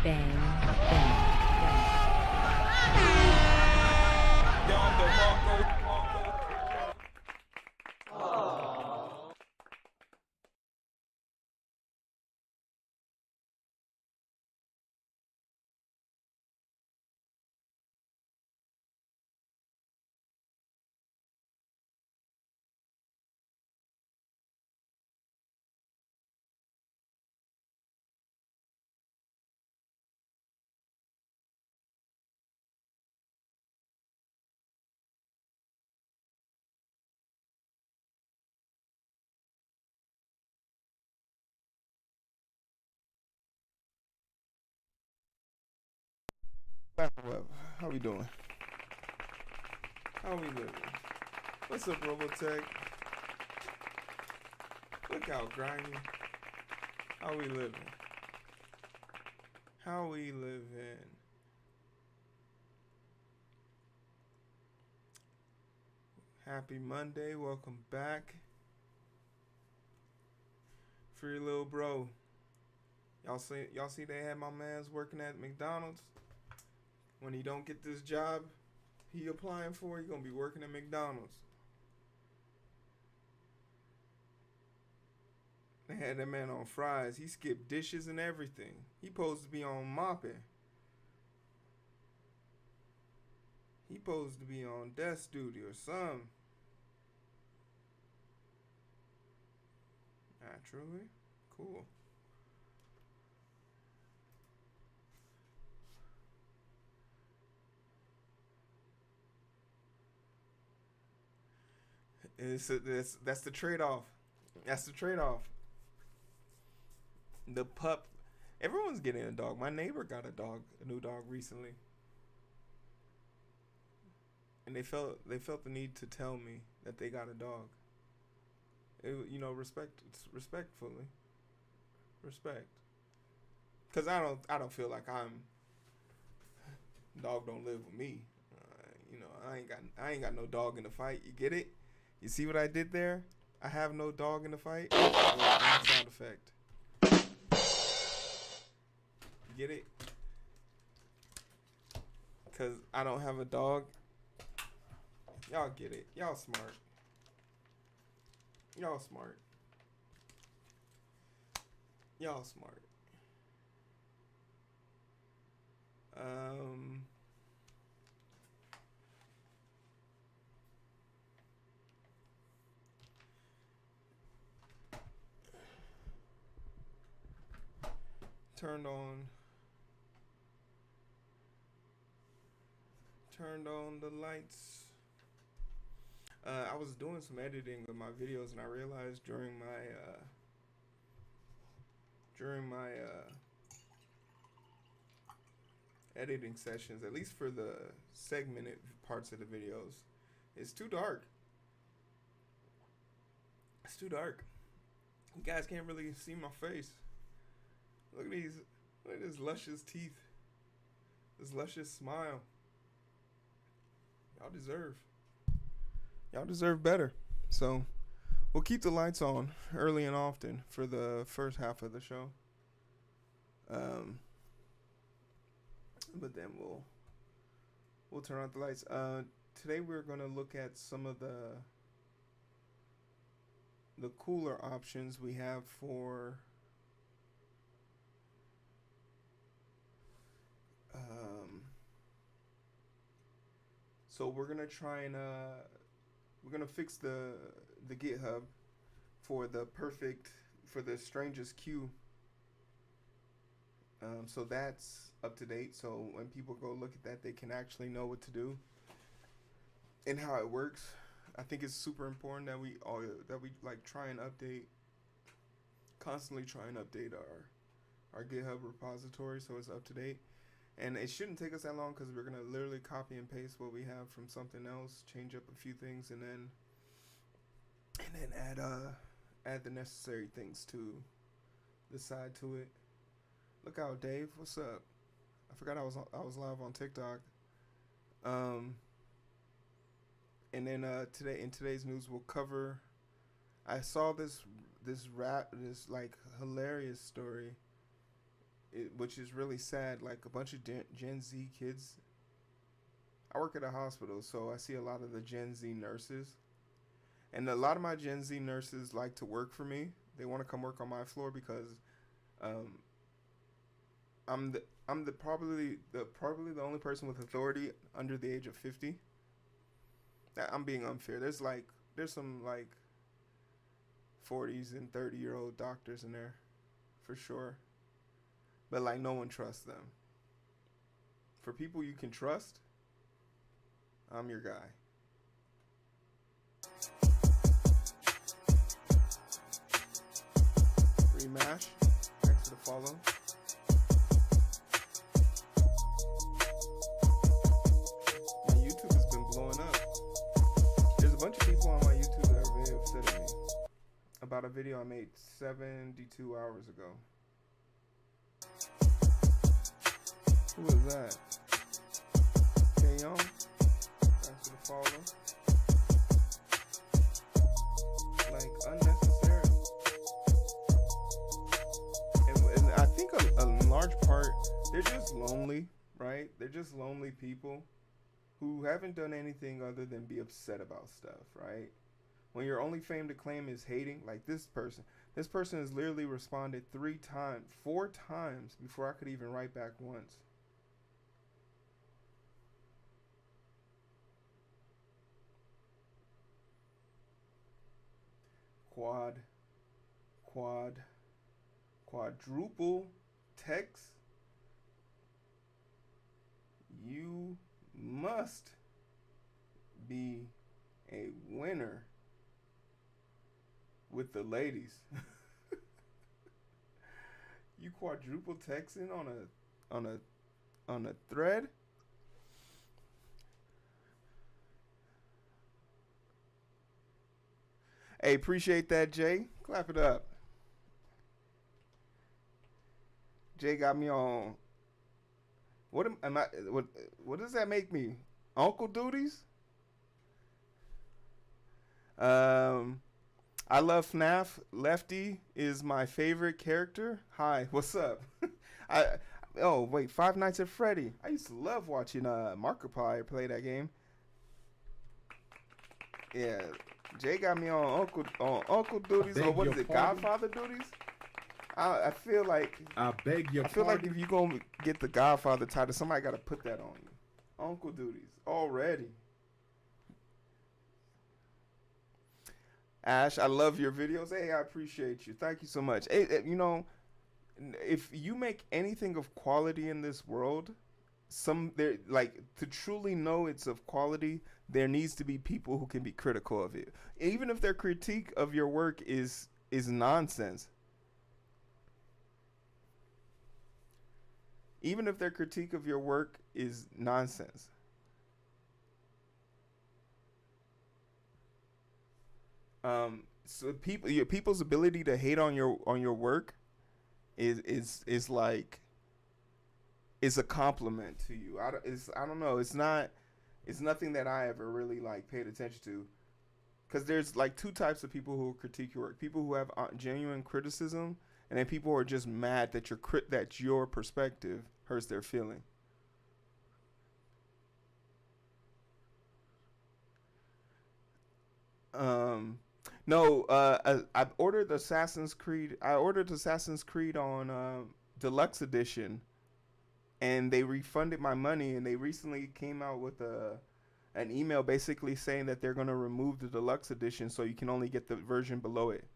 bang, bang. Web, how we doing? How we living? What's up, Robotech? Look out, grimy. How we living? How we living? Happy Monday. Welcome back. Free little bro. Y'all see they had my man's working at McDonald's. When he don't get this job he applying for, he gonna be working at McDonald's. They had that man on fries. He skipped dishes and everything. He supposed to be on mopping. He supposed to be on desk duty or something. Naturally. Cool. That's the trade-off. That's the trade-off. The pup. Everyone's getting a dog. My neighbor got a new dog recently, and they felt the need to tell me that they got a dog. Respectfully, respect. Cause I don't feel like dog don't live with me. I ain't got no dog in the fight. You get it? You see what I did there? I have no dog in the fight. Sound effect. You get it? Cause I don't have a dog. Y'all get it. Y'all smart. Y'all smart. Y'all smart. Turned on the lights. I was doing some editing of my videos, and I realized during my editing sessions, at least for the segmented parts of the videos, it's too dark. It's too dark. You guys can't really see my face. Look at these. Look at his luscious teeth. This luscious smile. Y'all deserve better. So we'll keep the lights on early and often for the first half of the show. But then we'll turn out the lights. Today we're gonna look at some of the cooler options we have for so we're gonna try and we're gonna fix the GitHub for the strangest queue. So that's up to date. So when people go look at that, they can actually know what to do and how it works. I think it's super important that we like constantly try and update our GitHub repository so it's up to date. And it shouldn't take us that long because we're gonna literally copy and paste what we have from something else, change up a few things, and then add the necessary things to the side to it. Look out, Dave. What's up? I forgot I was live on TikTok. And then today's news we'll cover. I saw this like hilarious story which is really sad. Like a bunch of Gen Z kids. I work at a hospital, so I see a lot of the Gen Z nurses, and a lot of my Gen Z nurses like to work for me. They want to come work on my floor because um, I'm the probably the only person with authority under the age of 50. I'm being unfair. There's some like 40s and 30-year-old doctors in there, for sure. But like no one trusts them. For people you can trust, I'm your guy. Remash, thanks for the follow. My YouTube has been blowing up. There's a bunch of people on my YouTube that are very upset at me about a video I made 72 hours ago. Who is that? Young, thanks for the follow. Like unnecessary, and I think a large part they're just lonely, right? They're just lonely people who haven't done anything other than be upset about stuff, right? When your only fame to claim is hating, like this person has literally responded 4 times before I could even write back once. Quadruple text. You must be a winner with the ladies. You quadruple texting on a thread. Hey, appreciate that, Jay. Clap it up. Jay got me on. What does that make me? Uncle duties? I love FNAF. Lefty is my favorite character. Hi, what's up? Wait, Five Nights at Freddy. I used to love watching Markiplier play that game. Yeah. Jay got me on uncle duties, or what is it, pardon? Godfather duties? I feel like I beg your pardon. I feel like if you gonna get the Godfather title, somebody got to put that on you. Uncle duties already. Ash, I love your videos. Hey, I appreciate you. Thank you so much. Hey, if you make anything of quality in this world, to truly know it's of quality, there needs to be people who can be critical of it, even if their critique of your work is nonsense. Even if their critique of your work is nonsense. So people's ability to hate on your work is a compliment to you. I don't know. It's nothing that I ever really like paid attention to, because there's like two types of people who critique your work: people who have genuine criticism, and then people who are just mad that your perspective hurts their feeling. No, I've ordered Assassin's Creed. I ordered Assassin's Creed on Deluxe Edition, and they refunded my money. And they recently came out with an email basically saying that they're going to remove the Deluxe Edition, so you can only get the version below it.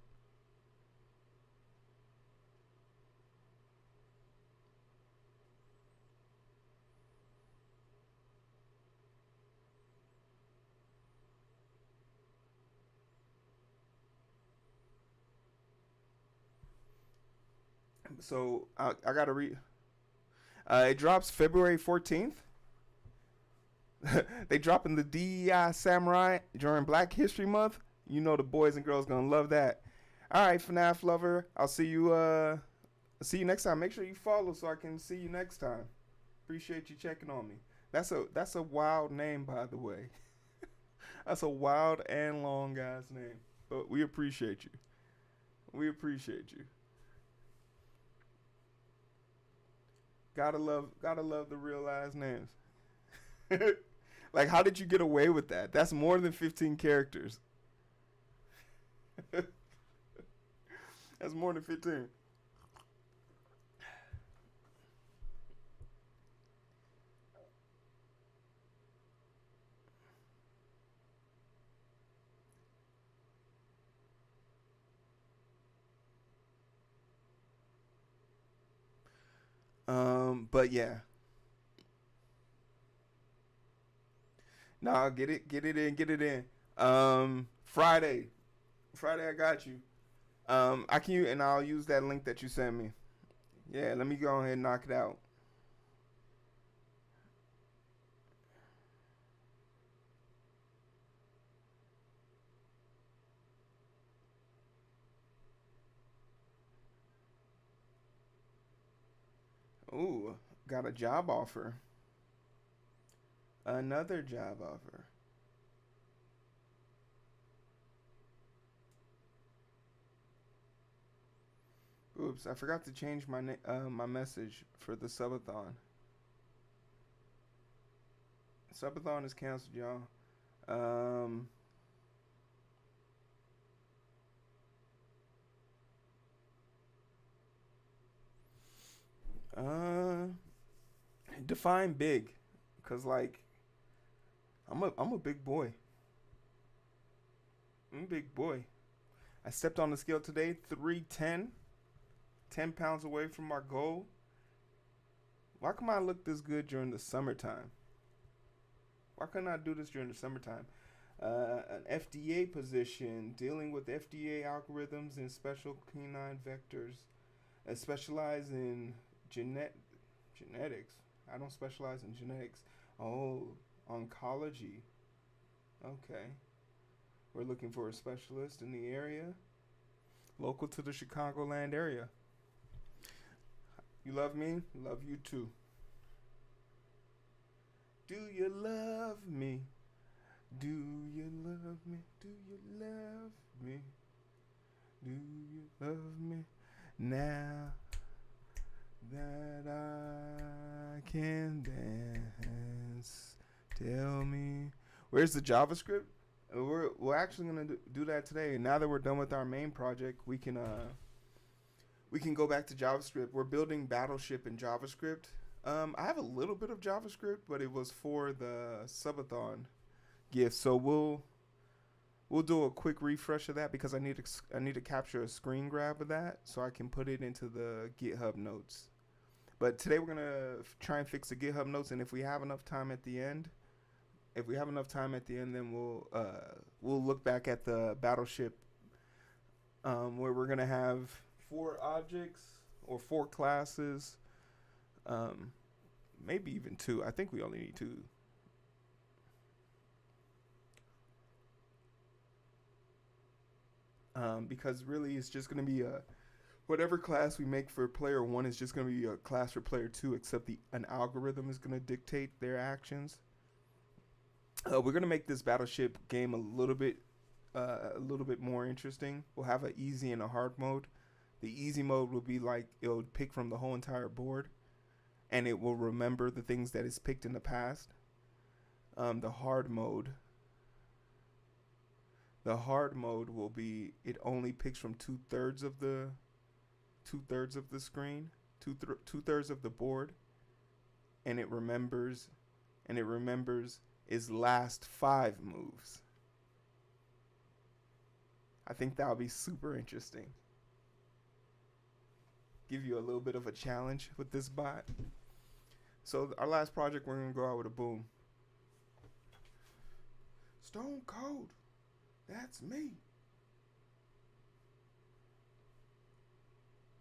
So I gotta read. It drops February 14th. They dropping the DEI Samurai during Black History Month. You know the boys and girls gonna love that. All right, FNAF lover. I'll see you. See you next time. Make sure you follow so I can see you next time. Appreciate you checking on me. That's a wild name, by the way. That's a wild and long ass name. But we appreciate you. We appreciate you. Gotta love the real last names. Like, how did you get away with that? That's more than 15 characters. That's more than 15. But yeah, nah, get it in, get it in. Friday, Friday, I got you. I can and I'll use that link that you sent me. Yeah, let me go ahead and knock it out. Ooh, got a job offer. Another job offer. Oops, I forgot to change my message for the subathon. Subathon is canceled, y'all. Um, uh, define big, cause like I'm a big boy. I'm a big boy. I stepped on the scale today, 310, 10 pounds away from my goal. Why come I look this good during the summertime? Why couldn't I do this during the summertime? An FDA position dealing with FDA algorithms and special canine vectors. I specialize in genetics. I don't specialize in genetics. Oh, oncology. Okay. We're looking for a specialist in the area, local to the Chicagoland area. You love me? Love you too. Do you love me? Do you love me? Do you love me? Do you love me? Now that I can dance, tell me. Where's the JavaScript? We're actually gonna do that today. Now that we're done with our main project, we can go back to JavaScript. We're building Battleship in JavaScript. I have a little bit of JavaScript, but it was for the subathon gift. So we'll do a quick refresh of that because I need to capture a screen grab of that so I can put it into the GitHub notes. But today we're gonna try and fix the GitHub notes, and if we have enough time at the end, then we'll look back at the Battleship, where we're gonna have 4 objects or 4 classes, um, maybe even 2. I think we only need 2. Because really it's just going to be whatever class we make for player 1 is just going to be a class for player 2, except an algorithm is going to dictate their actions. We're going to make this Battleship game a little bit more interesting. We'll have an easy and a hard mode. The easy mode will be like it'll pick from the whole entire board, and it will remember the things that it's picked in the past. The hard mode will be it only picks from 2/3 of the screen, two thirds of the board, and it remembers its last 5 moves. I think that'll be super interesting. Give you a little bit of a challenge with this bot. So our last project, we're gonna go out with a boom. Stone Cold, that's me.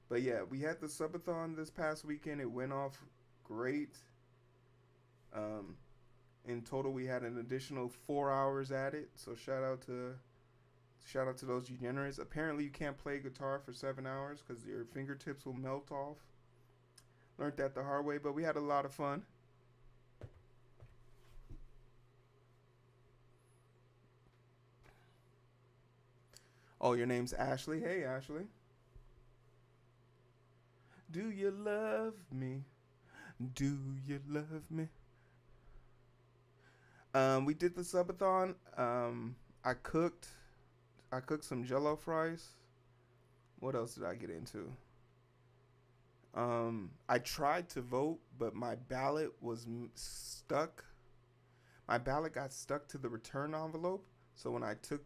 But yeah, we had the subathon this past weekend. It went off great. Um, in total, we had an additional 4 hours at it. So shout out to those degenerates. Apparently, you can't play guitar for 7 hours because your fingertips will melt off. Learned that the hard way, but we had a lot of fun. Oh, your name's Ashley. Hey, Ashley. Do you love me? Do you love me? We did the subathon. I cooked. I cooked some Jello fries. What else did I get into? I tried to vote, but my ballot was stuck. My ballot got stuck to the return envelope, so when I took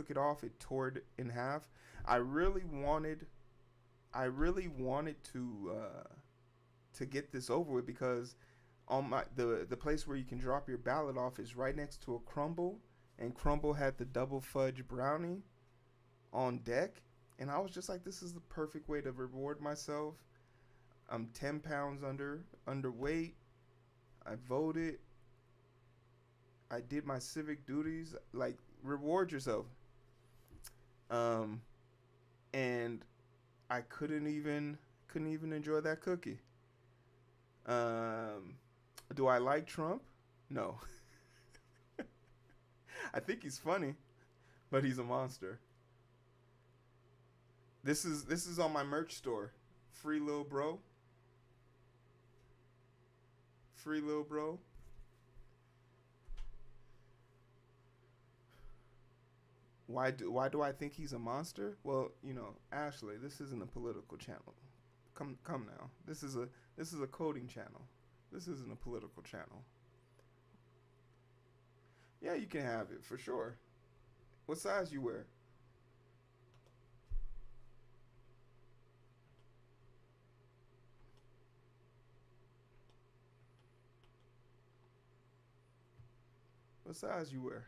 it off, it tore it in half. I really wanted, I really wanted to get this over with because on my the place where you can drop your ballot off is right next to a Crumble, and Crumble had the double fudge brownie on deck, and I was just like, this is the perfect way to reward myself. I'm 10 pounds underweight. I voted. I did my civic duties. Like, reward yourself. Um, and I couldn't even enjoy that cookie. Um, do I like Trump? No. I think he's funny, but he's a monster. This is on my merch store. Free Lil Bro. Free Lil Bro. Why do I think he's a monster? Well, Ashley, this isn't a political channel. Come now. This is a coding channel. This isn't a political channel. Yeah, you can have it for sure. What size you wear? What size you wear?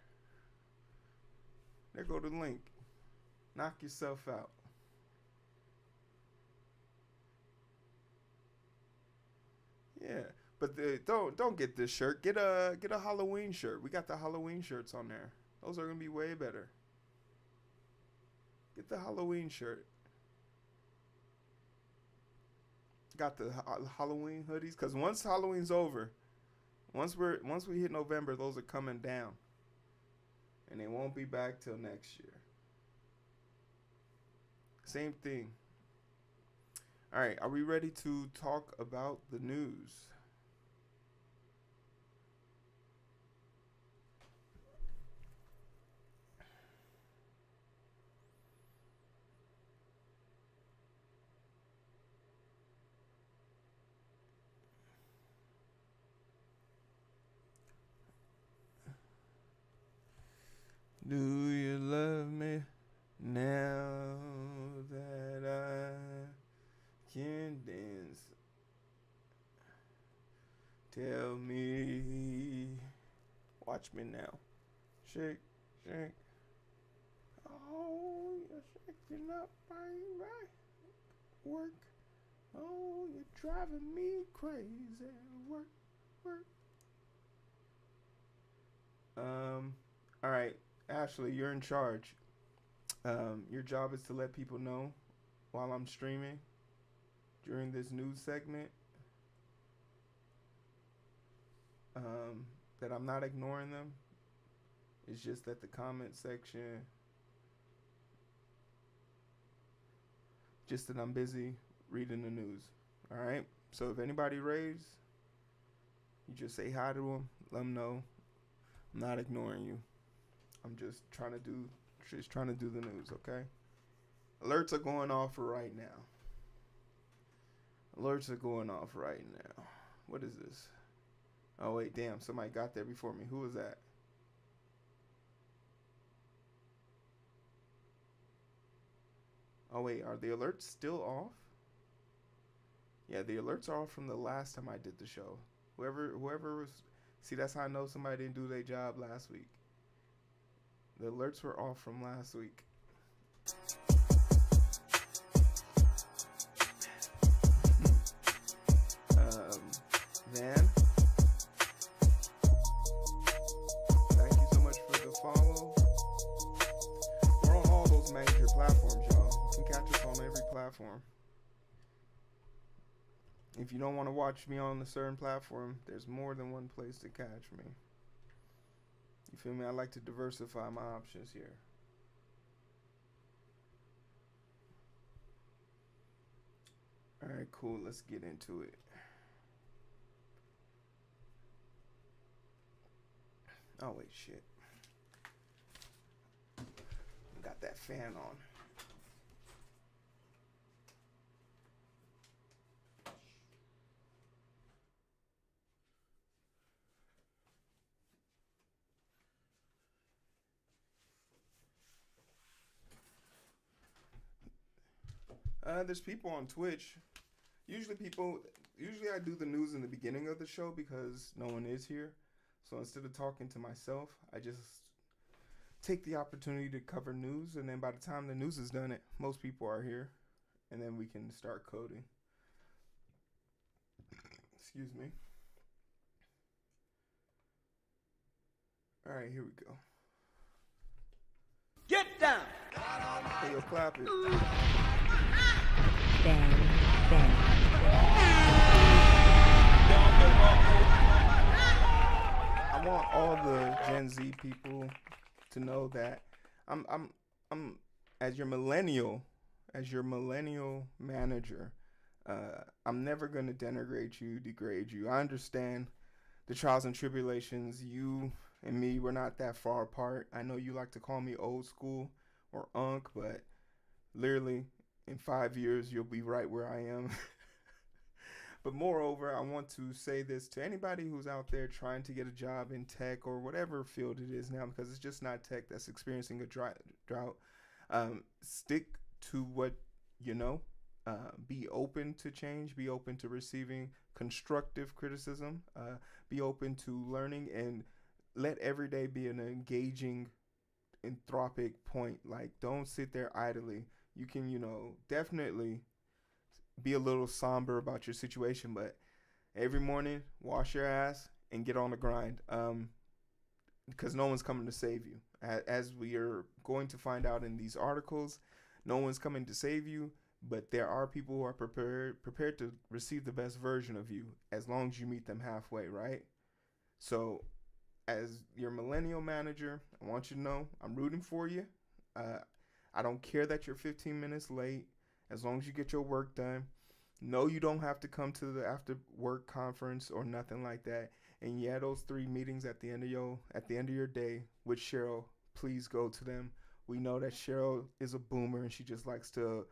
There go the link. Knock yourself out. Yeah, but don't get this shirt. Get a Halloween shirt. We got the Halloween shirts on there. Those are gonna be way better. Get the Halloween shirt. Got the Halloween hoodies. Cause once Halloween's over, once we hit November, those are coming down, and they won't be back till next year. Same thing. All right, are we ready to talk about the news? Do you love me now that I can dance? Tell me. Watch me now. Shake, shake. Oh, you're shaking up my work. Oh, you're driving me crazy. Work, work. All right, Ashley, you're in charge. Your job is to let people know while I'm streaming during this news segment that I'm not ignoring them. It's just that the comment section, just that I'm busy reading the news. All right. So if anybody raves, you just say hi to them. Let them know I'm not ignoring you. I'm just trying to do the news. Okay. Alerts are going off right now. Alerts are going off right now. What is this? Oh wait, damn! Somebody got there before me. Who was that? Oh wait, are the alerts still off? Yeah, the alerts are off from the last time I did the show. Whoever was, see, that's how I know somebody didn't do their job last week. The alerts were off from last week. Van, thank you so much for the follow. We're on all those major platforms, y'all. You can catch us on every platform. If you don't want to watch me on a certain platform, there's more than one place to catch me. You feel me? I like to diversify my options here. All right, cool. Let's get into it. Oh wait, shit. Got that fan on. There's people on Twitch. Usually I do the news in the beginning of the show because no one is here. So instead of talking to myself, I just take the opportunity to cover news, and then by the time the news is done, most people are here, and then we can start coding. Excuse me. All right, here we go. Get down! Hey, yo, clap it. Bang, bang. I want all the Gen Z people to know that I'm as your millennial manager. I'm never gonna denigrate you, degrade you. I understand the trials and tribulations. You and me, we're not that far apart. I know you like to call me old school or unk, but literally in 5 years you'll be right where I am. But moreover, I want to say this to anybody who's out there trying to get a job in tech or whatever field it is now, because it's just not tech that's experiencing a drought. Stick to what you know. Be open to change. Be open to receiving constructive criticism. Be open to learning, and let every day be an engaging, anthropic point. Like, don't sit there idly. You can, definitely be a little somber about your situation, but every morning wash your ass and get on the grind, because no one's coming to save you. As we are going to find out in these articles, no one's coming to save you, but there are people who are prepared to receive the best version of you as long as you meet them halfway, right? So as your millennial manager, I want you to know I'm rooting for you. I don't care that you're 15 minutes late. As long as you get your work done. No, you don't have to come to the after work conference or nothing like that. And yeah, those 3 meetings at the end of your day with Cheryl, please go to them. We know that Cheryl is a boomer and she just likes to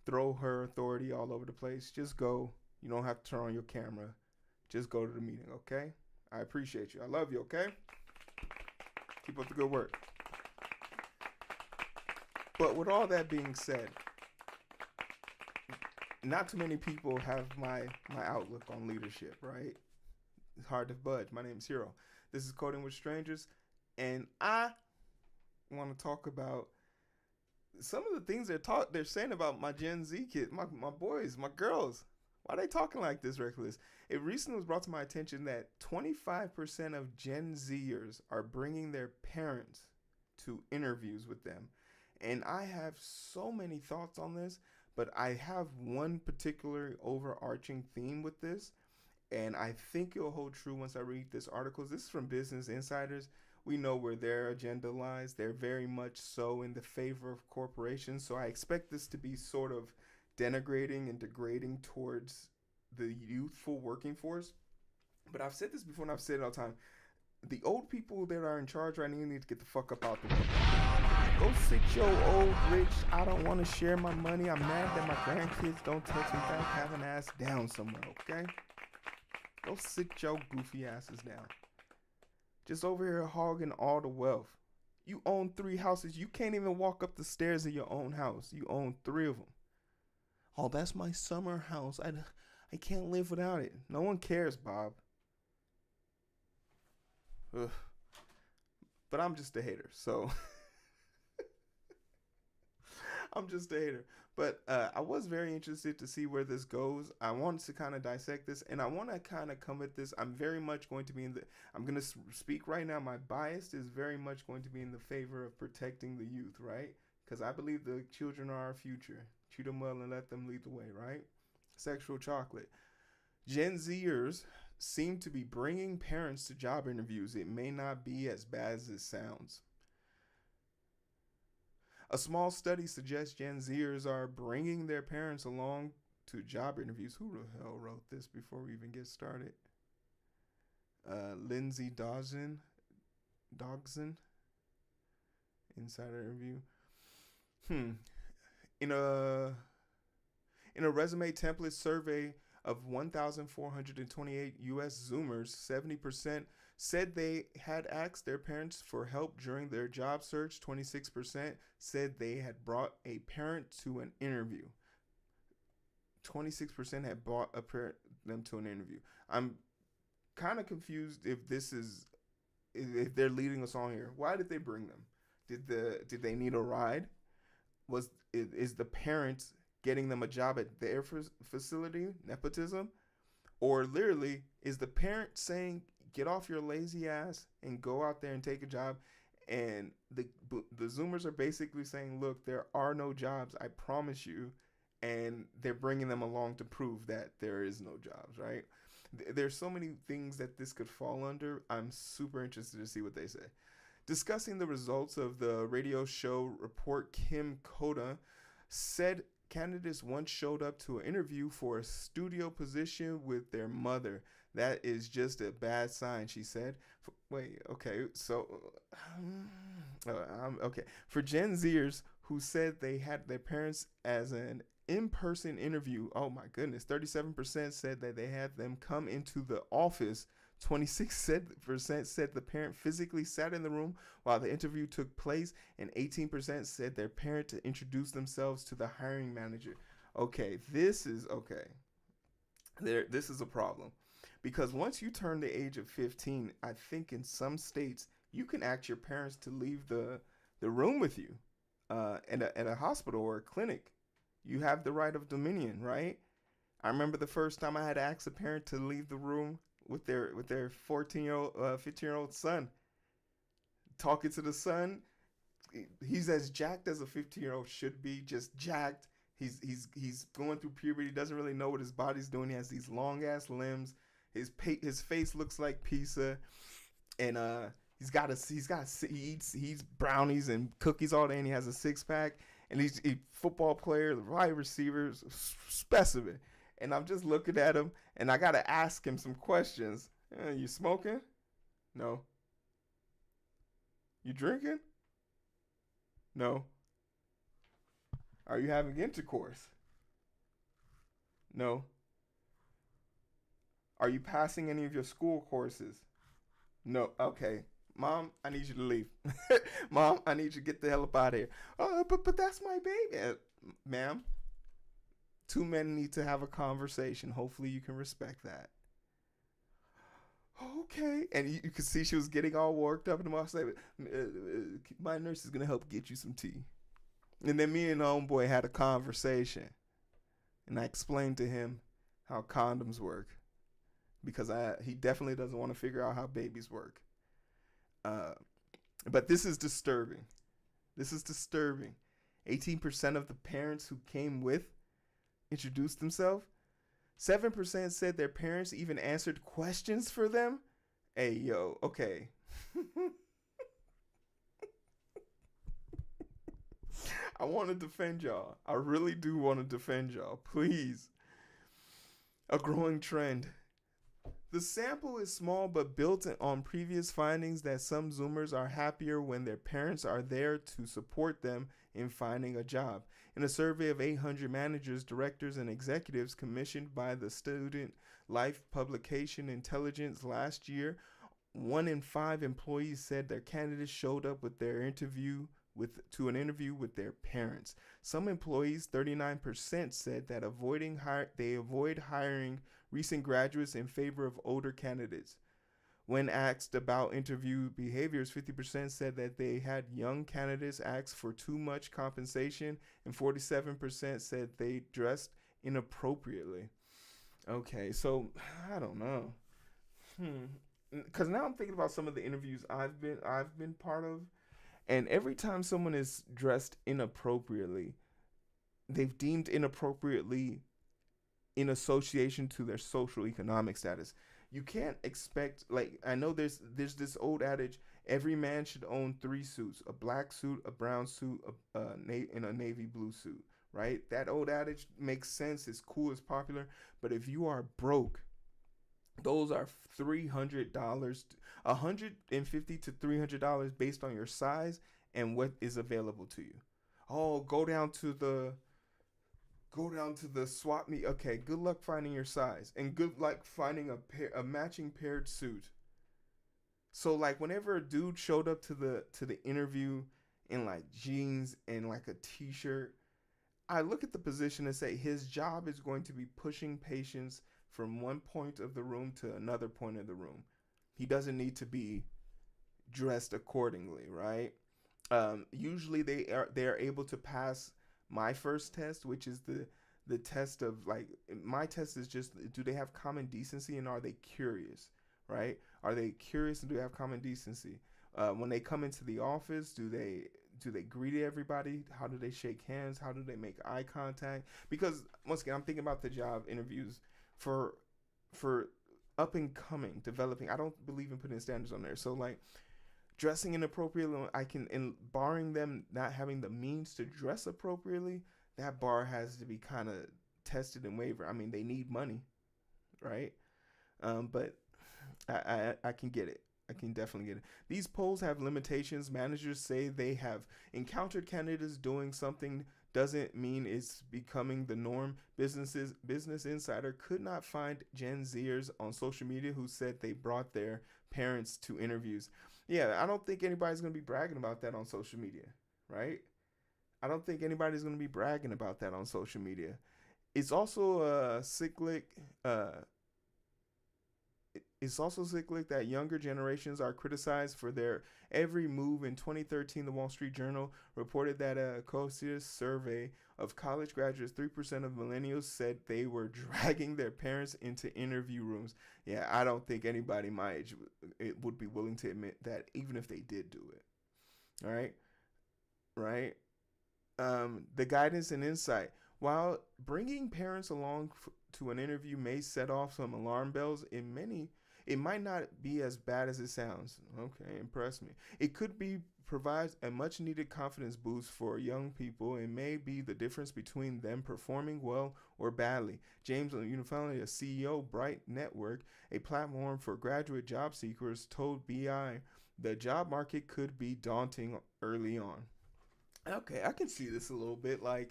throw her authority all over the place. Just go. You don't have to turn on your camera. Just go to the meeting, okay? I appreciate you. I love you, okay? Keep up the good work. But with all that being said, not too many people have my outlook on leadership, right? It's hard to budge. My name is Hero. This is Coding with Strangers, and I want to talk about some of the things they're saying about my Gen Z kids, my boys, my girls. Why are they talking like this, reckless? It recently was brought to my attention that 25% of Gen Zers are bringing their parents to interviews with them. And I have so many thoughts on this, but I have one particular overarching theme with this, and I think it'll hold true once I read this article. This is from Business Insiders. We know where their agenda lies. They're very much so in the favor of corporations, so I expect this to be sort of denigrating and degrading towards the youthful working force. But I've said this before, and I've said it all the time. The old people that are in charge right now need to get the fuck up out the way. Go sit your old rich, I don't want to share my money, I'm mad that my grandkids don't text me back, have an ass down somewhere, okay? Go sit your goofy asses down. Just over here hogging all the wealth. You own 3 houses. You can't even walk up the stairs of your own house. You own 3 of them. Oh, that's my summer house. I can't live without it. No one cares, Bob. Ugh. But I'm just a hater, so I'm just a hater. But I was very interested to see where this goes. I wanted to kind of dissect this, and I want to kind of come at this. I'm very much going to be I'm going to speak right now. My bias is very much going to be in the favor of protecting the youth, right? Because I believe the children are our future. Treat them well and let them lead the way, right? Sexual chocolate. Gen Zers seem to be bringing parents to job interviews. It may not be as bad as it sounds. A small study suggests Gen Zers are bringing their parents along to job interviews. Who the hell wrote this before we even get started? Lindsay Dawson. Dogson insider interview. Hmm. In a resume template survey of 1,428 U.S. Zoomers, 70% said they had asked their parents for help during their job search. 26% said they had brought a parent to an interview. 26% had brought a parent them to an interview. I'm kind of confused if they're leading us on here. Why did they bring them? Did they need a ride? Is the parent getting them a job at their facility, nepotism, or literally is the parent saying get off your lazy ass and go out there and take a job, and the Zoomers are basically saying, look, there are no jobs, I promise you, and they're bringing them along to prove that there is no jobs, right? There's so many things that this could fall under. I'm super interested to see what they say. Discussing the results of the radio show report, Kim Koda said candidates once showed up to an interview for a studio position with their mother. That is just a bad sign, she said. Wait, okay, so, okay. For Gen Zers who said they had their parents as an in-person interview, oh my goodness, 37% said that they had them come into the office. 26% said the parent physically sat in the room while the interview took place, and 18% said their parent to introduce themselves to the hiring manager. Okay, this is okay. This is a problem, because once you turn the age of 15, I think in some states you can ask your parents to leave the room with you, at a hospital or a clinic. You have the right of dominion, right? I remember the first time I had to ask a parent to leave the room with their 14-year-old 15-year-old son. Talking to the son, he's as jacked as a 15-year-old should be, just jacked. He's going through puberty, doesn't really know what his body's doing. He has these long ass limbs. His face looks like pizza, and he eats brownies and cookies all day, and he has a six pack, and he's a football player, wide receivers, specimen. And I'm just looking at him, and I gotta ask him some questions. You smoking? No. You drinking? No. Are you having intercourse? No. Are you passing any of your school courses? No. Okay. Mom, I need you to leave. Mom, I need you to get the hell up out of here. But that's my baby. Ma'am, two men need to have a conversation. Hopefully you can respect that. Okay. And you could see she was getting all worked up. And I was like, my nurse is going to help get you some tea. And then me and the homeboy had a conversation. And I explained to him how condoms work. Because he definitely doesn't want to figure out how babies work. But this is disturbing. 18% of the parents who came with introduced themselves. 7% said their parents even answered questions for them. Hey, yo, okay. I want to defend y'all. I really do want to defend y'all. Please. A growing trend. The sample is small, but built on previous findings that some Zoomers are happier when their parents are there to support them in finding a job. In a survey of 800 managers, directors, and executives commissioned by the Student Life publication Intelligence last year, 1 in 5 employees said their candidates showed up with their interview to an interview with their parents. Some employees, 39%, said that they avoid hiring recent graduates in favor of older candidates. When asked about interview behaviors, 50% said that they had young candidates ask for too much compensation, and 47% said they dressed inappropriately. Okay, so I don't know. Because now I'm thinking about some of the interviews I've been part of, and every time someone is dressed inappropriately, they've deemed inappropriately in association to their social economic status. You can't expect, like, I know there's this old adage, every man should own 3 suits, a black suit, a brown suit, and a navy blue suit, right? That old adage makes sense, it's cool, it's popular, but if you are broke, Those are $300, $150 to $300 based on your size and what is available to you. Oh, go down to the swap meet. Okay, good luck finding your size and good luck finding a matching paired suit. So like whenever a dude showed up to the interview in like jeans and like a t-shirt, I look at the position and say his job is going to be pushing patients from one point of the room to another point of the room. He doesn't need to be dressed accordingly, right? Usually they are able to pass my first test, which is the test of like my test is just do they have common decency and are they curious, right? Are they curious and do they have common decency? When they come into the office, do they greet everybody? How do they shake hands? How do they make eye contact? Because once again, I'm thinking about the job interviews for for up and coming, developing. I don't believe in putting standards on there. So like dressing inappropriately, I can, and barring them not having the means to dress appropriately, that bar has to be kind of tested and wavered. I mean, they need money, right? But I can get it. I can definitely get it. These polls have limitations. Managers say they have encountered candidates doing something doesn't mean it's becoming the norm. Business Insider could not find Gen Zers on social media who said they brought their parents to interviews. Yeah, I don't think anybody's going to be bragging about that on social media, right? I don't think anybody's going to be bragging about that on social media. It's also cyclic. It's also cyclic that younger generations are criticized for their every move. In 2013, the Wall Street Journal reported that a COSIUS survey of college graduates, 3% of millennials said they were dragging their parents into interview rooms. Yeah, I don't think anybody my age would be willing to admit that, even if they did do it. All right, right. The guidance and insight. While bringing parents along to an interview may set off some alarm bells, it might not be as bad as it sounds. Okay, impress me. It could be provides a much needed confidence boost for young people and may be the difference between them performing well or badly. James Unifility, a CEO, Bright Network, a platform for graduate job seekers, told BI the job market could be daunting early on. Okay, I can see this a little bit. Like,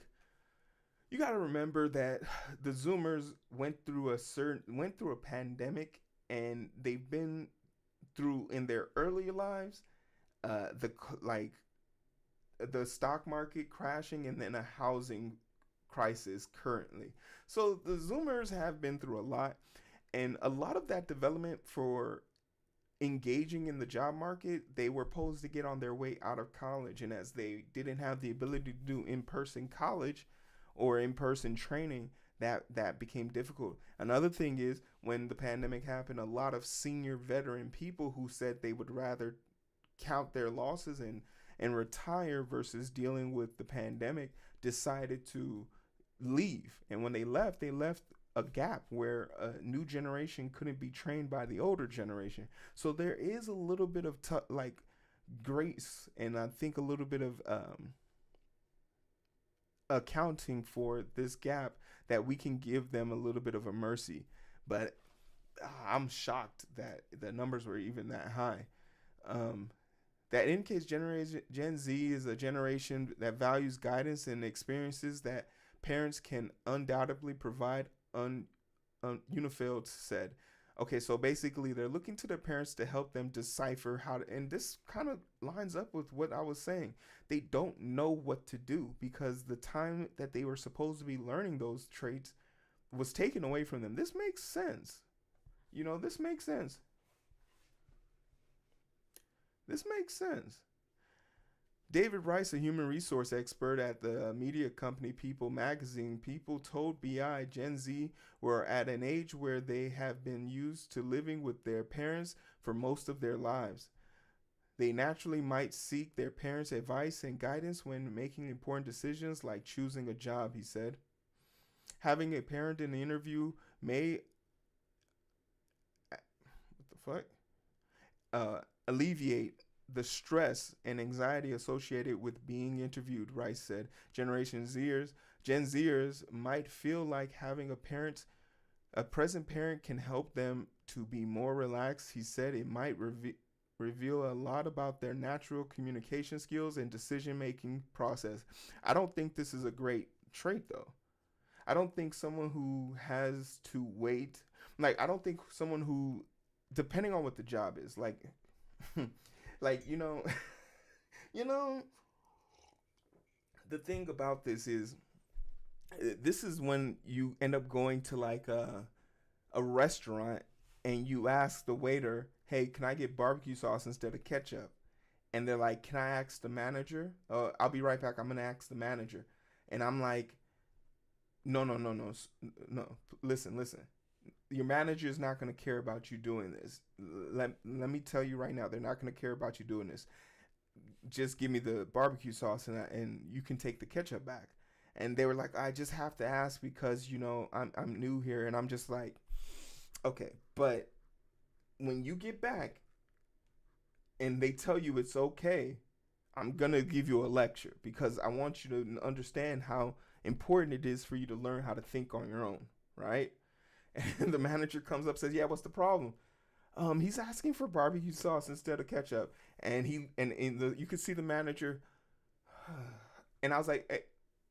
you got to remember that the Zoomers went through a pandemic, and they've been through in their early lives like the stock market crashing and then a housing crisis currently. So the Zoomers have been through a lot, and a lot of that development for engaging in the job market, they were posed to get on their way out of college, and as they didn't have the ability to do in-person college or in-person training, that became difficult. Another thing is when the pandemic happened, a lot of senior veteran people who said they would rather count their losses and retire versus dealing with the pandemic decided to leave. And when they left a gap where a new generation couldn't be trained by the older generation. So there is a little bit of like grace, and I think a little bit of accounting for this gap, that we can give them a little bit of a mercy. But I'm shocked that the numbers were even that high. That indicates Gen Z is a generation that values guidance and experiences that parents can undoubtedly provide. Unifield said. Okay, so basically they're looking to their parents to help them decipher how to, and this kind of lines up with what I was saying. They don't know what to do because the time that they were supposed to be learning those traits was taken away from them. This makes sense. This makes sense. This makes sense. David Rice, a human resource expert at the media company People magazine, told BI Gen Z were at an age where they have been used to living with their parents for most of their lives. They naturally might seek their parents' advice and guidance when making important decisions like choosing a job, he said. Having a parent in the interview may alleviate the stress and anxiety associated with being interviewed, Rice said. Gen Zers might feel like having a present parent can help them to be more relaxed. He said it might reveal a lot about their natural communication skills and decision making process. I don't think this is a great trait though. I don't think someone who has to wait, like I don't think someone who, depending on what the job is, like, like you know, the thing about this is when you end up going to like a restaurant and you ask the waiter, "Hey, can I get barbecue sauce instead of ketchup?" And they're like, "Can I ask the manager?" I'll be right back. I'm gonna ask the manager, and I'm like, "No, no, no, no, no. Listen. Your manager is not gonna care about you doing this. Let me tell you right now, they're not gonna care about you doing this. Just give me the barbecue sauce and you can take the ketchup back." And they were like, "I just have to ask because I'm new here," and I'm just like, okay, but when you get back and they tell you it's okay, I'm gonna give you a lecture because I want you to understand how important it is for you to learn how to think on your own, right? And the manager comes up and says, "Yeah, what's the problem?" He's asking for barbecue sauce instead of ketchup, and you could see the manager, and I was like, "Hey,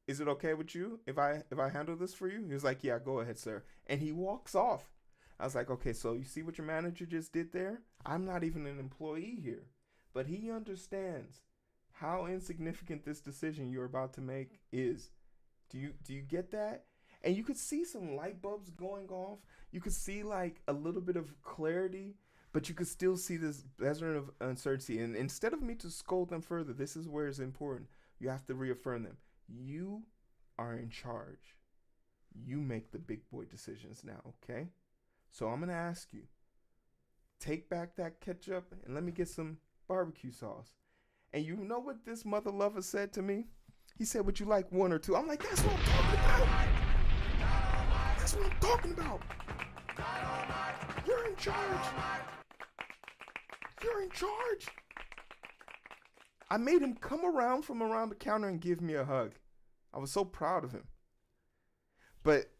is it okay with you if I handle this for you?" He was like, "Yeah, go ahead, sir," and he walks off. I was like, "Okay, so you see what your manager just did there? I'm not even an employee here, but he understands how insignificant this decision you're about to make is. Do you get that?" And you could see some light bulbs going off. You could see like a little bit of clarity, but you could still see this desert of uncertainty. And instead of me to scold them further, this is where it's important. You have to reaffirm them. You are in charge. You make the big boy decisions now, okay? So I'm gonna ask you, take back that ketchup and let me get some barbecue sauce. And you know what this mother lover said to me? He said, "Would you like one or two?" I'm like, "That's what I'm talking about. That's what I'm talking about. You're in charge. You're in charge." I made him come around from around the counter and give me a hug. I was so proud of him. But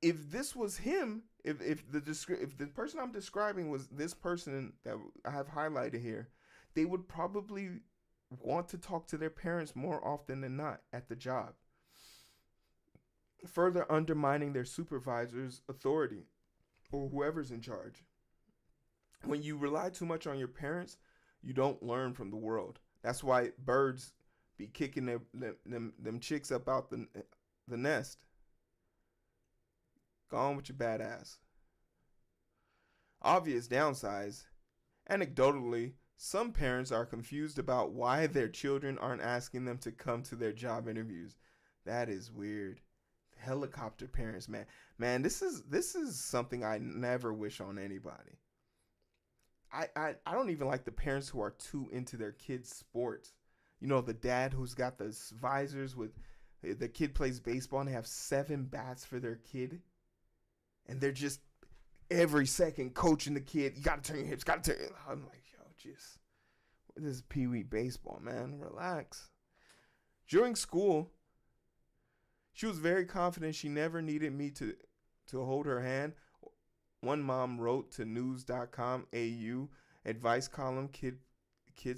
if this was him, if the person I'm describing was this person that I have highlighted here, they would probably want to talk to their parents more often than not at the job, further undermining their supervisor's authority or whoever's in charge. When you rely too much on your parents, you don't learn from the world. That's why birds be kicking them chicks up out the nest. Go on with your bad ass. Obvious downsides. Anecdotally, some parents are confused about why their children aren't asking them to come to their job interviews. That is weird. Helicopter parents, man. Man, this is something I never wish on anybody. I don't even like the parents who are too into their kids' sports. You know, the dad who's got the visors with the kid plays baseball and they have 7 bats for their kid. And they're just every second coaching the kid. You got to turn your hips, got to turn. I'm like, yo, just, this is Pee Wee baseball, man. Relax. During school, she was very confident she never needed me to hold her hand. One mom wrote to news.com AU advice column kid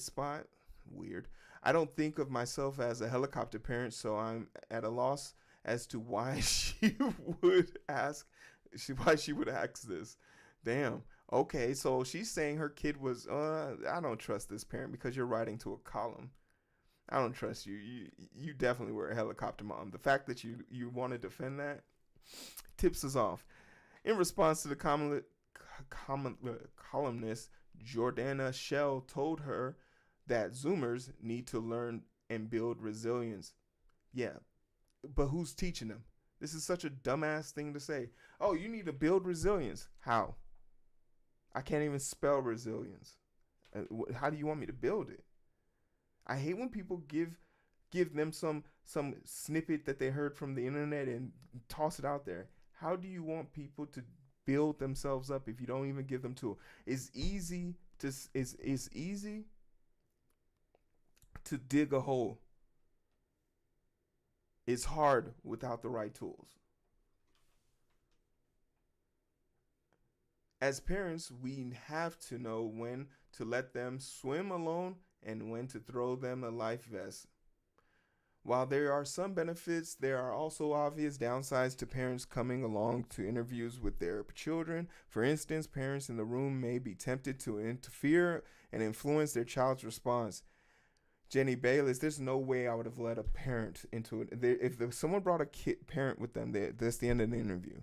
spot. Weird. "I don't think of myself as a helicopter parent, so I'm at a loss as to why she would ask this." Damn. Okay, so she's saying her kid was I don't trust this parent because you're writing to a column. I don't trust you. You definitely were a helicopter mom. The fact that you want to defend that tips us off. In response to the columnist, Jordana Shell told her that Zoomers need to learn and build resilience. Yeah, but who's teaching them? This is such a dumbass thing to say. Oh, you need to build resilience. How? I can't even spell resilience. How do you want me to build it? I hate when people give them some snippet that they heard from the internet and toss it out there. How do you want people to build themselves up if you don't even give them tools? It's easy to dig a hole. It's hard without the right tools. As parents, we have to know when to let them swim alone and when to throw them a life vest. While there are some benefits, there are also obvious downsides to parents coming along to interviews with their children. For instance, parents in the room may be tempted to interfere and influence their child's response. Jenny Bayless, there's no way I would have let a parent into it. If someone brought a parent with them, that's the end of the interview.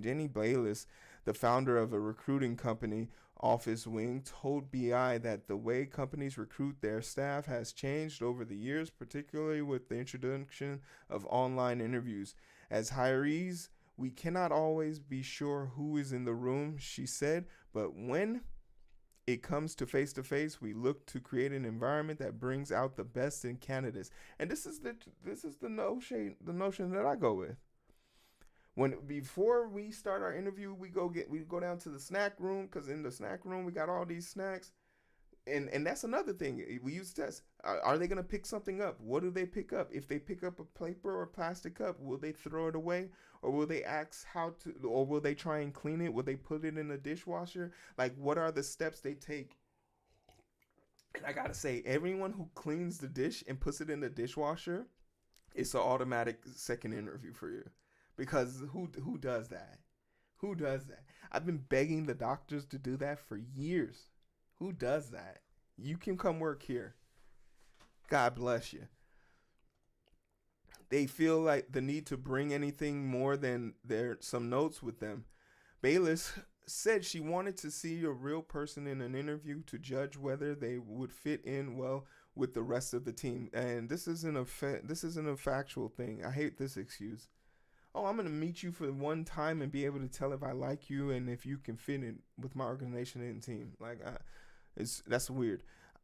Jenny Bayless, the founder of a recruiting company, Office Wing, told BI that the way companies recruit their staff has changed over the years, particularly with the introduction of online interviews. As hirees, we cannot always be sure who is in the room, she said, but when it comes to face, we look to create an environment that brings out the best in candidates. And this is the notion that I go with. Before we start our interview, we go down to the snack room, because in the snack room we got all these snacks, and that's another thing we use to test. Are they gonna pick something up? What do they pick up? If they pick up a paper or plastic cup, will they throw it away, or will they ask how to, or will they try and clean it? Will they put it in the dishwasher? Like, what are the steps they take? And I gotta say, everyone who cleans the dish and puts it in the dishwasher, it's an automatic second interview for you. Because who does that? Who does that? I've been begging the doctors to do that for years. Who does that? You can come work here. God bless you. They feel like the need to bring anything more than some notes with them. Bayless said she wanted to see a real person in an interview to judge whether they would fit in well with the rest of the team. And this isn't a factual thing. I hate this excuse. Oh, I'm going to meet you for one time and be able to tell if I like you and if you can fit in with my organization and team. Like, that's weird.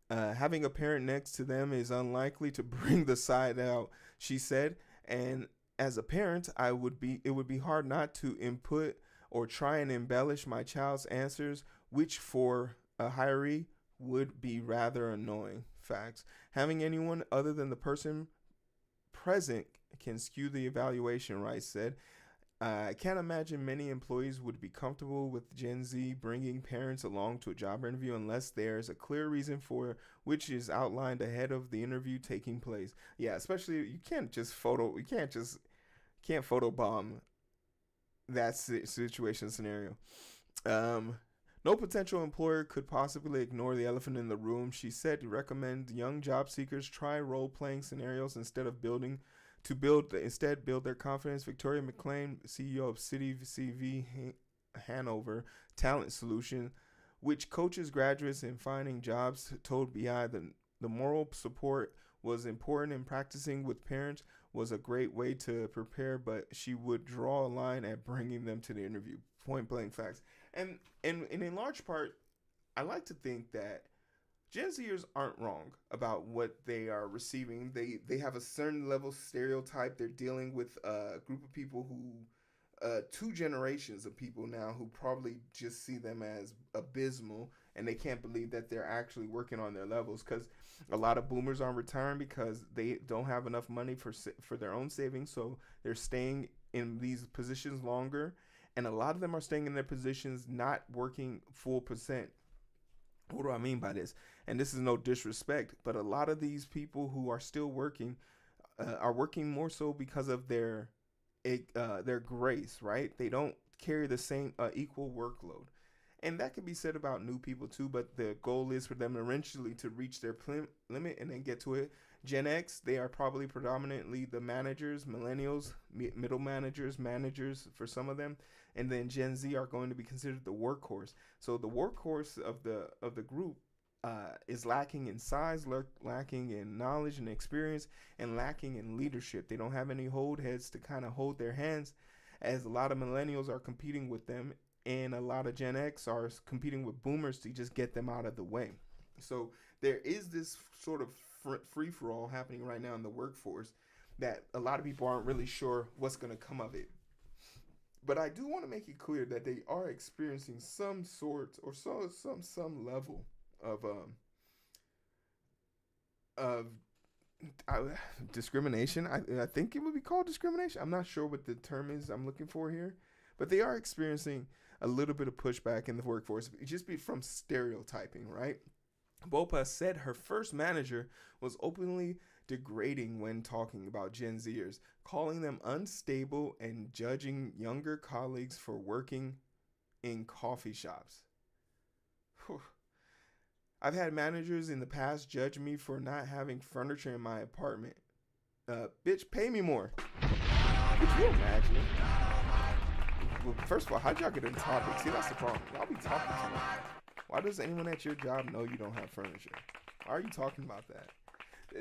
Having a parent next to them is unlikely to bring the side out, she said. And as a parent, it would be hard not to input or try and embellish my child's answers, which for a hiree would be rather annoying. Facts. Having anyone other than the person present can skew the evaluation, Rice said. I can't imagine many employees would be comfortable with Gen Z bringing parents along to a job interview unless there's a clear reason for which is outlined ahead of the interview taking place. Yeah, especially you can't photobomb that situation scenario. No potential employer could possibly ignore the elephant in the room, she said, to recommend young job seekers try role-playing scenarios instead build their confidence. Victoria McLean, CEO of City CV Hanover Talent Solution, which coaches graduates in finding jobs, told BI the moral support was important, and practicing with parents was a great way to prepare, but she would draw a line at bringing them to the interview. Point blank facts. And in large part, I like to think that Gen Zers aren't wrong about what they are receiving. They have a certain level of stereotype. They're dealing with a group of people who, two generations of people now who probably just see them as abysmal, and they can't believe that they're actually working on their levels, because a lot of boomers aren't retiring because they don't have enough money for their own savings, so they're staying in these positions longer, and a lot of them are staying in their positions not working full percent. What do I mean by this? And this is no disrespect, but a lot of these people who are still working are working more so because of their grace, right? They don't carry the same equal workload. And that can be said about new people too, but the goal is for them eventually to reach their limit and then get to it. Gen X, they are probably predominantly the managers, millennials, middle managers for some of them, and then Gen Z are going to be considered the workhorse. So the workhorse of the group is lacking in size, lacking in knowledge and experience, and lacking in leadership. They don't have any hold heads to kind of hold their hands, as a lot of millennials are competing with them, and a lot of Gen X are competing with boomers to just get them out of the way. So there is this sort of free-for-all happening right now in the workforce that a lot of people aren't really sure what's going to come of it. But I do want to make it clear that they are experiencing some sort or some level of discrimination. I think it would be called discrimination. I'm not sure what the term is I'm looking for here, but they are experiencing a little bit of pushback in the workforce, just be from stereotyping, right? Bopa said her first manager was openly degrading when talking about Gen Zers, calling them unstable and judging younger colleagues for working in coffee shops. Whew. I've had managers in the past judge me for not having furniture in my apartment. Bitch, pay me more. Could you imagine? Well, first of all, how'd y'all get in topics? See, that's the problem. Y'all be talking too much. Why does anyone at your job know you don't have furniture? Why are you talking about that?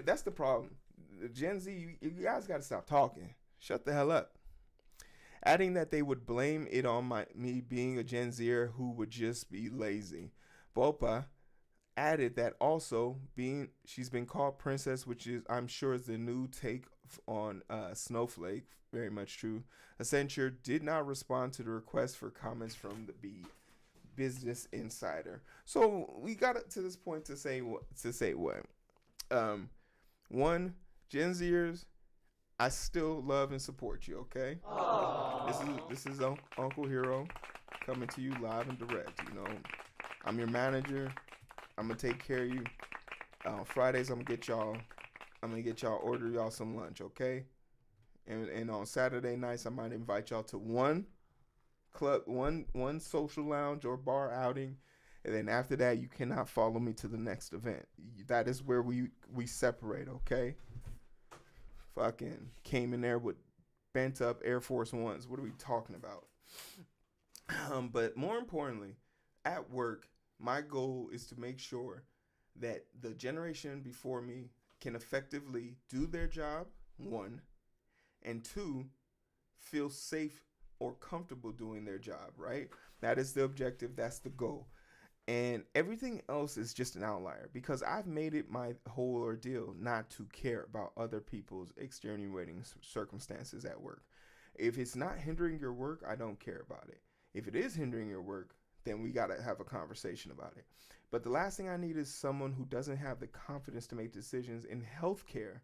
That's the problem. Gen Z, you guys got to stop talking. Shut the hell up. Adding that they would blame it on me being a Gen Zer who would just be lazy. Bopa added that also she's been called princess, which is I'm sure is the new take on Snowflake. Very much true. Accenture did not respond to the request for comments from the Business Insider. So we got it to this point to say what? One, Gen Zers, I still love and support you. Okay. Aww. This is Uncle Hero coming to you live and direct. You know, I'm your manager. I'm gonna take care of you. Fridays, I'm gonna get y'all order y'all some lunch, okay? And on Saturday nights, I might invite y'all to one social lounge or bar outing, and then after that, you cannot follow me to the next event. That is where we separate, okay? Fucking came in there with bent up Air Force Ones. What are we talking about? But more importantly, at work, my goal is to make sure that the generation before me can effectively do their job, one, and two, feel safe or comfortable doing their job, right? That is the objective. That's the goal. And everything else is just an outlier because I've made it my whole ordeal not to care about other people's extenuating circumstances at work. If it's not hindering your work, I don't care about it. If it is hindering your work, then we got to have a conversation about it. But the last thing I need is someone who doesn't have the confidence to make decisions in healthcare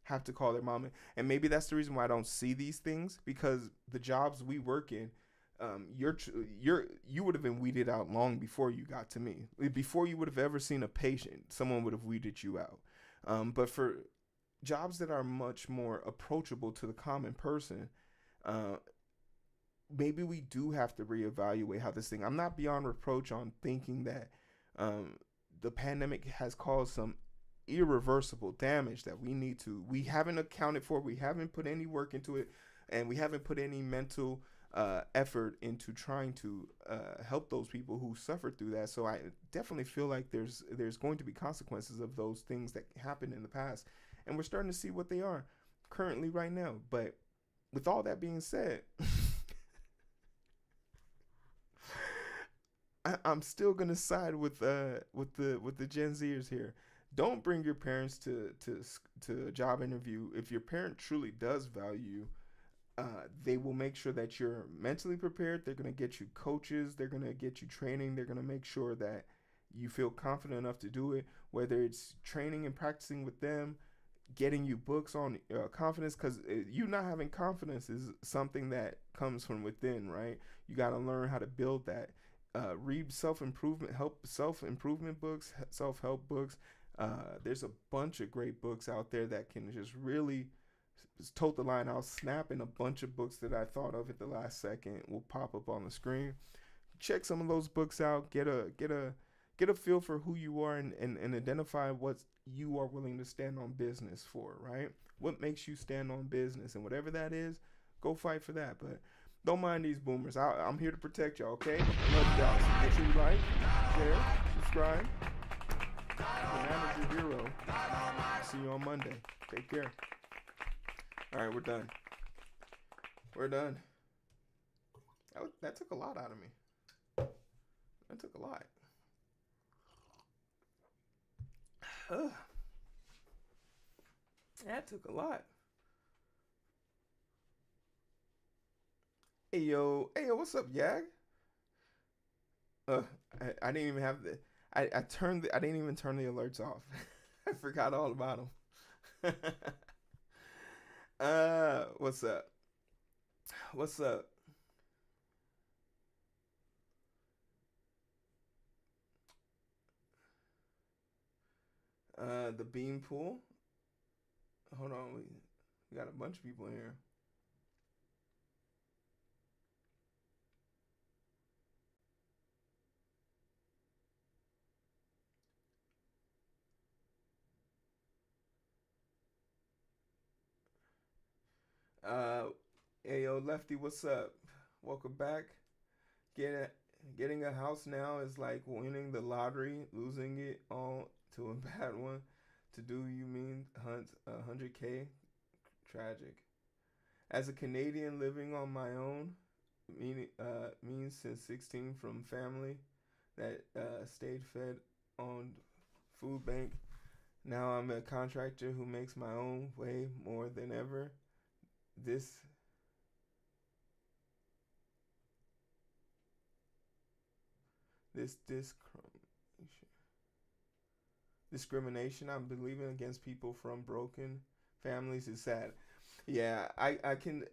have to call their mom. And maybe that's the reason why I don't see these things, because the jobs we work in, you would have been weeded out long before you got to me. Before you would have ever seen a patient, someone would have weeded you out. But for jobs that are much more approachable to the common person, maybe we do have to reevaluate how this thing. I'm not beyond reproach on thinking that the pandemic has caused some irreversible damage that we haven't accounted for. We haven't put any work into it, and we haven't put any mental effort into trying to help those people who suffered through that. So I definitely feel like there's going to be consequences of those things that happened in the past, and we're starting to see what they are currently right now. But with all that being said, I'm still gonna side with the Gen Zers here. Don't bring your parents to a job interview. If your parent truly does value you, they will make sure that you're mentally prepared. They're gonna get you coaches. They're gonna get you training. They're gonna make sure that you feel confident enough to do it. Whether it's training and practicing with them, getting you books on confidence, because you not having confidence is something that comes from within, right? You got to learn how to build that. Read self-improvement books, self-help books. There's a bunch of great books out there that can just really tote the line. I'll snap in a bunch of books that I thought of at the last second will pop up on the screen. Check some of those books out. Get a feel for who you are and identify what you are willing to stand on business for, right? What makes you stand on business, and whatever that is, go fight for that. But don't mind these boomers. I'm here to protect y'all, okay? I love you guys. Make sure you like, share, subscribe. The Manager Hero. See you on Monday. Take care. All right, we're done. That took a lot out of me. That took a lot. That took a lot. Hey yo, what's up, Yag? I didn't even have the. I didn't even turn the alerts off. I forgot all about them. What's up? The bean pool. Hold on, we got a bunch of people in here. Uh, Ayo Lefty, what's up? Welcome back. Get Getting a house now is like winning the lottery, losing it all to a bad one. To do you mean hunt 100K? Tragic. As a Canadian living on my own, means since 16 from family that stayed fed on food bank. Now I'm a contractor who makes my own way more than ever. This this discrimination I'm believing against people from broken families is sad. Yeah, I can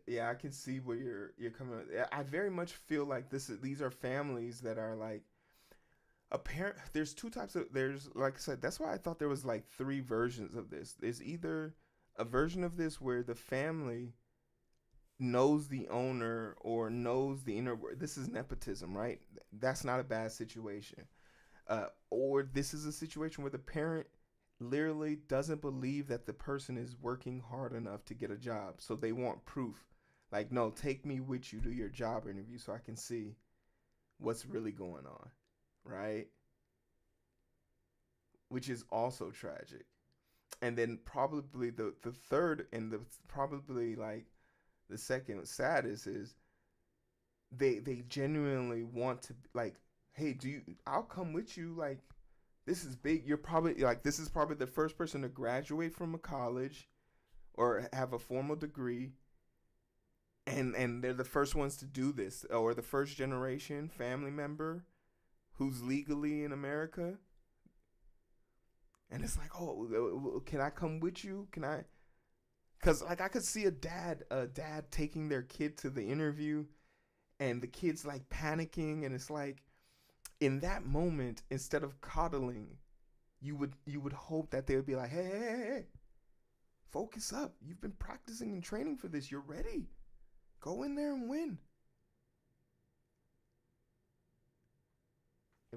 see where you're coming. I very much feel like these are families that are like a parent. There's two types of there's like I said, that's why I thought there was like three versions of this. There's either a version of this where the family knows the owner or knows the inner. This is nepotism, right? That's not a bad situation. Or this is a situation where the parent literally doesn't believe that the person is working hard enough to get a job, so they want proof. Like, no, take me with you to your job interview so I can see what's really going on, right? Which is also tragic. And then probably the third and the probably like the second saddest is they genuinely want to like, hey, do you? I'll come with you. Like, this is big. You're probably like this is probably the first person to graduate from a college or have a formal degree, and they're the first ones to do this, or the first generation family member who's legally in America. And it's like, oh, can I come with you? Can I? Because like I could see a dad taking their kid to the interview, and the kid's like panicking, and it's like, in that moment, instead of coddling, you would hope that they would be like, hey, focus up. You've been practicing and training for this. You're ready. Go in there and win.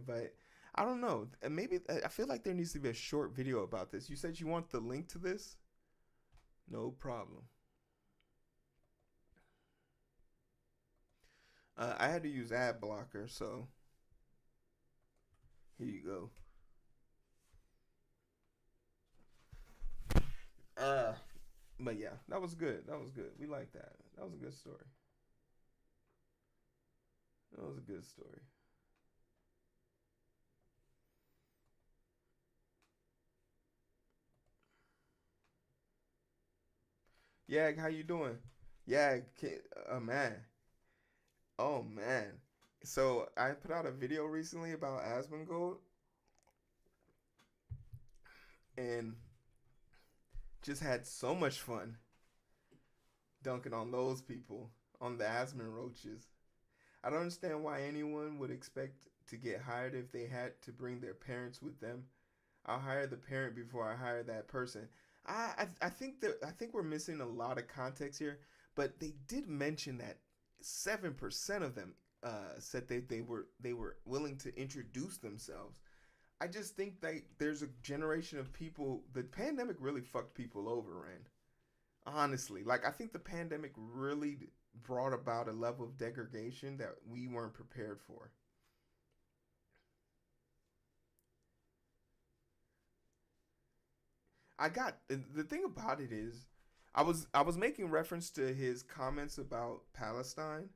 But I don't know. Maybe I feel like there needs to be a short video about this. You said you want the link to this? No problem. I had to use ad blocker, so here you go. Uh, but yeah, that was good. That was good. We like that. That was a good story. That was a good story. Yeah, how you doing? Yeah, man. Oh man. So I put out a video recently about Asmongold and just had so much fun dunking on those people, on the Asmon roaches. I don't understand why anyone would expect to get hired if they had to bring their parents with them. I'll hire the parent before I hire that person. I think we're missing a lot of context here, but they did mention that 7% of them said they were willing to introduce themselves. I just think that there's a generation of people. The pandemic really fucked people over, Rand. Honestly, like I think the pandemic really brought about a level of degradation that we weren't prepared for. The thing about it is, I was making reference to his comments about Palestine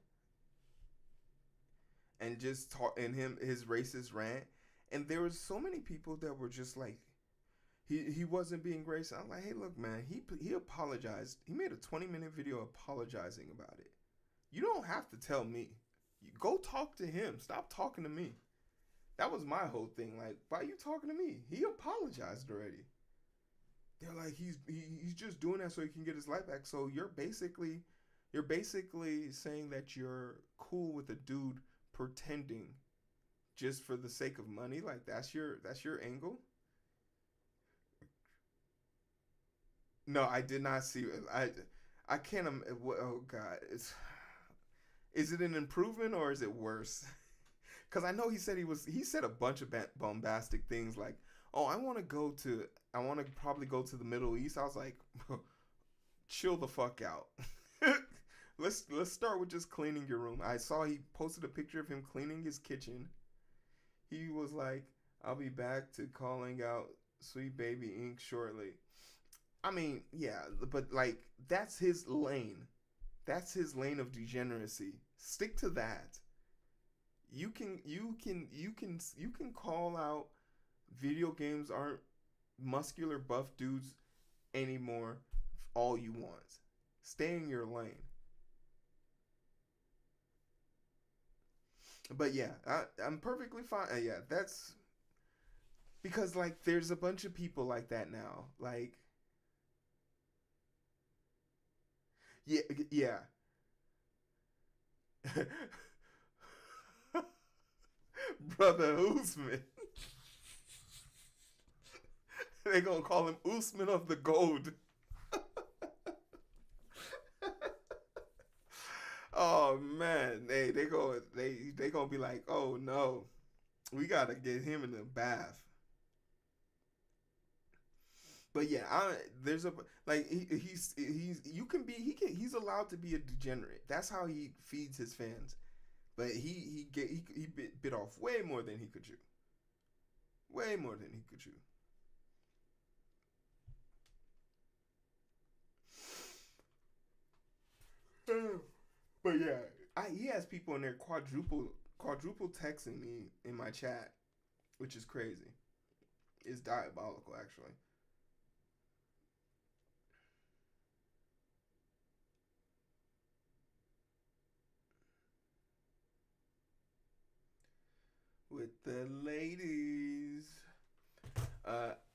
and just talk and him his racist rant, and there was so many people that were just like, he wasn't being racist. I'm like, hey, look, man, he apologized. He made a 20-minute video apologizing about it. You don't have to tell me. You go talk to him. Stop talking to me. That was my whole thing. Like, why are you talking to me? He apologized already. They're like, he's just doing that so he can get his life back. So you're basically saying that you're cool with a dude pretending just for the sake of money. Like that's your angle. No, I did not see it. I can't. Oh God, is it an improvement or is it worse? Because I know he said a bunch of bombastic things like, "Oh, I want to probably go to the Middle East." I was like, chill the fuck out. Let's start with just cleaning your room. I saw he posted a picture of him cleaning his kitchen. He was like, "I'll be back to calling out Sweet Baby Inc. shortly." I mean, yeah, but like that's his lane. That's his lane of degeneracy. Stick to that. You can call out video games aren't muscular buff dudes anymore all you want. Stay in your lane. But yeah, I'm perfectly fine. Yeah, that's because like there's a bunch of people like that now. Like yeah, yeah. Brother Usman. They gonna call him Usman of the Gold. Oh man, they gonna be like, oh no, we gotta get him in the bath. But yeah, there's a like he's you can be he's allowed to be a degenerate. That's how he feeds his fans. But he bit off way more than he could chew. Way more than he could chew. But yeah, he has people in there quadruple texting me in my chat, which is crazy. It's diabolical, actually. With the ladies,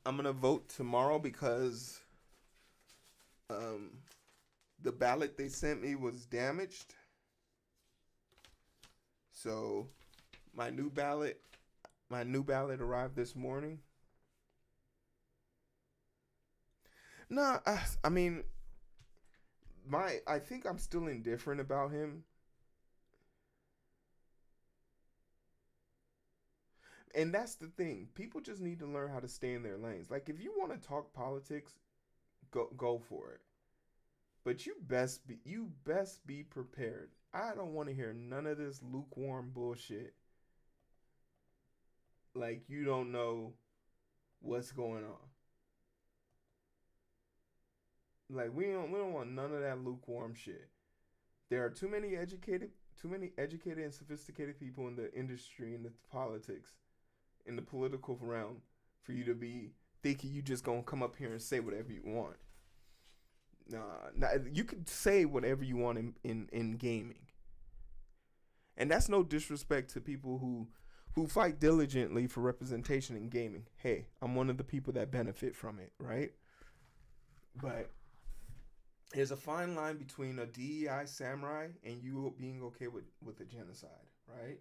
I'm gonna vote tomorrow because um, the ballot they sent me was damaged. So my new ballot, my new ballot arrived this morning. No, I mean, I think I'm still indifferent about him, and that's the thing. People just need to learn how to stay in their lanes. Like if you want to talk politics, go for it. But you best be prepared. I don't want to hear none of this lukewarm bullshit. Like you don't know what's going on. Like we don't want none of that lukewarm shit. There are too many educated and sophisticated people in the industry in the politics in the political realm for you to be thinking you just gonna come up here and say whatever you want. Nah, you could say whatever you want in gaming, and that's no disrespect to people who fight diligently for representation in gaming. Hey, I'm one of the people that benefit from it, right? But there's a fine line between a DEI samurai and you being okay with a genocide, right?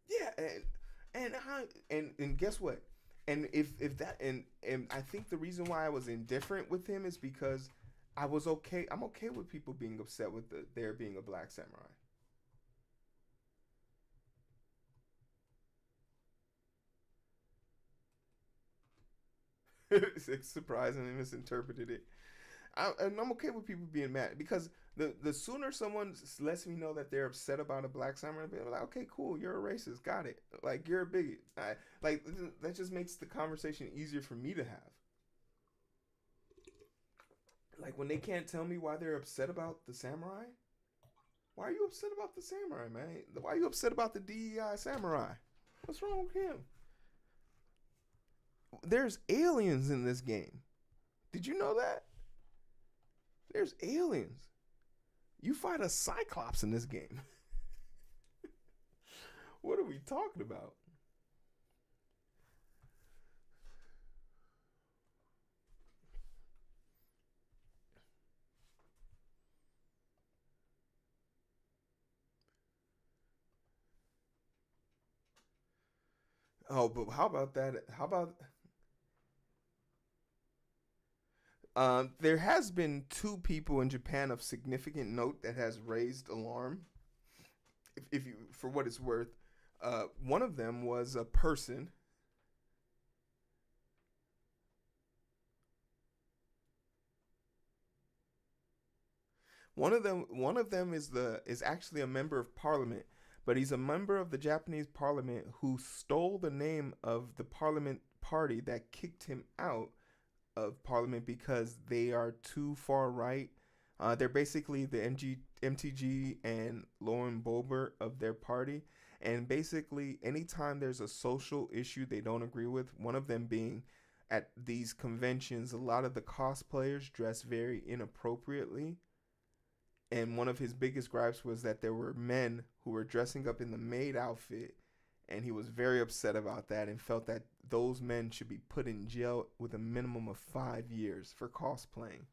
Yeah, and guess what? And if that and I think the reason why I was indifferent with him is because I was okay. I'm okay with people being upset with there being a black samurai. It's surprising and misinterpreted it. And I'm okay with people being mad because the sooner someone lets me know that they're upset about a black samurai, I'm like, okay, cool, you're a racist, got it. Like you're a bigot. Like that just makes the conversation easier for me to have. Like when they can't tell me why they're upset about the samurai. Why are you upset about the samurai, man? Why are you upset about the DEI samurai? What's wrong with him? There's aliens in this game. Did you know that? There's aliens. You fight a cyclops in this game. What are we talking about? Oh, but how about that? How about there has been two people in Japan of significant note that has raised alarm. If you, for what it's worth, one of them was a person. One of them is actually a member of parliament, but he's a member of the Japanese parliament who stole the name of the parliament party that kicked him out of parliament because they are too far right. They're basically the MTG and Lauren Boebert of their party. And basically, anytime there's a social issue they don't agree with, one of them being at these conventions, a lot of the cosplayers dress very inappropriately. And one of his biggest gripes was that there were men who were dressing up in the maid outfit, and he was very upset about that and felt that those men should be put in jail with a minimum of 5 years for cosplaying.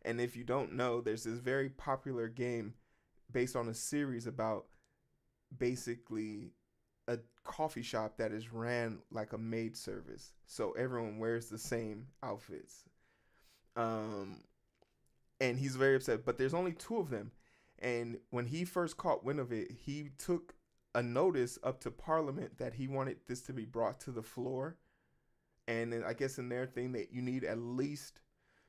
And if you don't know, there's this very popular game based on a series about basically a coffee shop that is ran like a maid service, so everyone wears the same outfits. Um, and he's very upset. But there's only two of them, and when he first caught wind of it, he took a notice up to Parliament that he wanted this to be brought to the floor. And then I guess in their thing that you need at least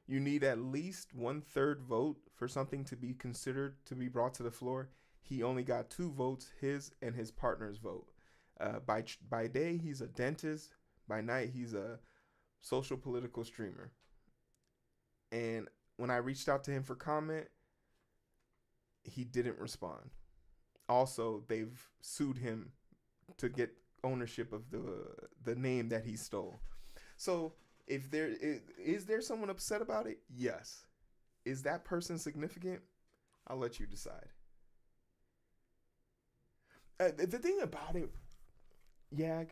1/3 vote for something to be considered to be brought to the floor. He only got 2 votes, his and his partner's vote. By day he's a dentist. By night he's a social political streamer. And when I reached out to him for comment, he didn't respond. Also, they've sued him to get ownership of the name that he stole. So, if there someone upset about it, yes. Is that person significant? I'll let you decide. The thing about it, Yag,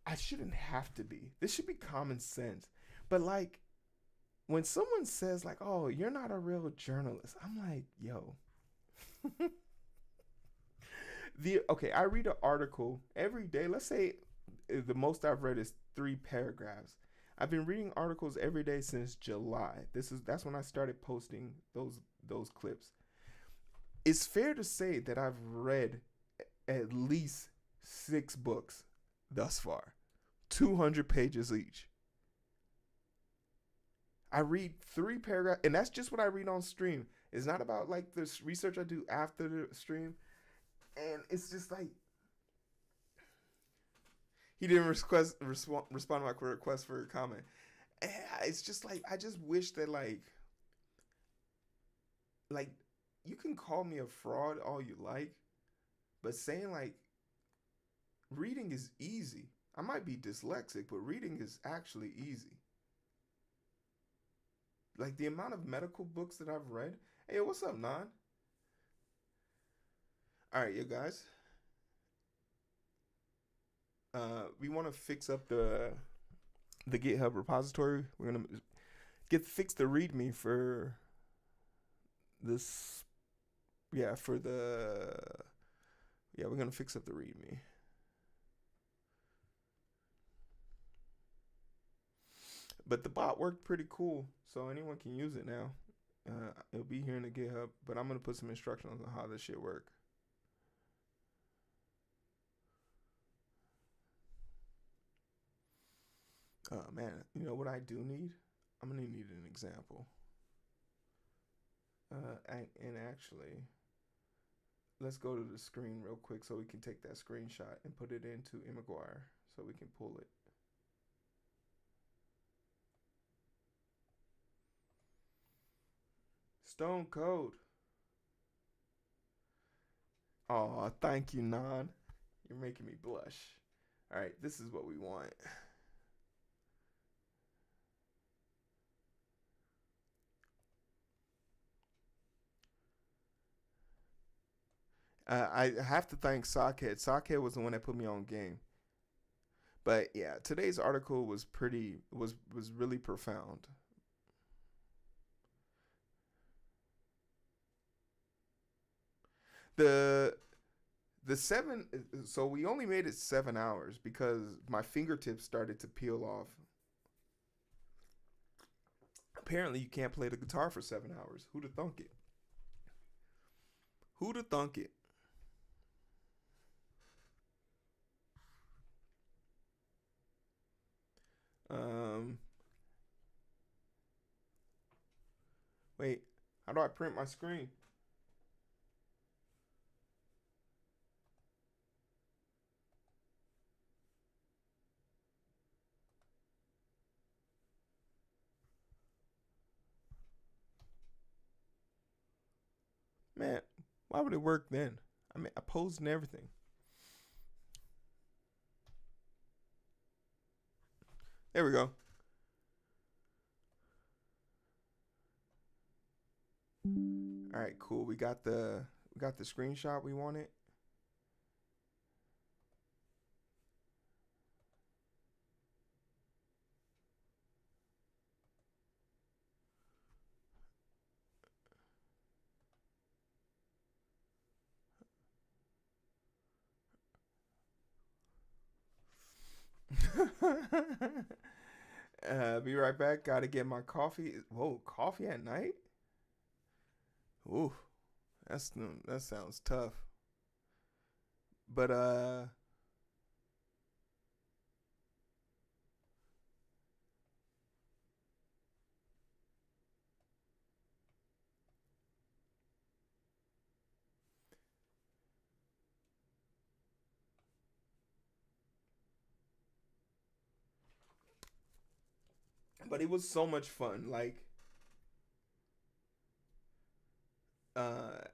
I shouldn't have to be. This should be common sense. But like, when someone says like, "Oh, you're not a real journalist," I'm like, "Yo." I read an article every day. Let's say the most I've read is 3 paragraphs. I've been reading articles every day since July. That's when I started posting those clips. It's fair to say that I've read at least 6 books thus far, 200 pages each. I read 3 paragraphs, and that's just what I read on stream. It's not about like the research I do after the stream, and it's just like he didn't respond to my request for a comment. And it's just like I just wish that like you can call me a fraud all you like, but saying like reading is easy. I might be dyslexic, but reading is actually easy. Like the amount of medical books that I've read. Hey, what's up, Nan? All right, you guys. We want to fix up the GitHub repository. We're gonna get fix the README for this. Yeah, for the yeah, we're gonna fix up the README. But the bot worked pretty cool, so anyone can use it now. It'll be here in the GitHub, but I'm gonna put some instructions on how this shit work. Oh man, you know what I do need? I'm gonna need an example. And actually, let's go to the screen real quick so we can take that screenshot and put it into Imguire so we can pull it. Stone Cold. Oh, thank you, Nan. You're making me blush. All right, this is what we want. I have to thank Sockhead. Sockhead was the one that put me on game. But yeah, today's article was really profound. The The seven. So we only made it 7 hours because my fingertips started to peel off. Apparently, you can't play the guitar for 7 hours. Who'd have thunk it? Who'd have thunk it? Um, Wait. How do I print my screen? Man, why would it work then? I mean, I posed and everything. There we go. All right, cool. We got the screenshot we wanted. Be right back. Gotta get my coffee. Whoa, coffee at night? Ooh, that sounds tough. But it was so much fun. Like,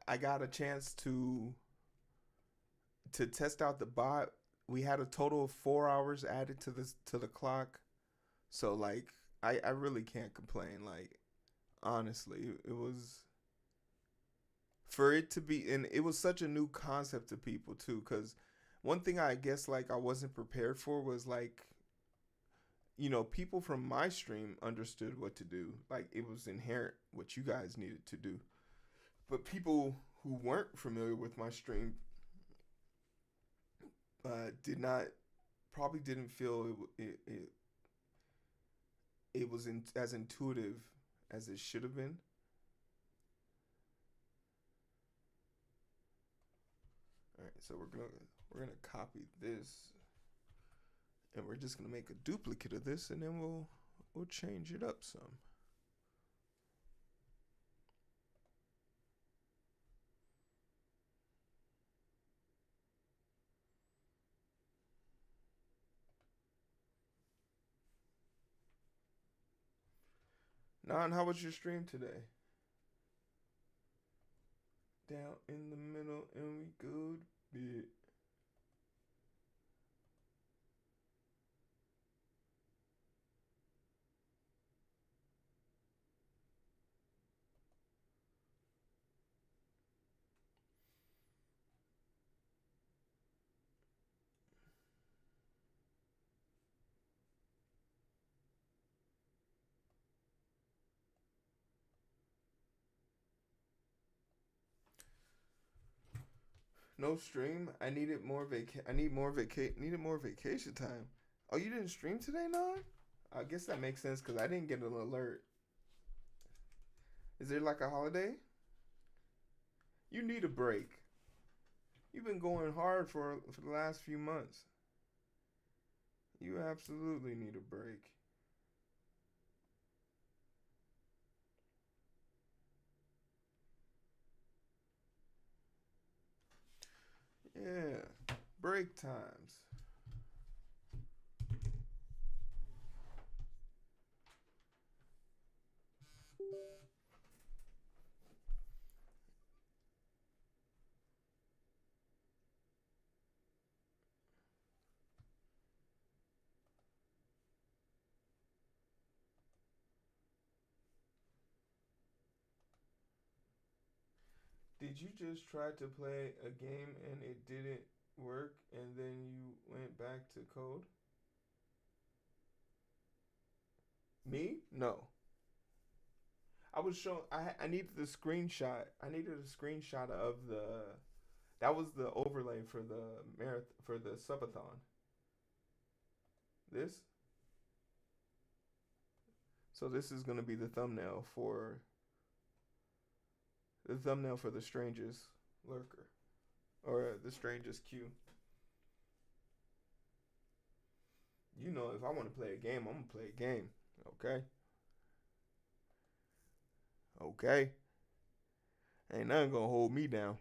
I got a chance to test out the bot. We had a total of 4 hours added to the clock. So like, I really can't complain. Like, honestly, it was for it to be, and it was such a new concept to people too. Because one thing I guess like I wasn't prepared for was like, people from my stream understood what to do. Like, it was inherent what you guys needed to do. But people who weren't familiar with my stream did not probably didn't feel it was as intuitive as it should have been. All right, so we're gonna copy this, and we're just gonna make a duplicate of this, and then we'll change it up some. Nan, how was your stream today? Down in the middle, and we good bit. No stream. I needed more I need more needed more vacation time. Oh, you didn't stream today, Nan? I guess that makes sense because I didn't get an alert. Is there like a holiday? You need a break. You've been going hard for the last few months. You absolutely need a break. Yeah, break times. Did you just try to play a game and it didn't work and then you went back to code? Me? No. I was showing. I needed the screenshot. I needed a screenshot of the That was the overlay for the for the subathon. This. So this is gonna be the thumbnail for the strangest lurker or the strangest queue. You know, if I want to play a game, I'm gonna play a game. Okay. Okay. Ain't nothing gonna hold me down.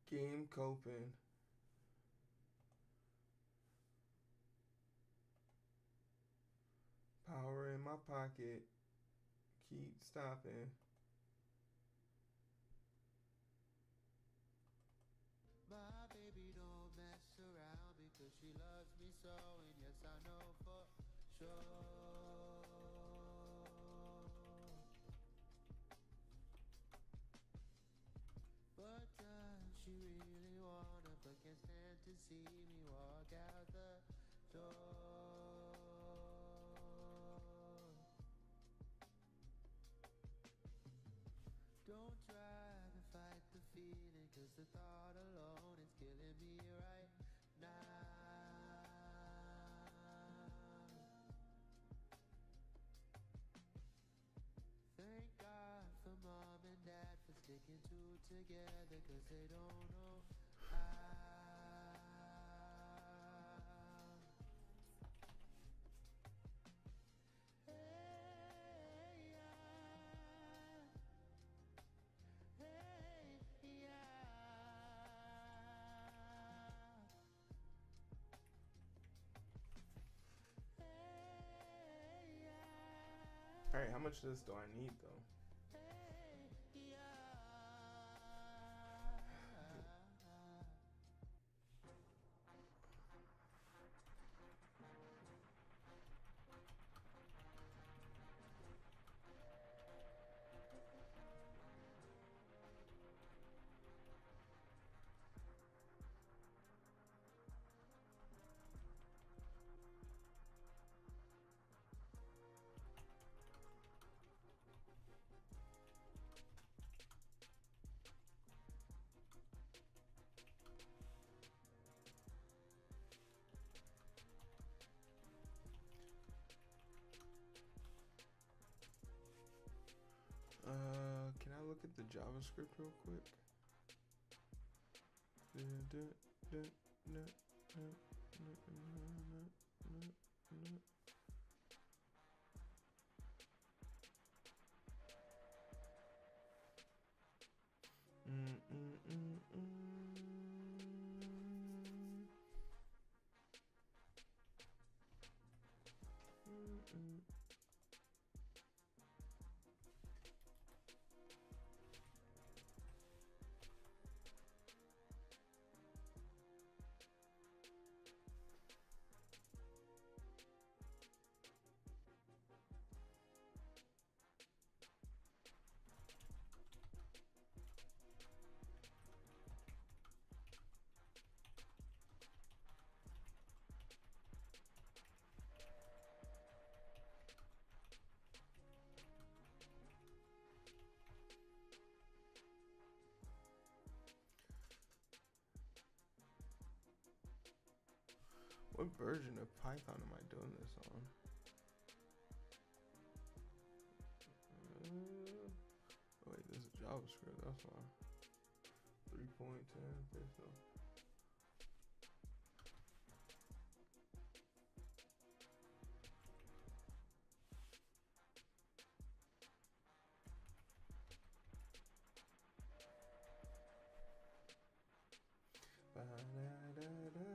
Game coping. Power in my pocket. Keep stopping. My baby don't mess around because she loves me so, and yes, I know for sure. But does she really wanna, but can't stand to see me walk out the door? Don't try to fight the feeling, cause the thought alone is killing me right now. Thank God for mom and dad for sticking two together, cause they don't know how. Hey, yeah. Hey, yeah. Hey, yeah. All right, how much of this do I need though? Hey, yeah. Can I look at the JavaScript real quick? What version of Python am I doing this on? Oh wait, this is JavaScript, that's why. 3.10, okay, so. Ba-da-da-da.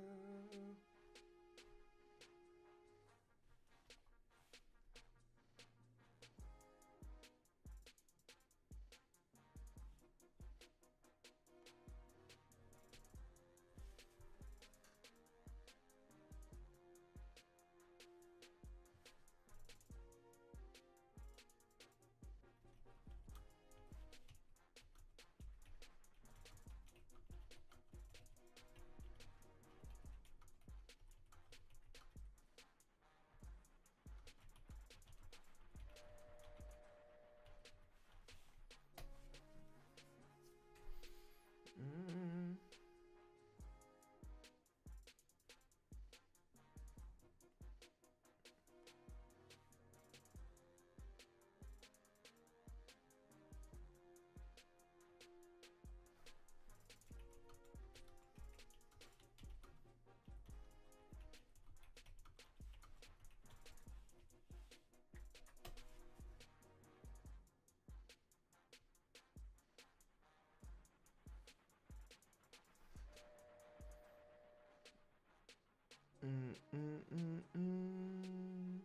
Mm, mm, mm, mm.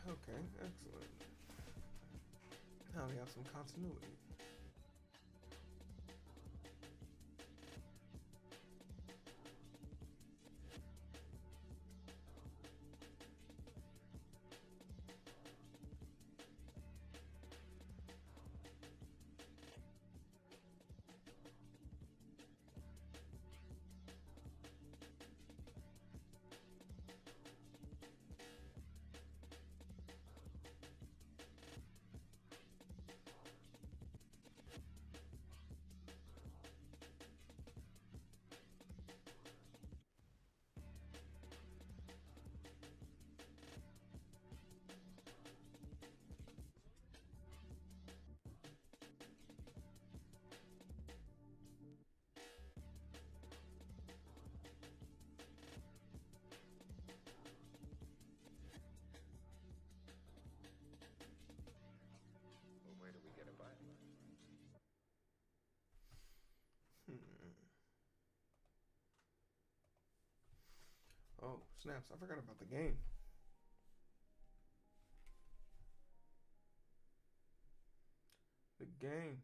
Okay, excellent. Now we have some continuity. snaps! I forgot about the game. The game.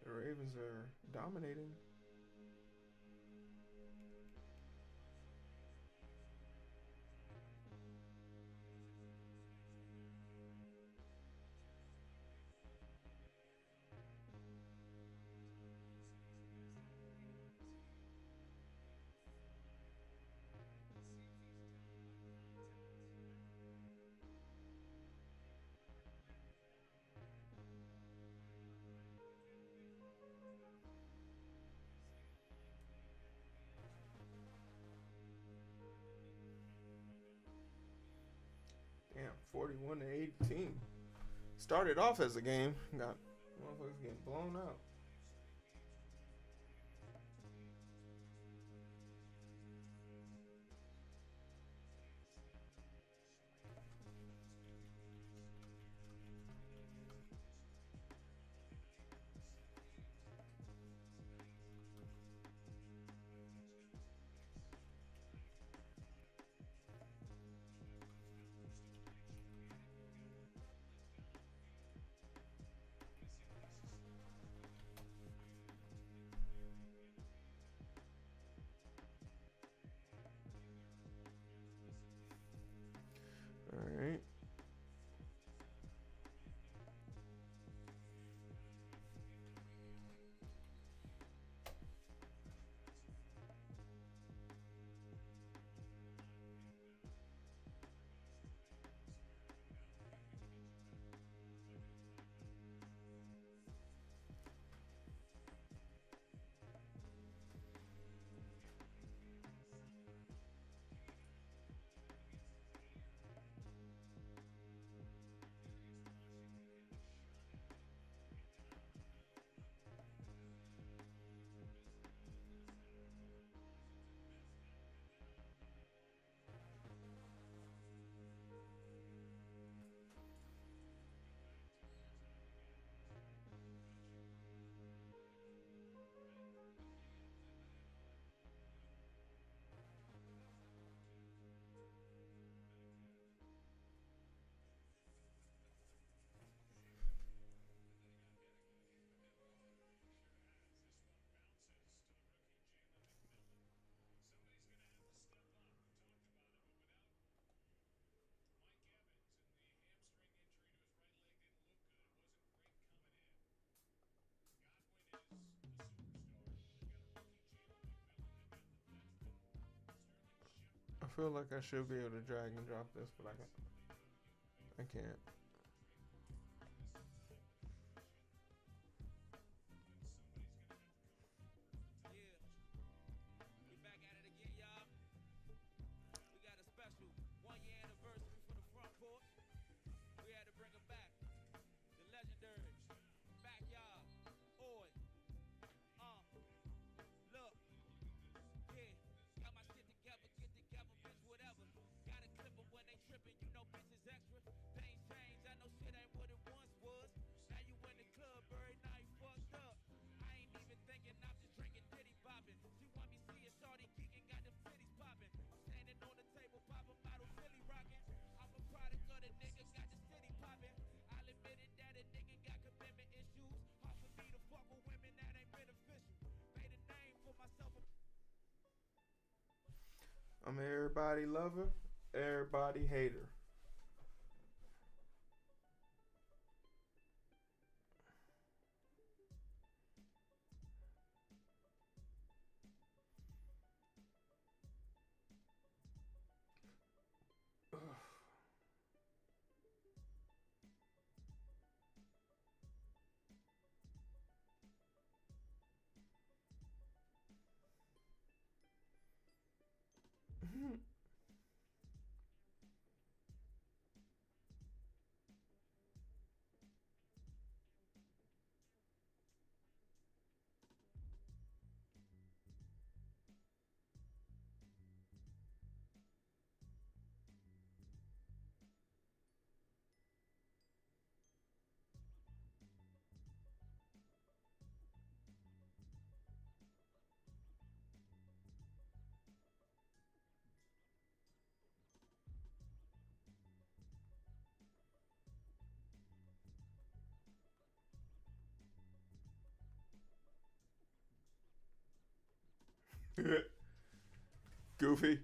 The Ravens are dominating. Damn, 41 to 18. Started off as a game, got motherfuckers getting blown out. All right. I feel like I should be able to drag and drop this, but I can't. I'm an everybody lover, everybody hater. Goofy.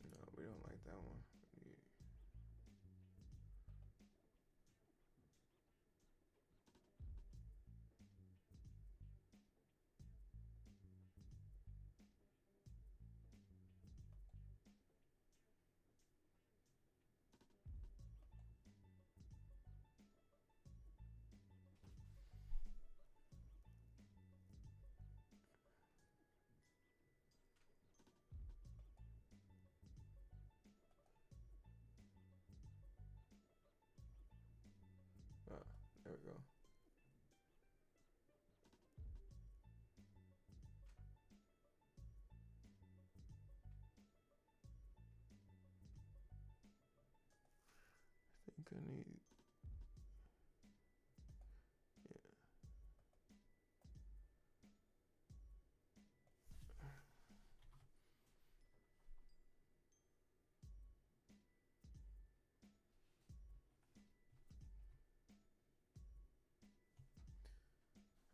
No, we don't like that one. Yeah. Ah, there we go. I think I need. Yeah.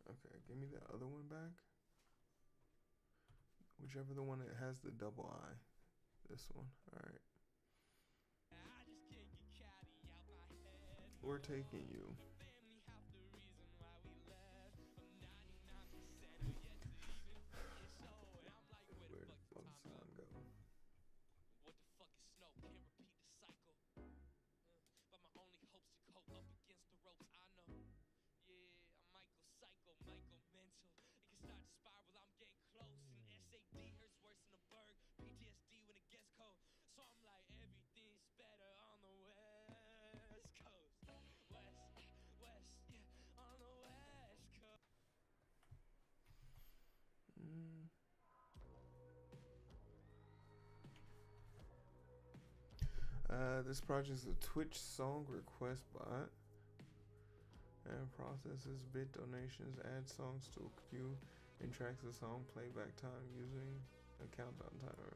Okay, give me the other one back. Whichever the one that has the double I. This one. Alright. We're taking you. Where the fuck the song go? What the fuck is snow? Can't repeat the cycle. But my only hope's to cope up against the ropes I know. Yeah, I might go psycho, might go mental. It can start to spiral, I'm getting close. And SAD hurts worse than a bird. PTSD when it gets cold. So I'm like, everything's better on the West Coast. West, yeah, on the West Coast. This project is a Twitch song request bot and processes bit donations, adds songs to a queue, and tracks the song playback time using a countdown timer.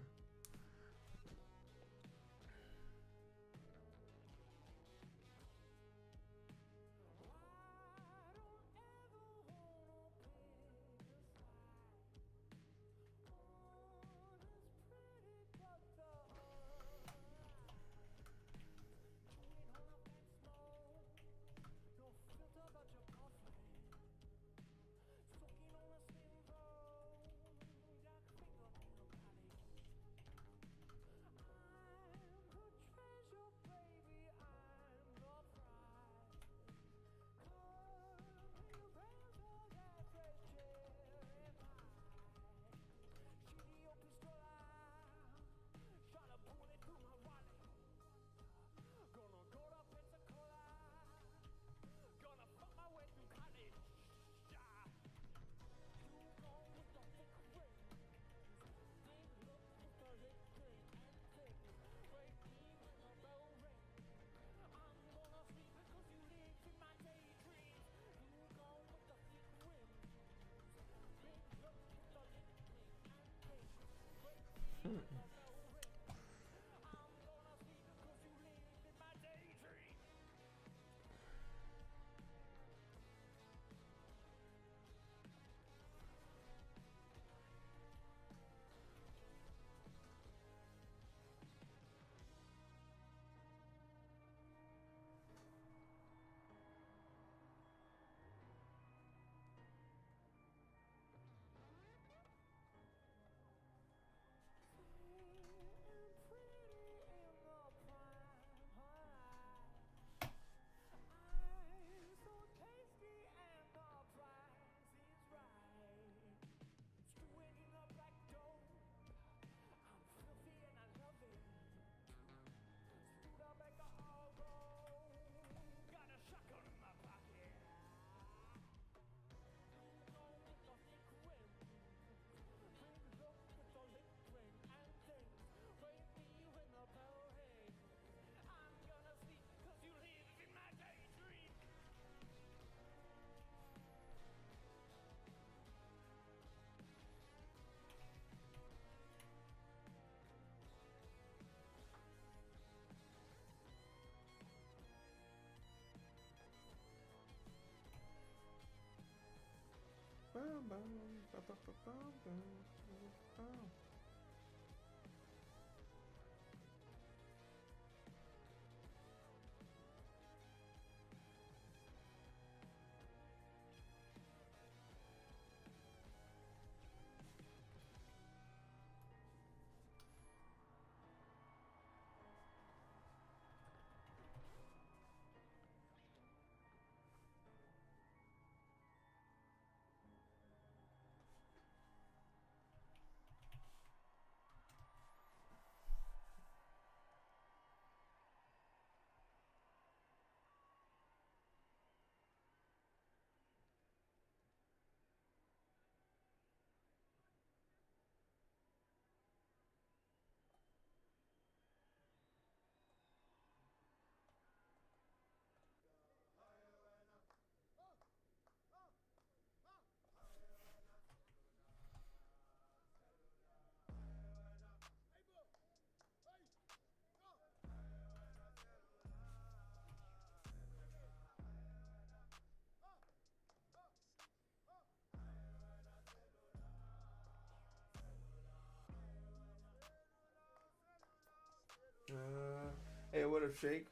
Hey, what up, Shake?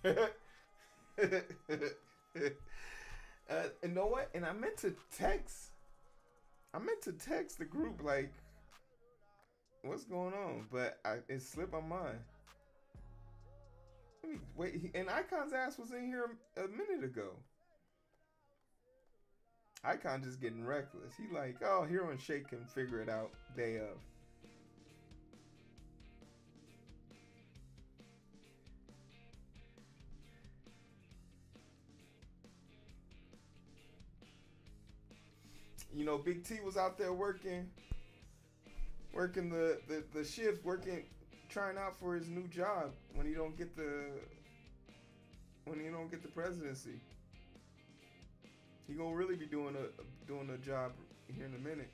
You know what? And I meant to text. The group like, what's going on? But it slipped my mind. Wait, and Icon's ass was in here a minute ago. Icon just getting reckless. He like, oh, Hero and Shake can figure it out day of. You know, Big T was out there working the shift, trying out for his new job when he don't get the presidency. He gonna really be doing a job here in a minute.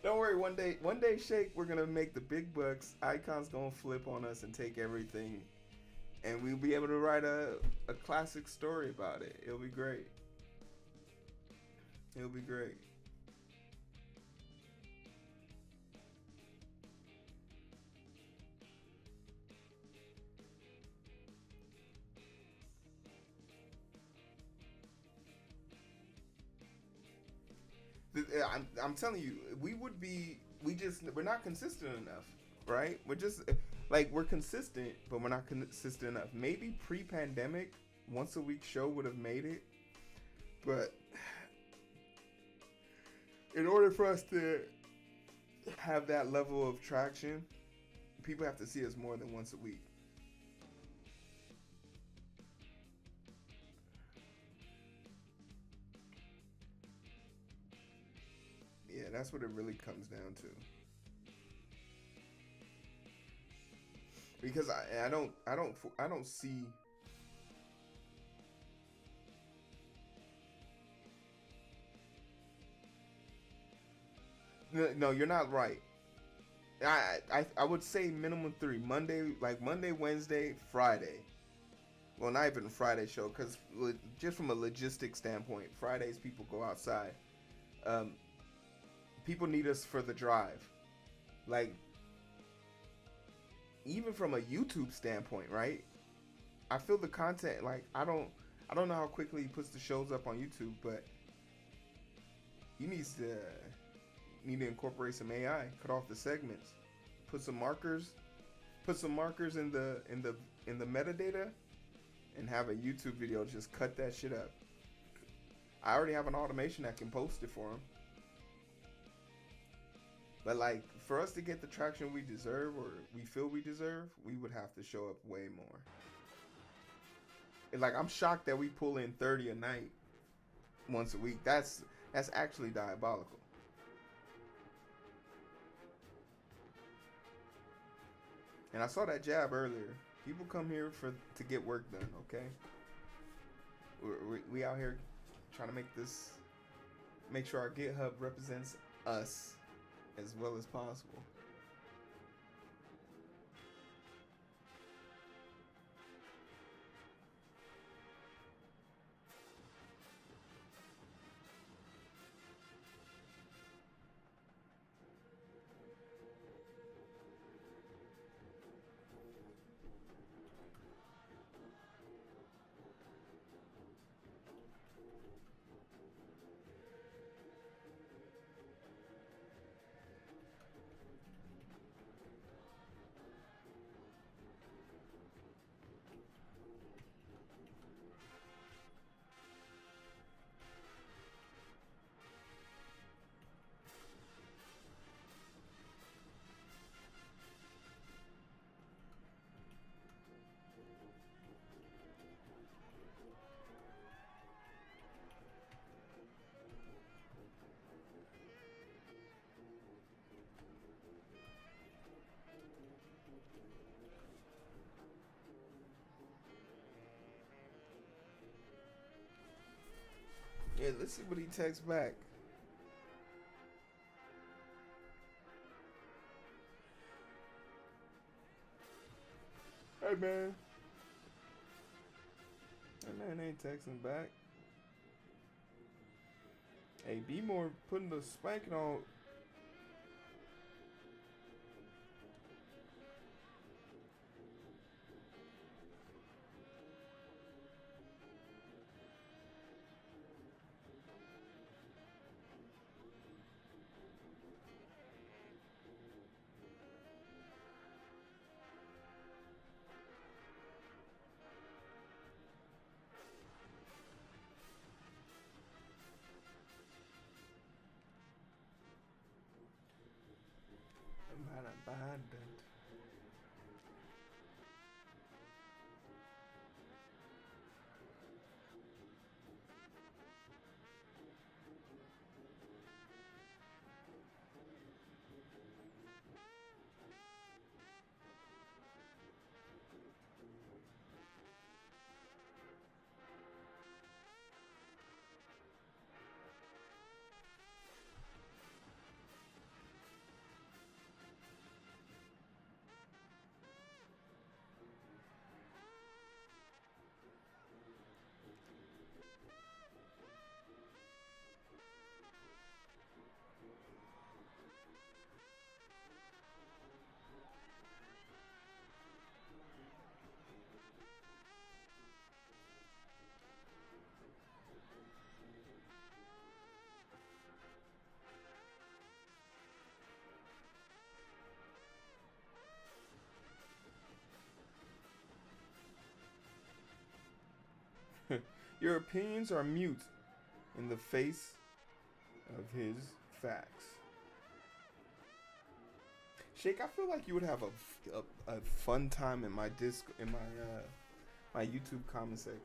Don't worry, one day, Shake, we're gonna make the big bucks. Icon's gonna flip on us and take everything, and we'll be able to write a classic story about it. It'll be great. It'll be great. I'm telling you, we're not consistent enough, right? We're consistent, but we're not consistent enough. Maybe pre-pandemic, once a week show would have made it, but in order for us to have that level of traction, people have to see us more than once a week. Yeah, that's what it really comes down to. Because I don't see. No, you're not right. I would say minimum 3. Monday, Wednesday, Friday. Well, not even Friday show, because just from a logistic standpoint, Fridays people go outside. People need us for the drive. Like, even from a YouTube standpoint, right? I feel the content, like, I don't know how quickly he puts the shows up on YouTube, but he needs to incorporate some AI, cut off the segments, put some markers in the metadata, and have a YouTube video just cut that shit up. I already have an automation that can post it for him. But like, for us to get the traction we deserve, or we feel we deserve, we would have to show up way more. like I'm shocked that we pull in 30 a night once a week. That's actually diabolical. And I saw that jab earlier. People come here to get work done. Okay, we out here trying to make sure our GitHub represents us as well as possible. Yeah, let's see what he texts back. Hey man. That man ain't texting back. Hey, be more putting the spanking on. Man, abandoned. Your opinions are mute in the face of his facts. Shake, I feel like you would have a fun time in my my YouTube comment sections.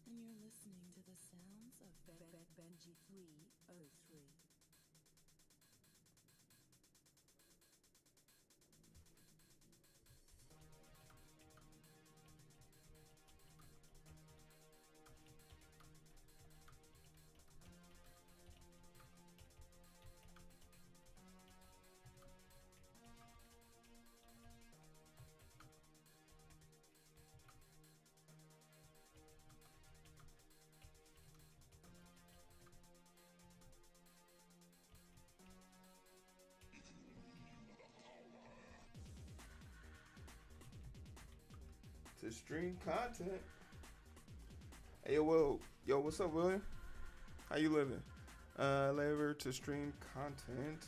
And you're listening to the sounds of Benji 303. to stream content. Hey, yo, what's up, William? How you living? Lever to stream content.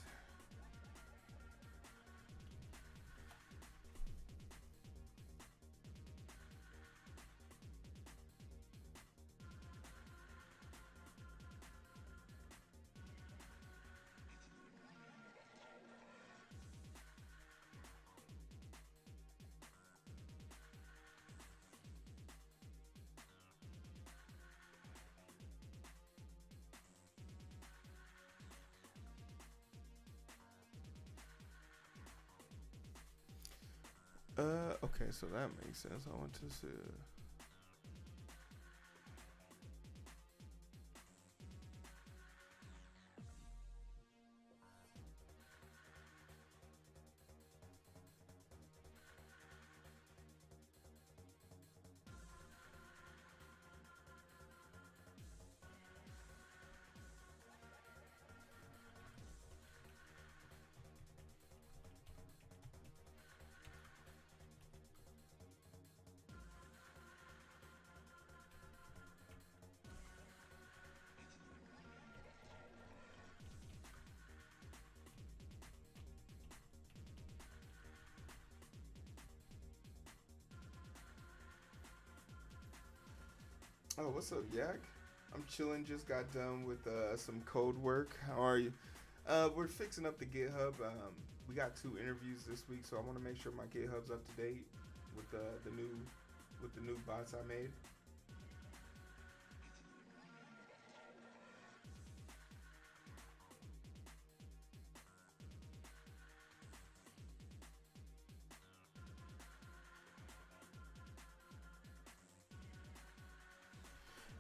Okay, so that makes sense. I want to see. Oh, what's up, Yak? I'm chilling. Just got done with some code work. How are you? We're fixing up the GitHub. We got 2 interviews this week, so I want to make sure my GitHub's up to date with the new bots I made.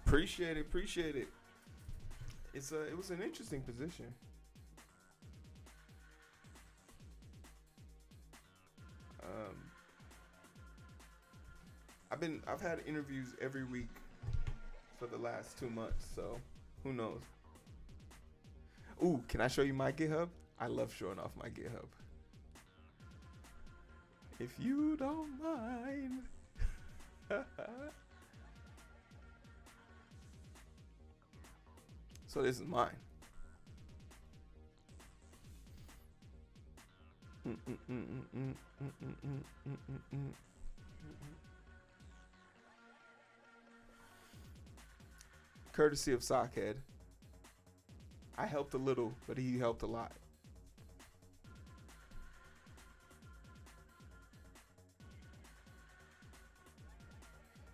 Appreciate it. It was an interesting position. I've had interviews every week for the last 2 months, so who knows? Ooh, can I show you my GitHub? I love showing off my GitHub. If you don't mind. So this is mine. Courtesy of Sockhead. I helped a little, but he helped a lot.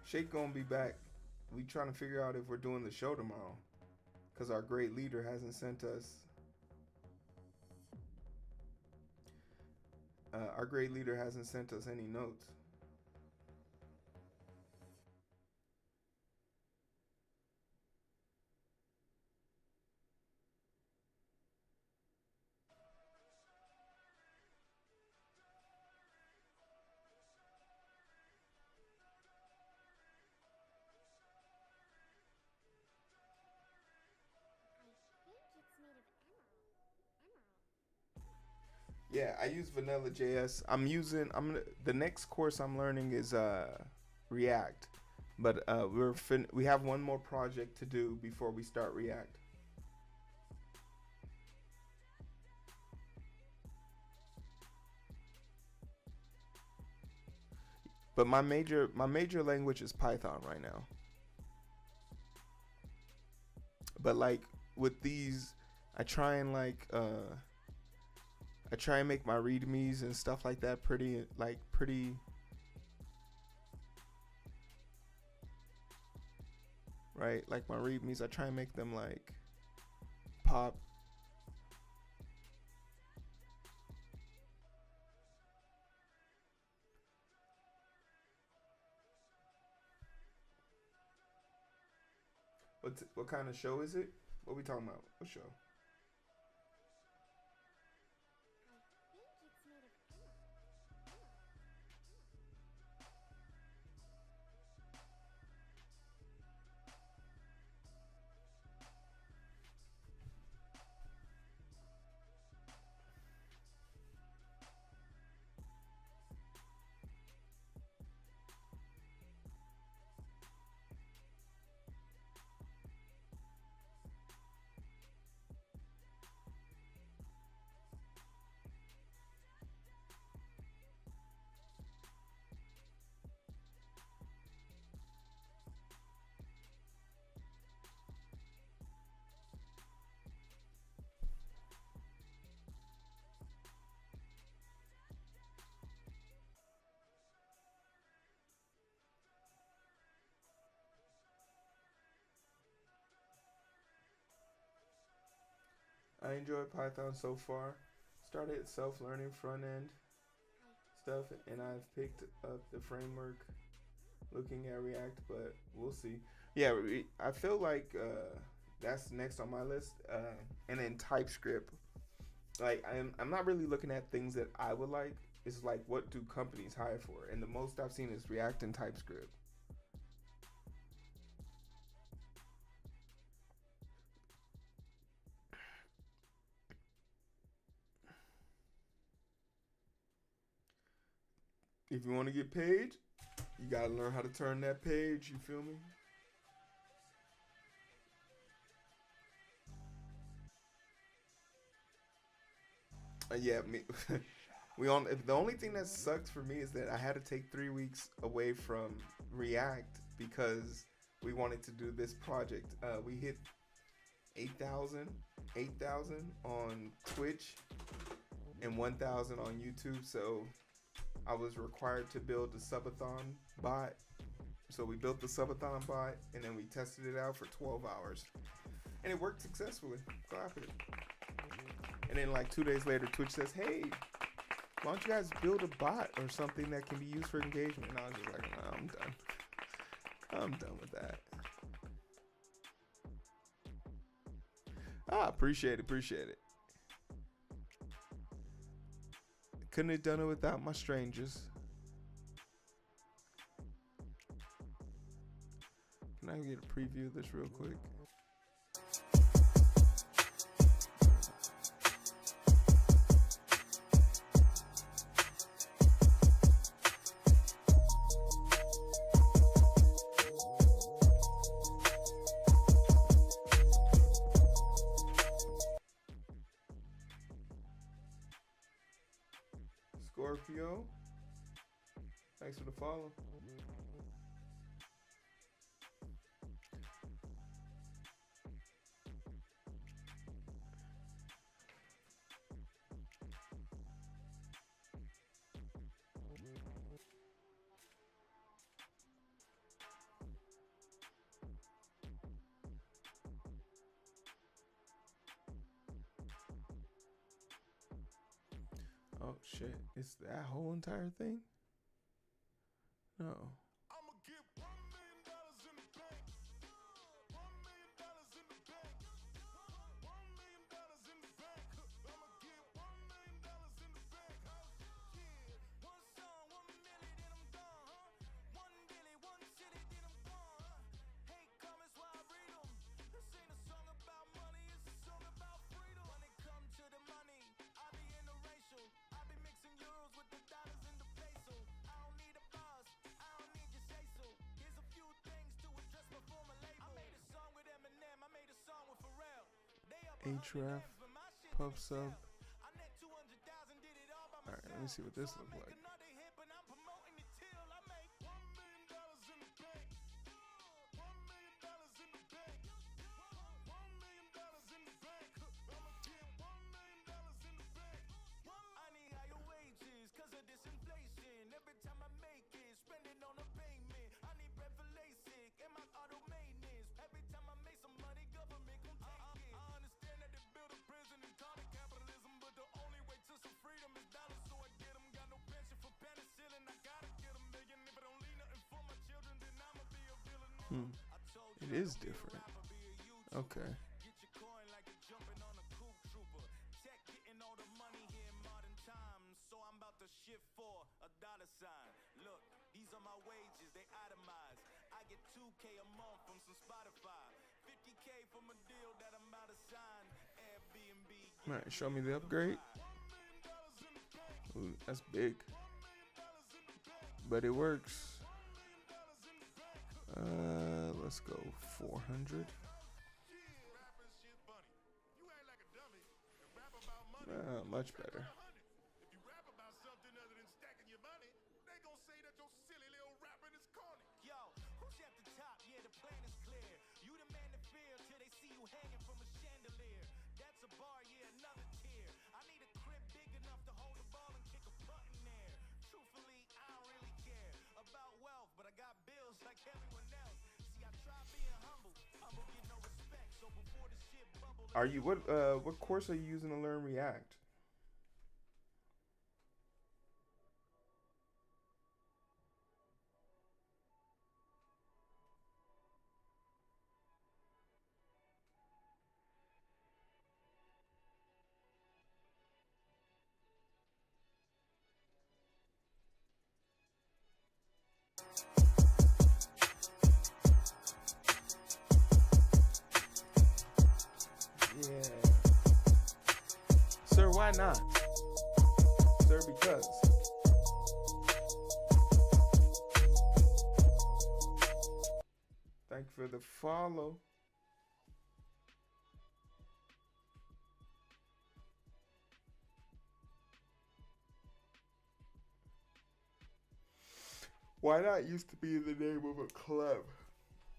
Shake gonna be back. We trying to figure out if we're doing the show tomorrow, because our great leader hasn't sent us. Our great leader hasn't sent us any notes. Yeah, I use Vanilla JS. The next course I'm learning is React, but we have one more project to do before we start React. But my major language is Python right now. But like with these, I try and make my readmes and stuff like that pretty right. Like my readmes, I try and make them like pop. What kind of show is it? What we talking about? What show? I enjoy Python so far. Started self-learning front end stuff, and I've picked up the framework. Looking at React, but we'll see. Yeah, I feel like that's next on my list. And then TypeScript. Like I'm not really looking at things that I would like. It's like, what do companies hire for? And the most I've seen is React and TypeScript. If you want to get paid, you gotta learn how to turn that page. You feel me? Yeah, me. The only thing that sucks for me is that I had to take 3 weeks away from React because we wanted to do this project. We hit 8,000 on Twitch and 1,000 on YouTube. So I was required to build a subathon bot. So we built the subathon bot and then we tested it out for 12 hours. And it worked successfully. Clap it. And then like 2 days later, Twitch says, hey, why don't you guys build a bot or something that can be used for engagement? And I was just like, nah, I'm done. I'm done with that. Appreciate it. Couldn't have done it without my strangers. Can I get a preview of this real quick? Scorpio, thanks for the follow. Oh shit, it's that whole entire thing? No. I'ma get $1 million in the bank. $1 million in the bank. $1 million in the bank. I'ma get $1 million in the bank. Yeah. One song, 1 million, then I'm gone, huh? 1 billion, 1 city, then I'm gone, huh? Hate comments while I read 'em. This ain't a song about money, it's a song about freedom. When it comes to the money, I be interracial. I be mixing euros with the dollars and the peso. I don't need a boss, I don't need your say so. Here's a few things to address before my label. I made a song with Eminem, I made a song with Pharrell. They up Href, Puff Sub. I net 200,000, did it all by Alright, let me see what this so I looks make like. another hit, but I'm promoting it till I make $1 million in the bank. $1 million in the bank. $1 million in the bank. I'ma get $1 million in the bank. I need higher wages, cause of this inflation. Every time I make it, spending on a payment. I need bread for LASIK and my auto maintenance. Every time I make some money, government gon' take it. I understand that they build a prison and call it capitalism, but the only way to some freedom is dollars, so I get 'em. Got no pension for penicillin, I gotta get 'em million. If I don't leave nothing for my children, then I'ma be a villain. I told It you is I'd be a different. rapper, be a YouTuber. Okay. Get your coin like you're jumping on a coupe trooper. Tech getting all the money here in modern times, so I'm about to shift for a dollar sign. Look, these are my wages, they itemized. I get 2K a month from some Spotify, 50K from a deal that I'm about to sign. Airbnb. Alright, show me the upgrade. Ooh, that's big. But it works. Let's go 400. Much better. If you rap about something other than stacking your money, they gon' say that your silly little rapping is corny. Yo, who's at the top? Yeah, the plan is clear. You the man to fear till they see you hanging from a chandelier. That's a bar, yeah, another tier. I need a crib big enough to hold the ball and kick a putt in there. Truthfully, I don't really care about wealth, but I got bills like everyone else. See, I try being humble, humble get no respect. So before the shit bubble Are you what course are you using to learn React? Yeah. Sir, why not? Sir, because. Thank you for the follow. Why not used to be the name of a club?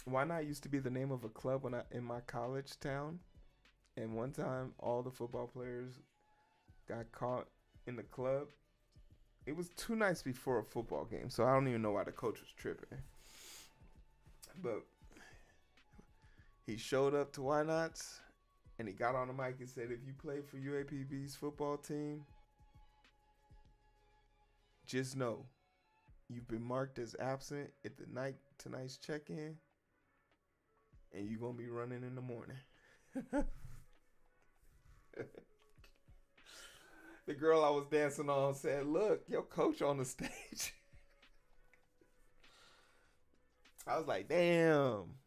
Why not used to be the name of a club when I in my college town? And one time, all the football players got caught in the club. It was 2 nights before a football game, so I don't even know why the coach was tripping. But he showed up to Why Nots, and he got on the mic and said, if you play for UAPB's football team, just know you've been marked as absent at the tonight's check-in, and you're going to be running in the morning. The girl I was dancing on said, look, your coach on the stage. I was like, damn.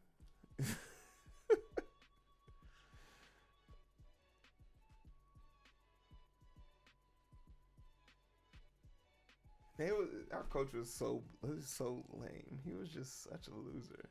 Our coach was so lame. He was just such a loser.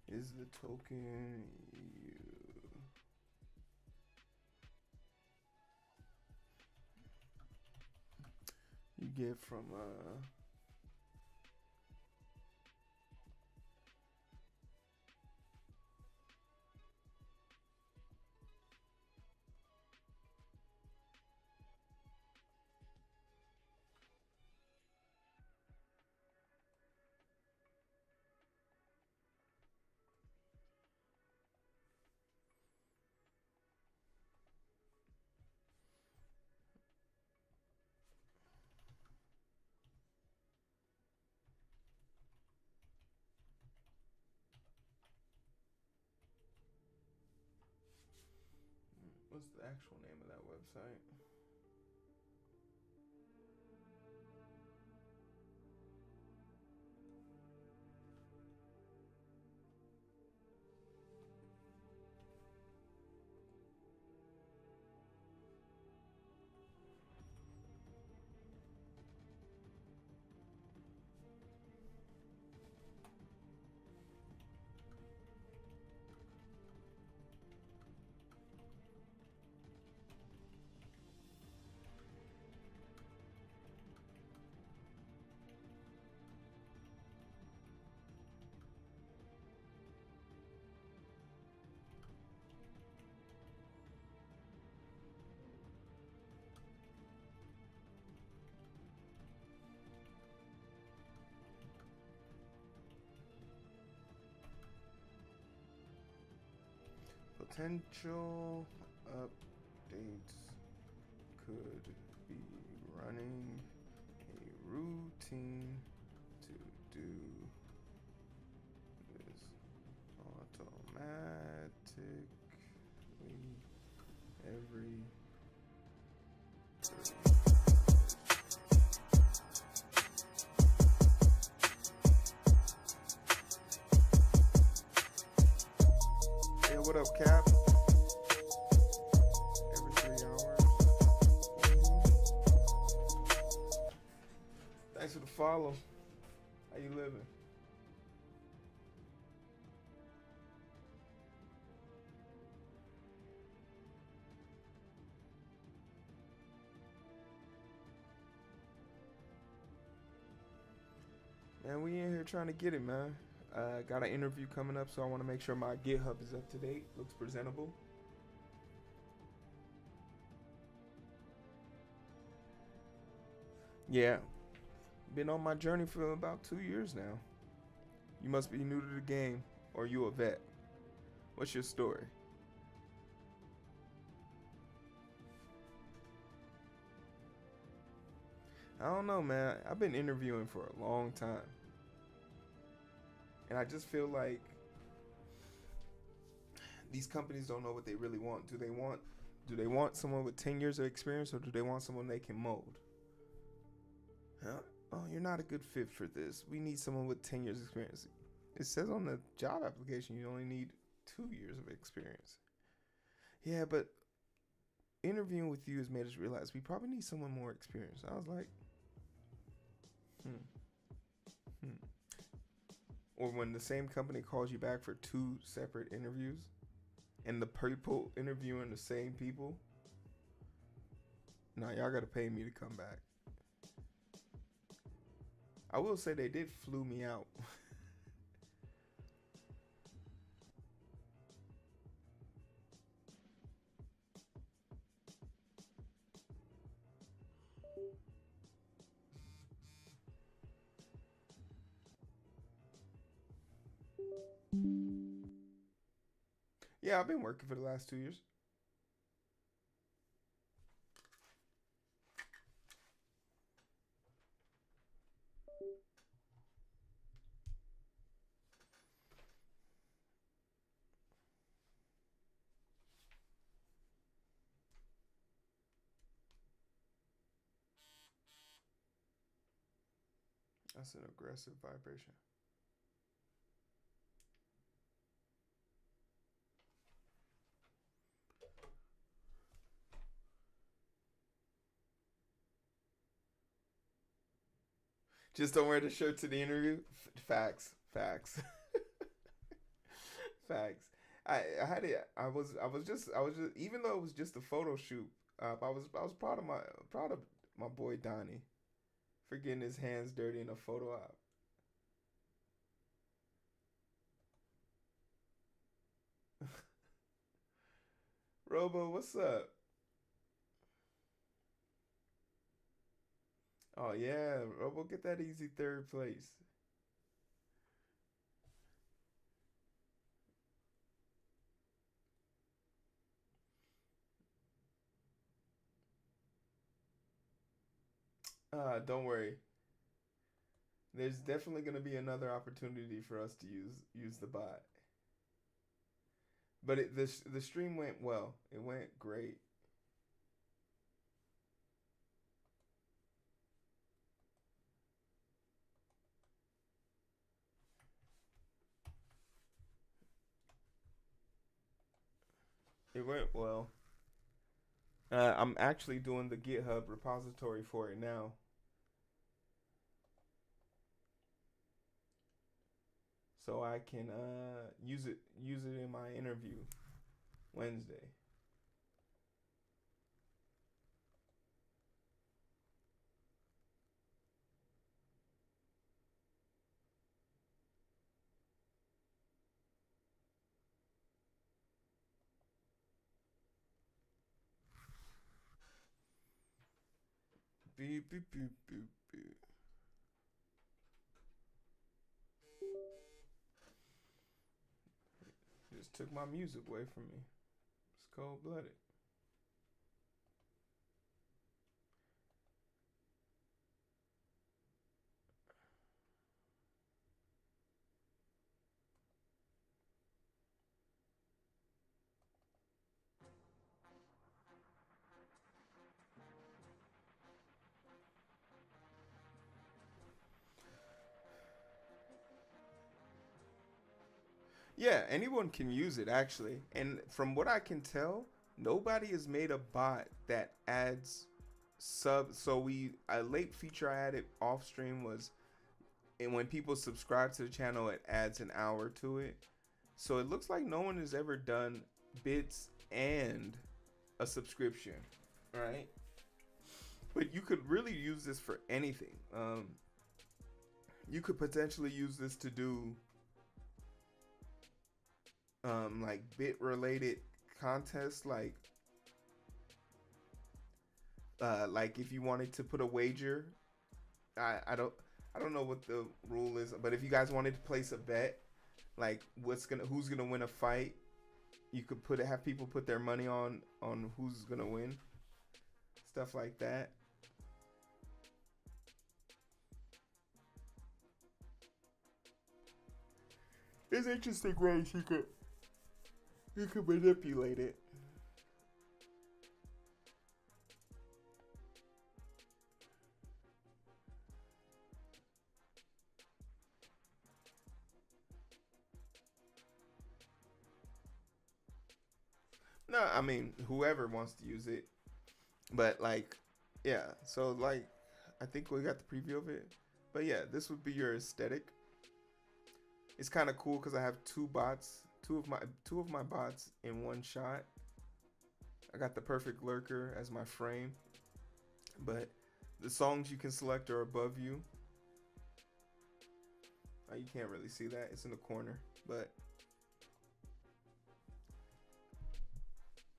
Is the token you get from what's the actual name of that website? Potential updates could be running a routine to do this automatically every 30 What up, Cap? Every 3 hours. Thanks for the follow. And we in here trying to get it, man. Got an interview coming up, so I want to make sure my GitHub is up to date, looks presentable. Yeah, been on my journey for about 2 years now. You must be new to the game, or you a vet. What's your story? I don't know, man. I've been interviewing for a long time. And I just feel like these companies don't know what they really want. Do they want someone with 10 years of experience, or do they want someone they can mold? Huh? Oh, you're not a good fit for this. We need someone with 10 years experience. It says on the job application you only need 2 years of experience. Yeah, but interviewing with you has made us realize we probably need someone more experienced. I was like, Or when the same company calls you back for 2 separate interviews, and the people interviewing the same people. Nah, y'all gotta pay me to come back. I will say they did flew me out. Yeah, I've been working for the last 2 years. That's an aggressive vibration. Just don't wear the shirt to the interview. Facts. Facts. I had it. I was just even though it was just a photo shoot. I was proud of my boy Donnie for getting his hands dirty in a photo op. Robo, what's up? Oh yeah, Robo, get that easy 3rd place. Don't worry. There's definitely gonna be another opportunity for us to use the bot. But the stream went well. It went great. It went well. I'm actually doing the GitHub repository for it now. So I can use it in my interview Wednesday. Beep beep beep beep beep. Just took my music away from me. It's cold blooded. Yeah, anyone can use it actually. And from what I can tell, nobody has made a bot that adds sub. So a late feature I added off stream was, and when people subscribe to the channel, it adds an hour to it. So it looks like no one has ever done bits and a subscription, right? But you could really use this for anything. You could potentially use this to do like bit related contests, like if you wanted to put a wager. I don't know what the rule is, but if you guys wanted to place a bet, like who's gonna win a fight, you could have people put their money on who's gonna win, stuff like that. There's interesting ways you could manipulate it. No, I mean whoever wants to use it, but like, yeah. So like, I think we got the preview of it, but yeah, this would be your aesthetic. It's kind of cool because I have two of my bots in one shot. I got the perfect lurker as my frame, but the songs you can select are above you. Oh, you can't really see that; it's in the corner, but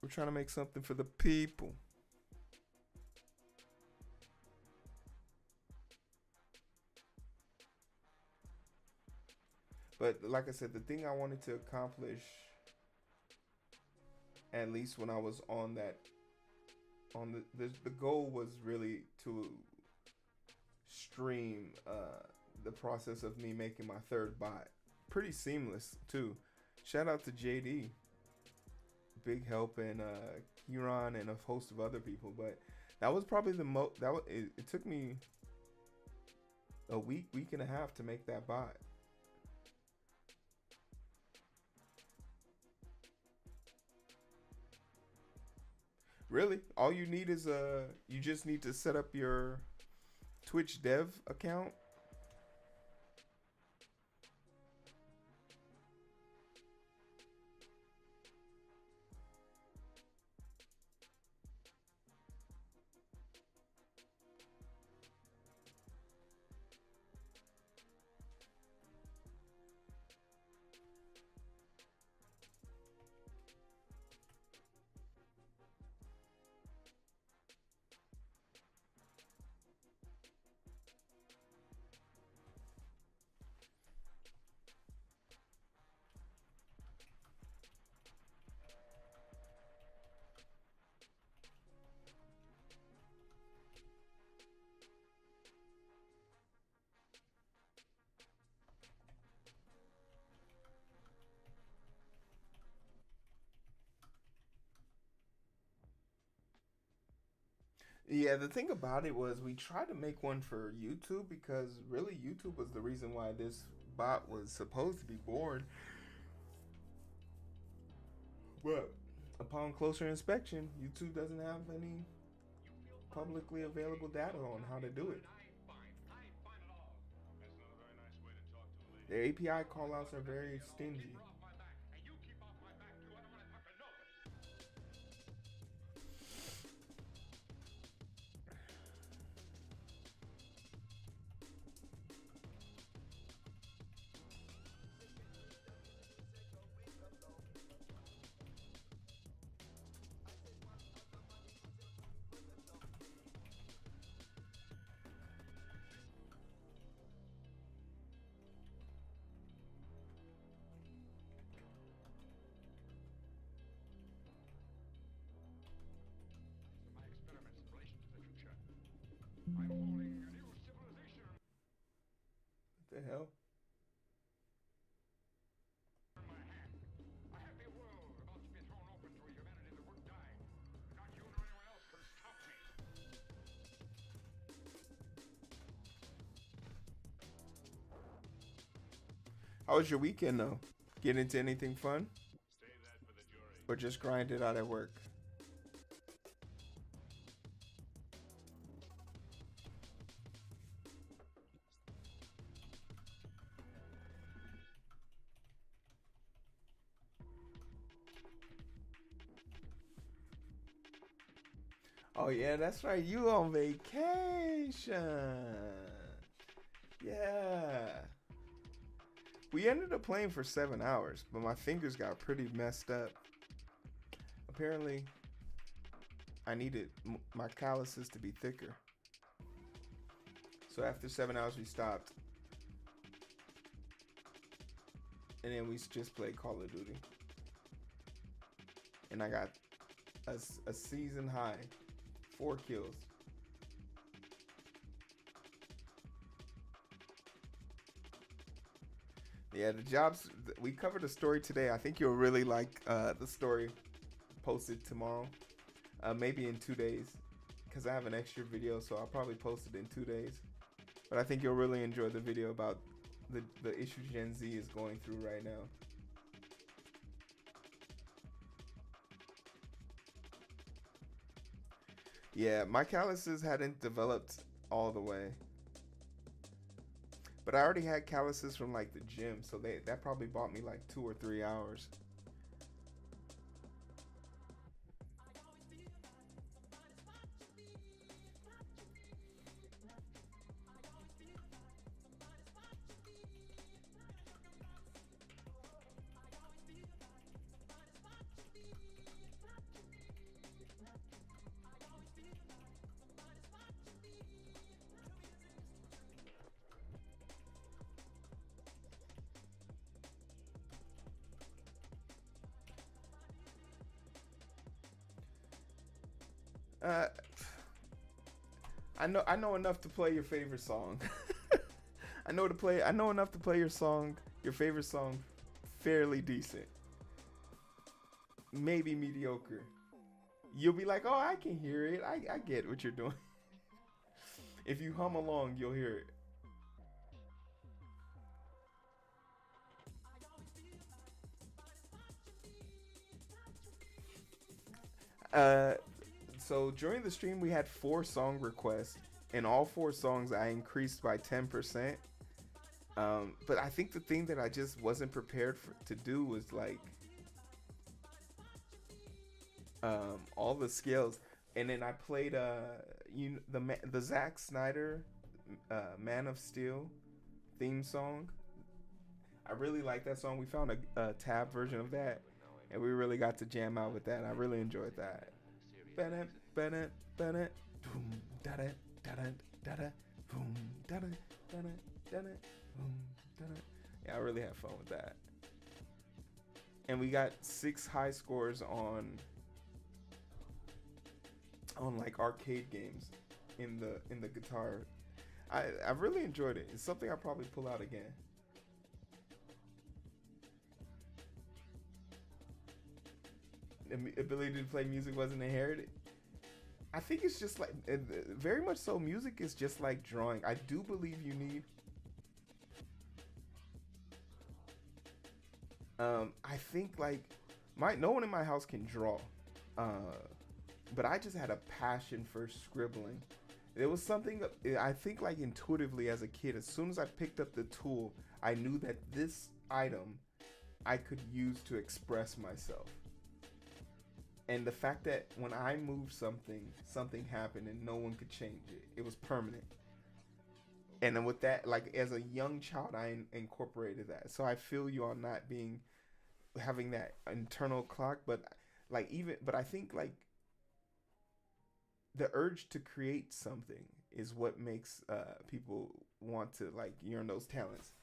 we're trying to make something for the people. But like I said, the thing I wanted to accomplish, at least when I was on the goal was really to stream the process of me making my third bot. Pretty seamless too. Shout out to JD, big help, and Kieran and a host of other people. But that was probably the most. It took me a week and a half to make that bot. Really, all you need is you just need to set up your Twitch dev account. Yeah, the thing about it was we tried to make one for YouTube because really YouTube was the reason why this bot was supposed to be born. But upon closer inspection, YouTube doesn't have any publicly available data on how to do it. Their API callouts are very stingy. What the hell? How was your weekend though? Get into anything fun? Or just grind it out at work? Oh yeah, that's right. You on vacation. Yeah. We ended up playing for 7 hours, but my fingers got pretty messed up. Apparently, I needed my calluses to be thicker. So after 7 hours, we stopped. And then we just played Call of Duty. And I got a season high 4 kills. Yeah, the jobs, we covered the story today. I think you'll really like the story posted tomorrow. Maybe in 2 days. Because I have an extra video, so I'll probably post it in 2 days. But I think you'll really enjoy the video about the issue Gen Z is going through right now. Yeah, my calluses hadn't developed all the way. But I already had calluses from like the gym, so that probably bought me like 2 or 3 hours. Uh, I know enough to play your favorite song. I know enough to play your favorite song, fairly decent. Maybe mediocre. You'll be like, oh, I can hear it. I get what you're doing. If you hum along, you'll hear it. So during the stream, we had 4 song requests, and all 4 songs I increased by 10%. But I think the thing that I just wasn't prepared to do was like all the scales, and then I played the Zack Snyder Man of Steel theme song. I really like that song. We found a tab version of that, and we really got to jam out with that. I really enjoyed that. Bennett, Bennett, Bennett, boom, da da da da da, boom, da da da da da, boom, da da. Yeah, I really had fun with that. And we got 6 high scores on like arcade games in the guitar. I really enjoyed it. It's something I'll probably pull out again. The ability to play music wasn't inherited. I think it's just like, very much so, music is just like drawing. I do believe you need I think like no one in my house can draw, but I just had a passion for scribbling. It was something I think like intuitively as a kid. As soon as I picked up the tool, I knew that this item I could use to express myself. And the fact that when I moved something happened and no one could change it. It was permanent. And then with that, like as a young child, I incorporated that. So I feel you on not having that internal clock, but I think like the urge to create something is what makes people want to like yearn those talents.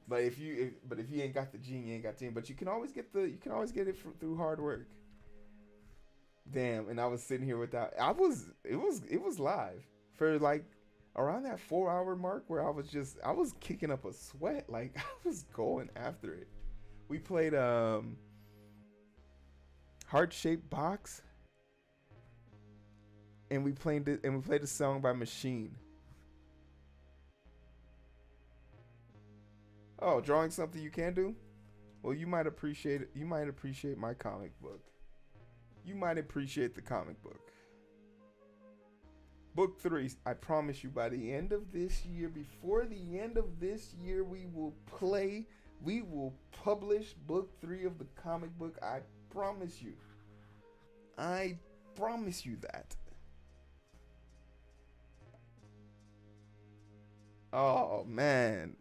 But if you ain't got the gene, you ain't got the gene. But you can always get it through hard work. Damn, and I was sitting here without. It was live for like around that 4-hour mark where I was kicking up a sweat, like I was going after it. We played Heart-Shaped Box, and we played a song by Machine. Oh, drawing something you can do? Well, you might appreciate it. You might appreciate my comic book. You might appreciate the comic book. Book 3, I promise you, by the end of this year, before the end of this year, we will publish book 3 of the comic book. I promise you. I promise you that. Oh man,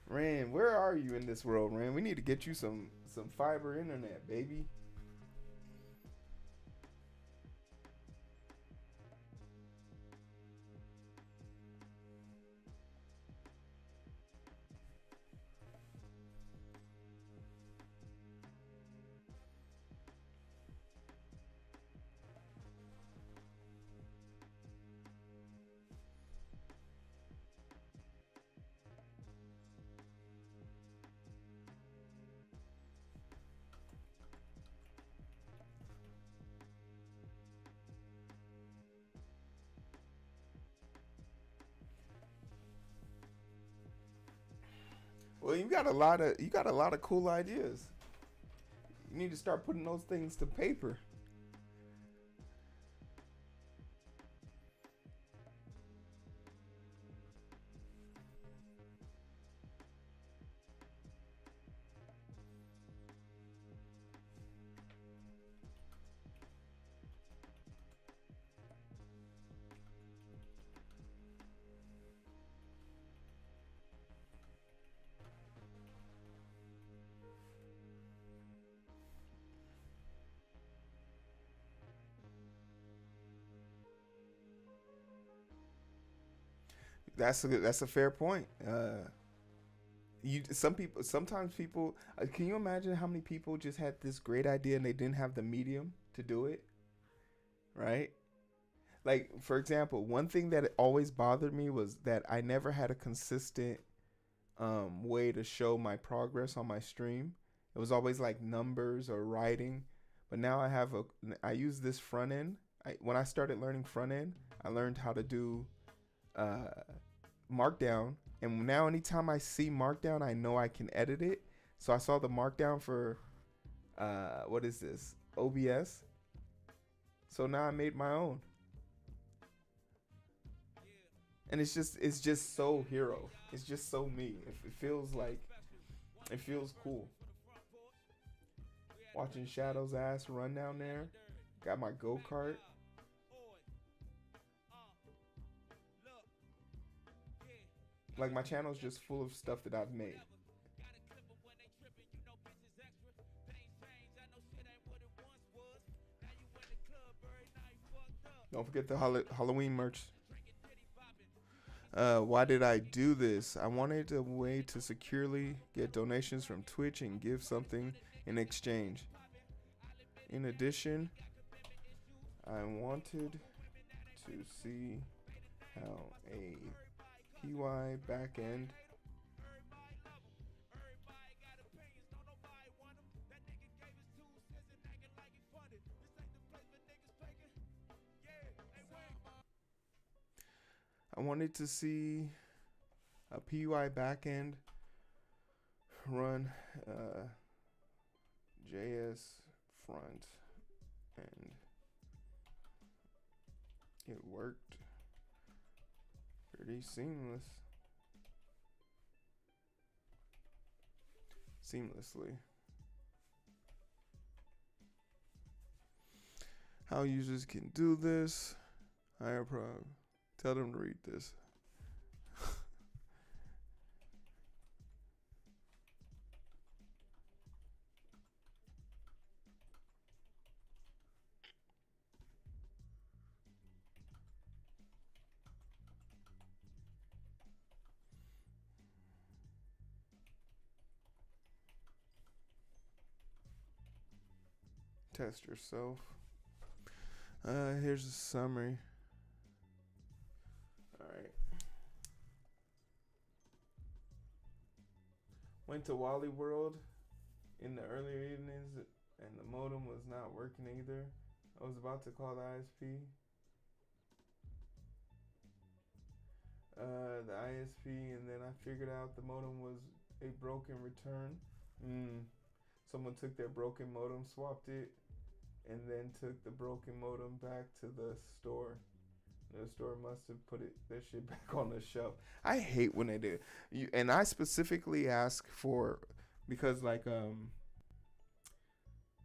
Ran, where are you in this world, Ran? We need to get you some fiber internet, baby. Well, you got a lot of cool ideas. You need to start putting those things to paper. That's a fair point. Sometimes people can you imagine how many people just had this great idea and they didn't have the medium to do it, right? Like for example, one thing that always bothered me was that I never had a consistent way to show my progress on my stream. It was always like numbers or writing, but now I use this front end. When I started learning front end, I learned how to do uh, Markdown, and now anytime I see Markdown, I know I can edit it. So I saw the Markdown for what is this, OBS? So now I made my own, and it's just so hero. It's just so me. It feels like it feels cool. Watching Shadow's ass run down there. Got my go kart. Like my channel's just full of stuff that I've made. Don't forget the Halloween merch. Why did I do this? I wanted a way to securely get donations from Twitch and give something in exchange. In addition, I wanted to see how a PY backend I wanted to see a PY backend run JS front, and it worked pretty seamlessly. How users can do this. Higher prob. Tell them to read this. Test yourself. Here's a summary. Alright. Went to Wally World in the earlier evenings and the modem was not working either. I was about to call the ISP. The ISP, and then I figured out the modem was a broken return. Someone took their broken modem, swapped it, and then took the broken modem back to the store. The store must have put that shit back on the shelf. I hate when they do. And I specifically ask for, because like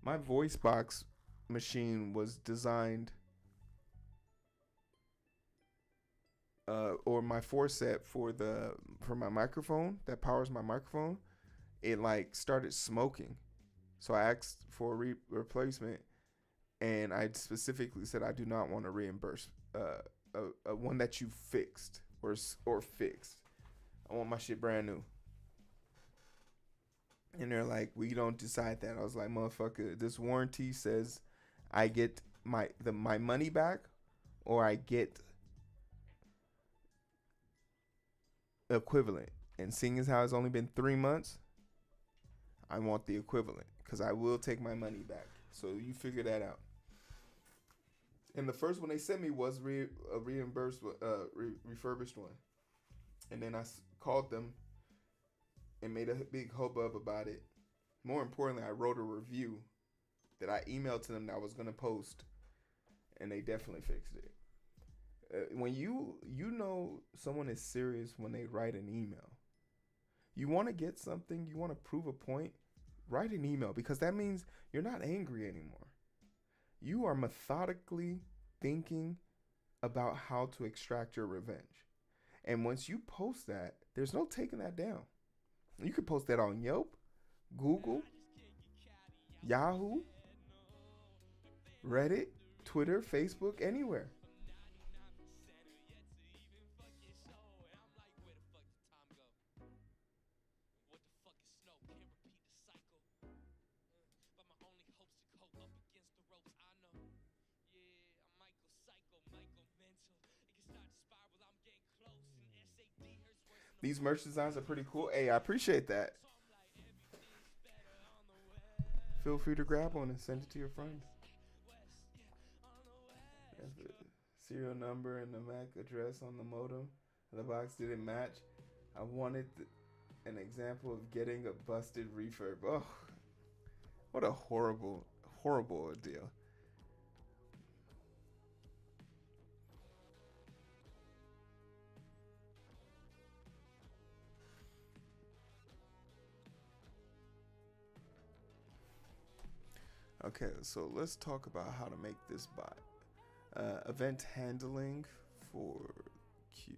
my voice box machine was designed or my forcep for my microphone that powers my microphone, it like started smoking. So I asked for a replacement, and I specifically said I do not want to reimburse a one that you fixed or fixed. I want my shit brand new. And they're like, we don't decide that. I was like, motherfucker, this warranty says I get my money back, or I get equivalent. And seeing as how it's only been 3 months, I want the equivalent, because I will take my money back. So you figure that out. And the first one they sent me was a reimbursed, refurbished one. And then I called them and made a big hubbub about it. More importantly, I wrote a review that I emailed to them that I was going to post, and they definitely fixed it. When you know someone is serious when they write an email. You want to get something, you want to prove a point, write an email, because that means you're not angry anymore. You are methodically thinking about how to extract your revenge. And once you post that, there's no taking that down. You could post that on Yelp, Google, Yahoo, Reddit, Twitter, Facebook, anywhere. These merch designs are pretty cool. Hey, I appreciate that. Feel free to grab one and send it to your friends. The serial number and the MAC address on the modem. The box didn't match. I wanted an example of getting a busted refurb. Oh, what a horrible, horrible ordeal. Okay, so let's talk about how to make this bot. Event handling for Q.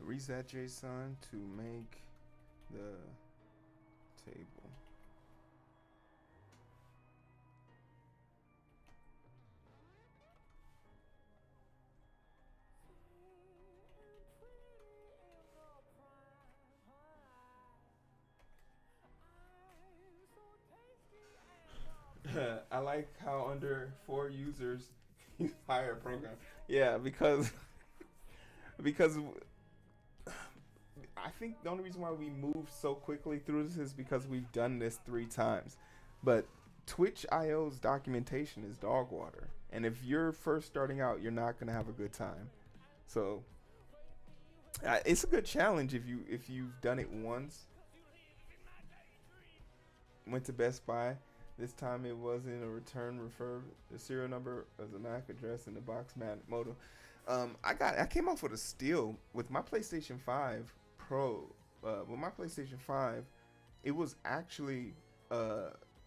Reset JSON to make the table. I like how under 4 users you hire a program. Yeah, because I think the only reason why we moved so quickly through this is because we've done this 3 times. But Twitch.io's documentation is dog water. And if you're first starting out, you're not going to have a good time. So it's a good challenge if you've done it once. Went to Best Buy. This time it wasn't a return refurb. The serial number of the MAC address and the box modem. I came off with a steal with my PlayStation 5 Pro. With my PlayStation 5, it was actually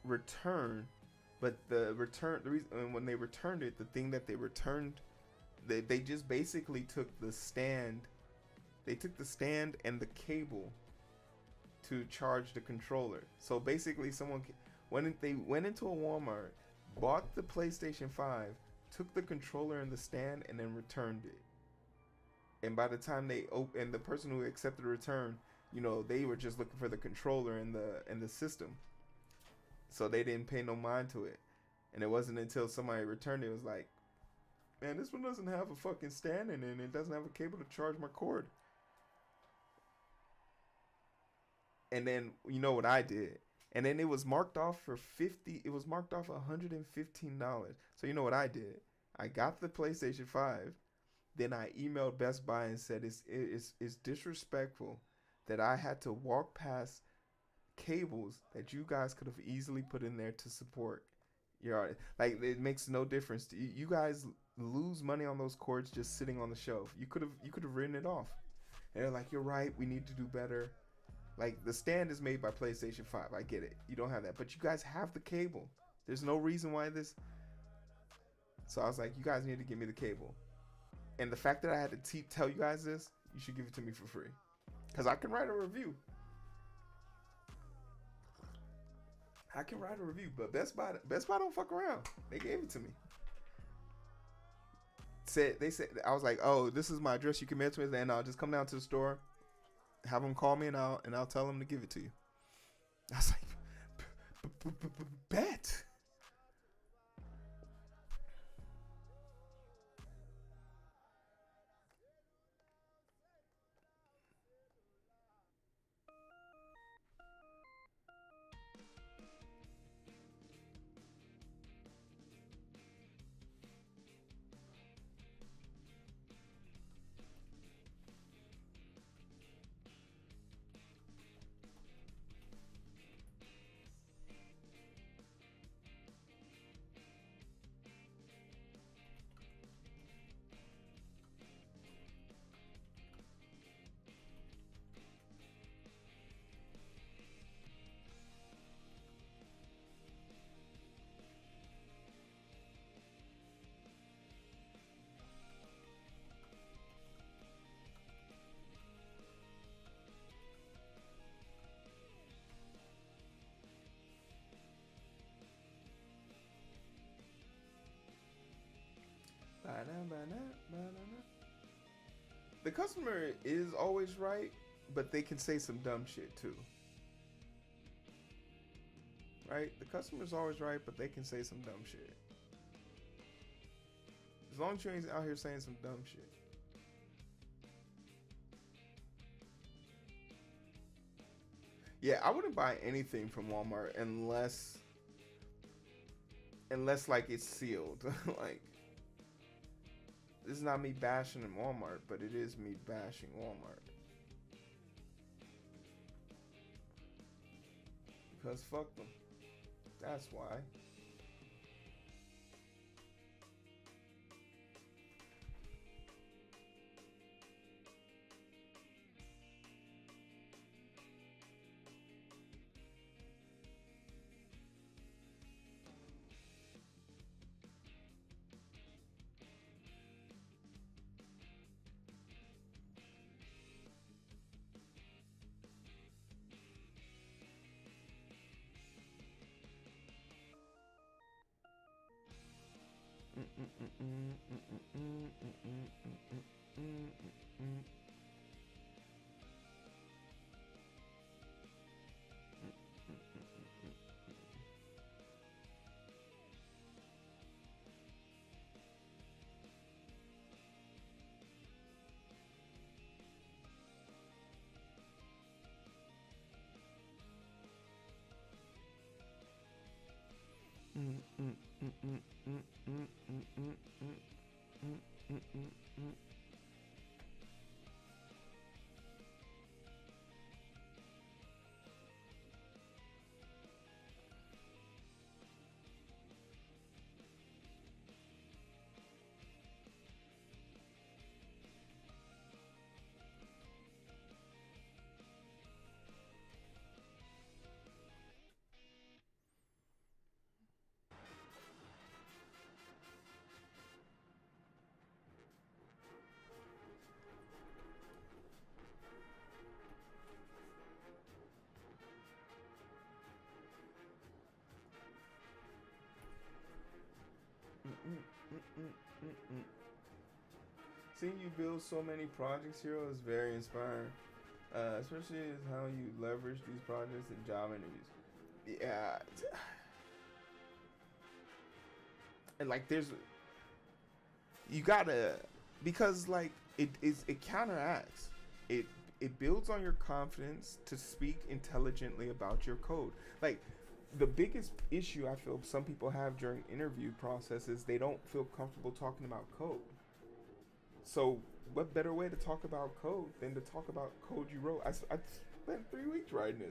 return, But the reason when they returned it, the thing that they returned, they just basically took the stand. They took the stand and the cable to charge the controller. So basically, they went into a Walmart, bought the PlayStation 5, took the controller and the stand, and then returned it. And by the time they opened, the person who accepted the return, they were just looking for the controller and the system. So they didn't pay no mind to it. And it wasn't until somebody returned it, was like, man, this one doesn't have a fucking stand in it, and it doesn't have a cable to charge my cord. And then you know what I did? And then it was marked off for it was marked off $115. So you know what I did? I got the PlayStation 5. Then I emailed Best Buy and said it's disrespectful that I had to walk past cables that you guys could have easily put in there to support your, like, it makes no difference. You guys lose money on those cords just sitting on the shelf. You could have written it off. And they're like, you're right, we need to do better. Like, the stand is made by PlayStation 5. I get it. You don't have that. But you guys have the cable. There's no reason why this. So I was like, you guys need to give me the cable. And the fact that I had to tell you guys this, you should give it to me for free. Because I can write a review. But Best Buy don't fuck around. They gave it to me. They said, I was like, oh, this is my address. You can mail it to me, and I'll just come down to the store, have them call me, and I'll tell them to give it to you. I was like, bet. The customer is always right, but they can say some dumb shit too. Right? The customer's always right, but they can say some dumb shit. As long as you ain't out here saying some dumb shit. Yeah, I wouldn't buy anything from Walmart unless like it's sealed. Like, this is not me bashing in Walmart, but it is me bashing Walmart. Because fuck them. That's why. Seeing you build so many projects, Hero, is very inspiring. Especially is how you leverage these projects in job interviews. Yeah, and like there's you gotta because like it counteracts it it builds on your confidence to speak intelligently about your code. Like the biggest issue I feel some people have during interview processes, they don't feel comfortable talking about code. So what better way to talk about code than to talk about code you wrote? I spent 3 weeks writing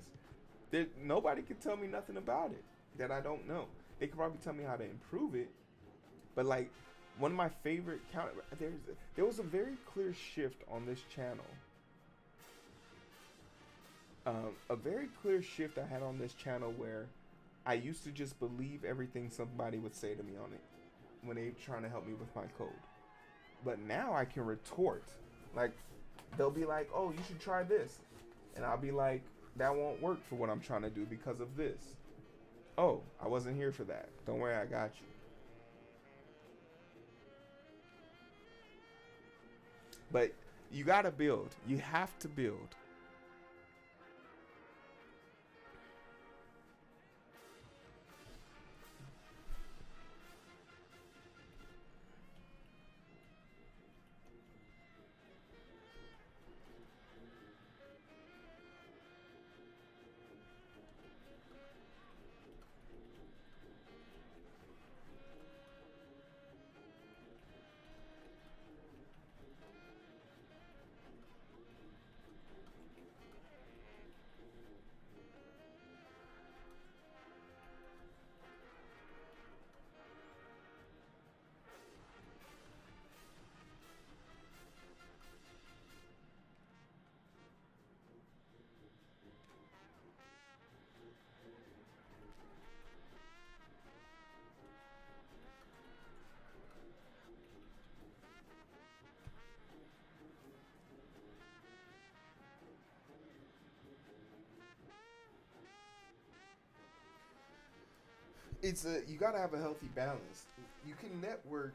this. Nobody can tell me nothing about it that I don't know. They could probably tell me how to improve it, but like one of my favorite there was a very clear shift on this channel. A very clear shift I had on this channel where I used to just believe everything somebody would say to me on it when they trying to help me with my code. But now I can retort. Like they'll be like, "Oh, you should try this," and I'll be like, "That won't work for what I'm trying to do because of this." "Oh, I wasn't here for that. Don't worry, I got you." But you gotta build. You have to build. You gotta have a healthy balance. You can network,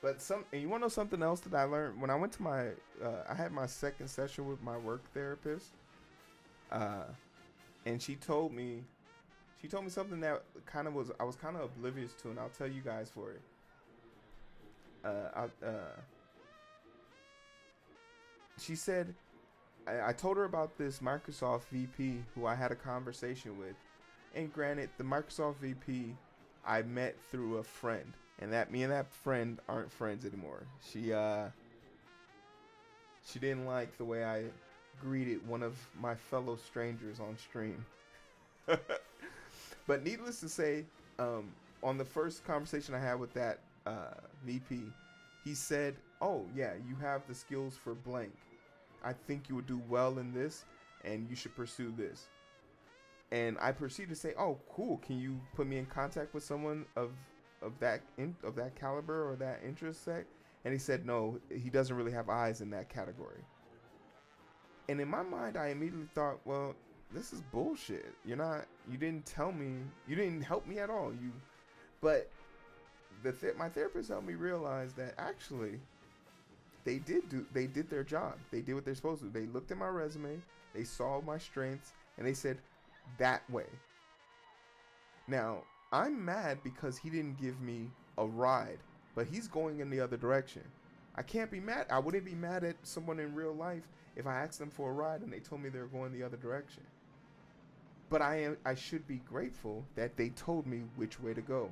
but and you wanna know something else that I learned when I went to I had my second session with my work therapist, and she told me something that I was kind of oblivious to, and I'll tell you guys for it. She said, I told her about this Microsoft VP who I had a conversation with. And granted, the Microsoft VP I met through a friend, and that friend aren't friends anymore. She didn't like the way I greeted one of my fellow strangers on stream. But needless to say, on the first conversation I had with that VP, he said, "Oh yeah, you have the skills for blank. I think you would do well in this, and you should pursue this." And I proceeded to say, "Oh, cool. Can you put me in contact with someone of that caliber or that interest set?" And he said, "No, he doesn't really have eyes in that category." And in my mind, I immediately thought, "Well, this is bullshit. You didn't tell me. You didn't help me at all. But my therapist helped me realize that actually they did their job. They did what they're supposed to. They looked at my resume, they saw my strengths, and they said, that way. Now, I'm mad because he didn't give me a ride, but he's going in the other direction. I can't be mad. I wouldn't be mad at someone in real life if I asked them for a ride and they told me they were going the other direction. But I should be grateful that they told me which way to go.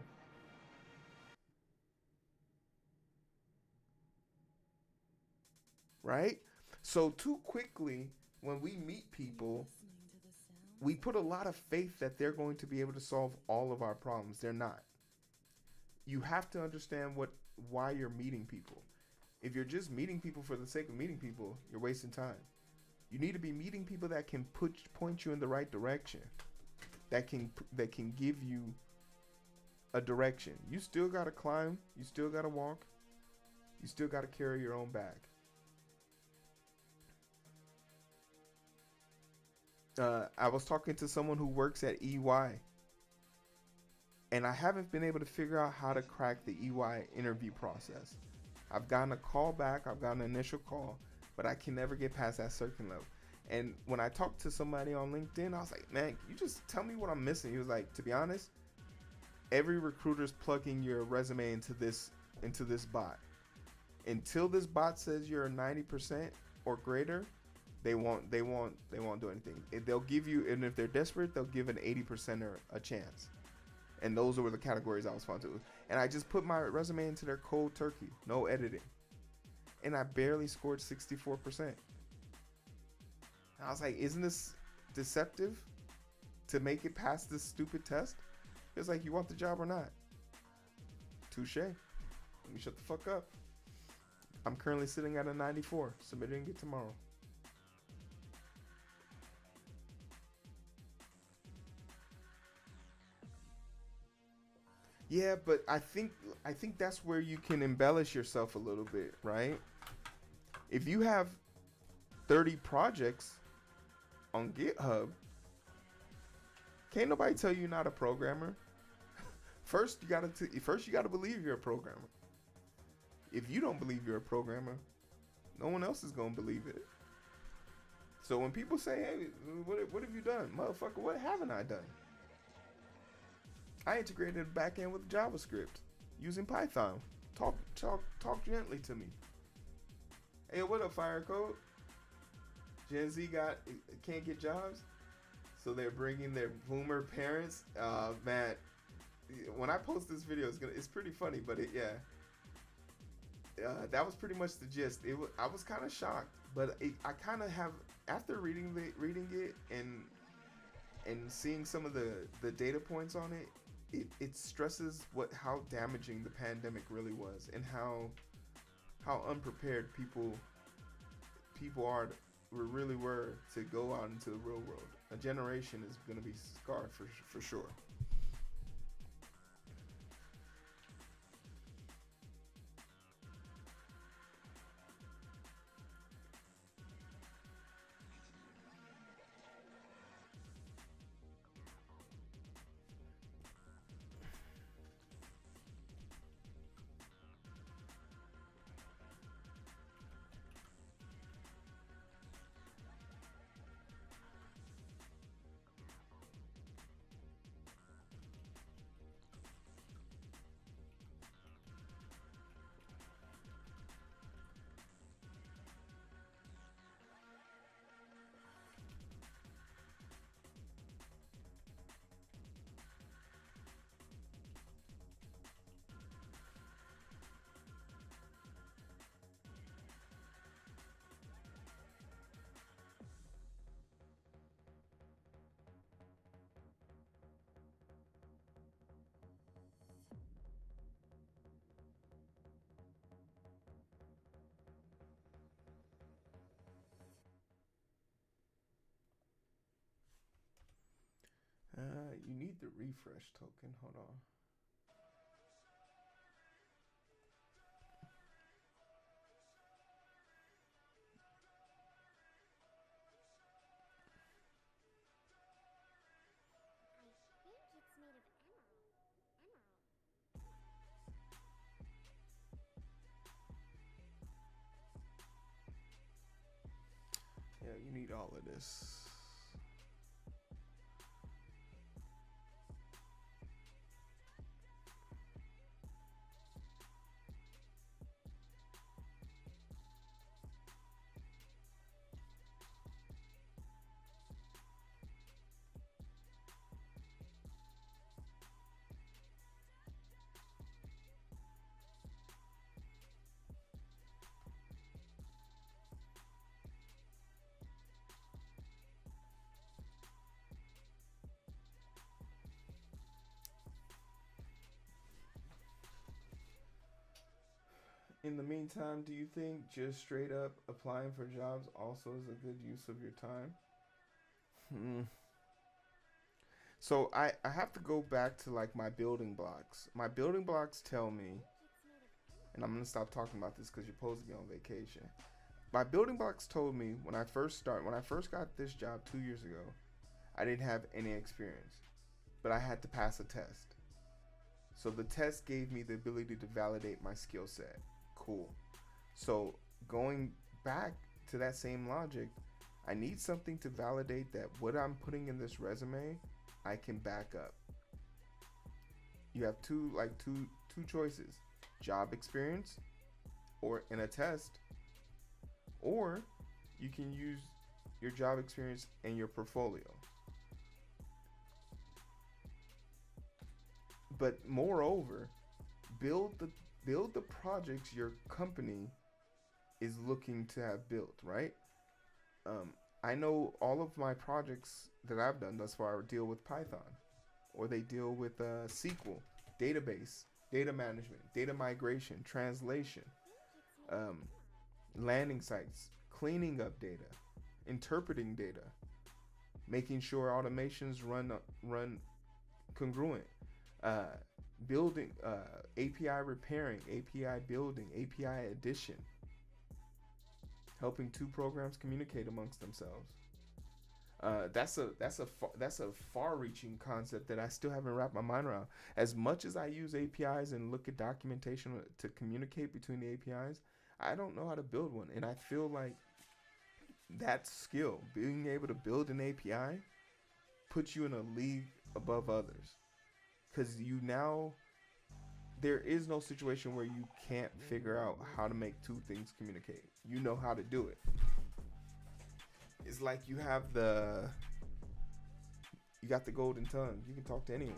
Right? So too quickly, when we meet people, we put a lot of faith that they're going to be able to solve all of our problems. They're not. You have to understand why you're meeting people. If you're just meeting people for the sake of meeting people, you're wasting time. You need to be meeting people that can point you in the right direction. That can give you a direction. You still gotta climb. You still gotta walk. You still gotta carry your own bag. I was talking to someone who works at EY, And I haven't been able to figure out how to crack the EY interview process. I've gotten a call back, I've gotten an initial call, but I can never get past that second level. And when I talked to somebody on LinkedIn, I was like, man, you just tell me what I'm missing. He was like, to be honest, every recruiter's plugging your resume into this bot. Until this bot says you're 90% or greater, they won't do anything. They'll give you, and if they're desperate, they'll give an 80%er a chance. And those were the categories I was found to. And I just put my resume into their cold turkey, no editing. And I barely scored 64%. I was like, isn't this deceptive to make it past this stupid test? It was like, you want the job or not? Touche. Let me shut the fuck up. I'm currently sitting at a 94, submitting it tomorrow. Yeah, but I think that's where you can embellish yourself a little bit, right? If you have 30 projects on GitHub, can't nobody tell you you're not a programmer. First you gotta believe you're a programmer. If you don't believe you're a programmer, no one else is gonna believe it. So when people say, "Hey, what have you done, motherfucker? What haven't I done?" I integrated a backend with JavaScript using Python. Talk gently to me. Hey, what up, Fire Code? Gen Z can't get jobs, so they're bringing their boomer parents. Man, when I post this video, it's pretty funny, but that was pretty much the gist. I was kind of shocked, but I kind of have, after reading it and seeing some of the data points on it. It stresses how damaging the pandemic really was, and how unprepared people really were to go out into the real world. A generation is going to be scarred for sure. You need the refresh token. Hold on. Yeah, you need all of this. In the meantime, do you think just straight up applying for jobs also is a good use of your time? So I have to go back to like my building blocks. My building blocks tell me, and I'm gonna stop talking about this because you're supposed to be on vacation. My building blocks told me when I first got this job 2 years ago, I didn't have any experience, but I had to pass a test. So the test gave me the ability to validate my skill set. Cool. So going back to that same logic, I need something to validate that what I'm putting in this resume, I can back up. You have two choices: job experience, or in a test, or you can use your job experience and your portfolio. But moreover, build the build the projects your company is looking to have built, right? I know all of my projects that I've done thus far deal with Python, or they deal with SQL, database, data management, data migration, translation, um, landing sites, cleaning up data, interpreting data, making sure automations run congruent, uh, building API repairing, API building, API addition, helping two programs communicate amongst themselves. That's a far-reaching concept that I still haven't wrapped my mind around. As much as I use APIs and look at documentation to communicate between the APIs, I don't know how to build one, and I feel like that skill, being able to build an API, puts you in a league above others, because you now there is no situation where you can't figure out how to make two things communicate. You know how to do it. It's like you got the golden tongue. You can talk to anyone.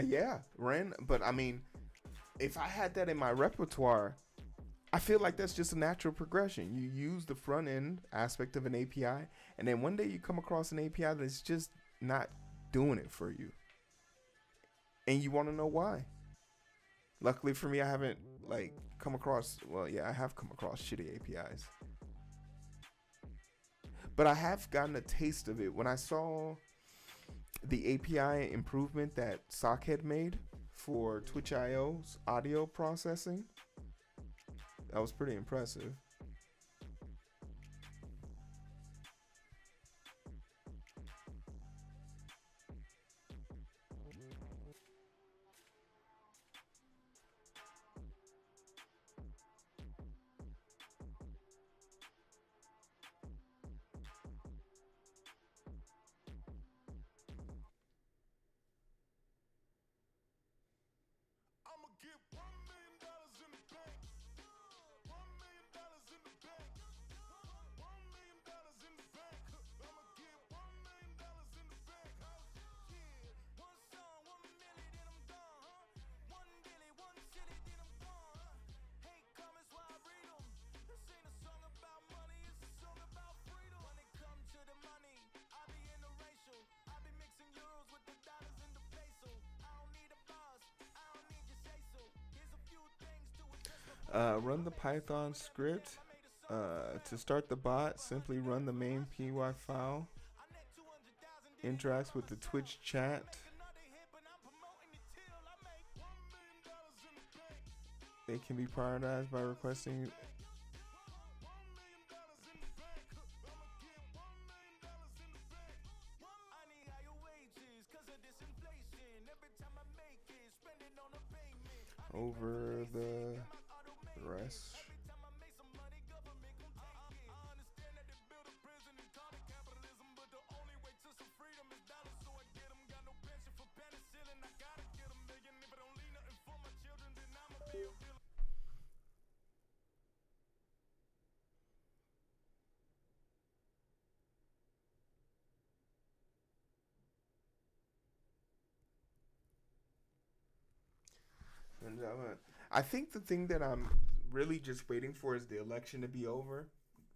Yeah, Ren. But I mean, if I had that in my repertoire, I feel like that's just a natural progression. You use the front end aspect of an API, and then one day you come across an API that's just not doing it for you, and you want to know why. Luckily for me, I haven't like come across. Well, yeah, I have come across shitty APIs, but I have gotten a taste of it when I saw the API improvement that Sockhead made for Twitch.io's audio processing. That was pretty impressive. I'ma get $1 million in the bank. $1 million in the bank. $1 million in the bank. I'ma get $1 million in the bank. Yeah, one song, 1 million, then I'm gone, huh? 1 billion, one city, then I'm gone, huh? Hate comments while I read 'em. This ain't a song about money, it's a song about freedom. When it comes to the money, I be interracial. I be mixing euros with the dollars and the peso. I don't need a boss, I don't need your say so. Here's a few things to address. Run the Python script. To start the bot, simply run the main py file. Interacts with the Twitch chat. They can be prioritized by requesting. Over the rest. I think the thing that I'm really just waiting for is the election to be over,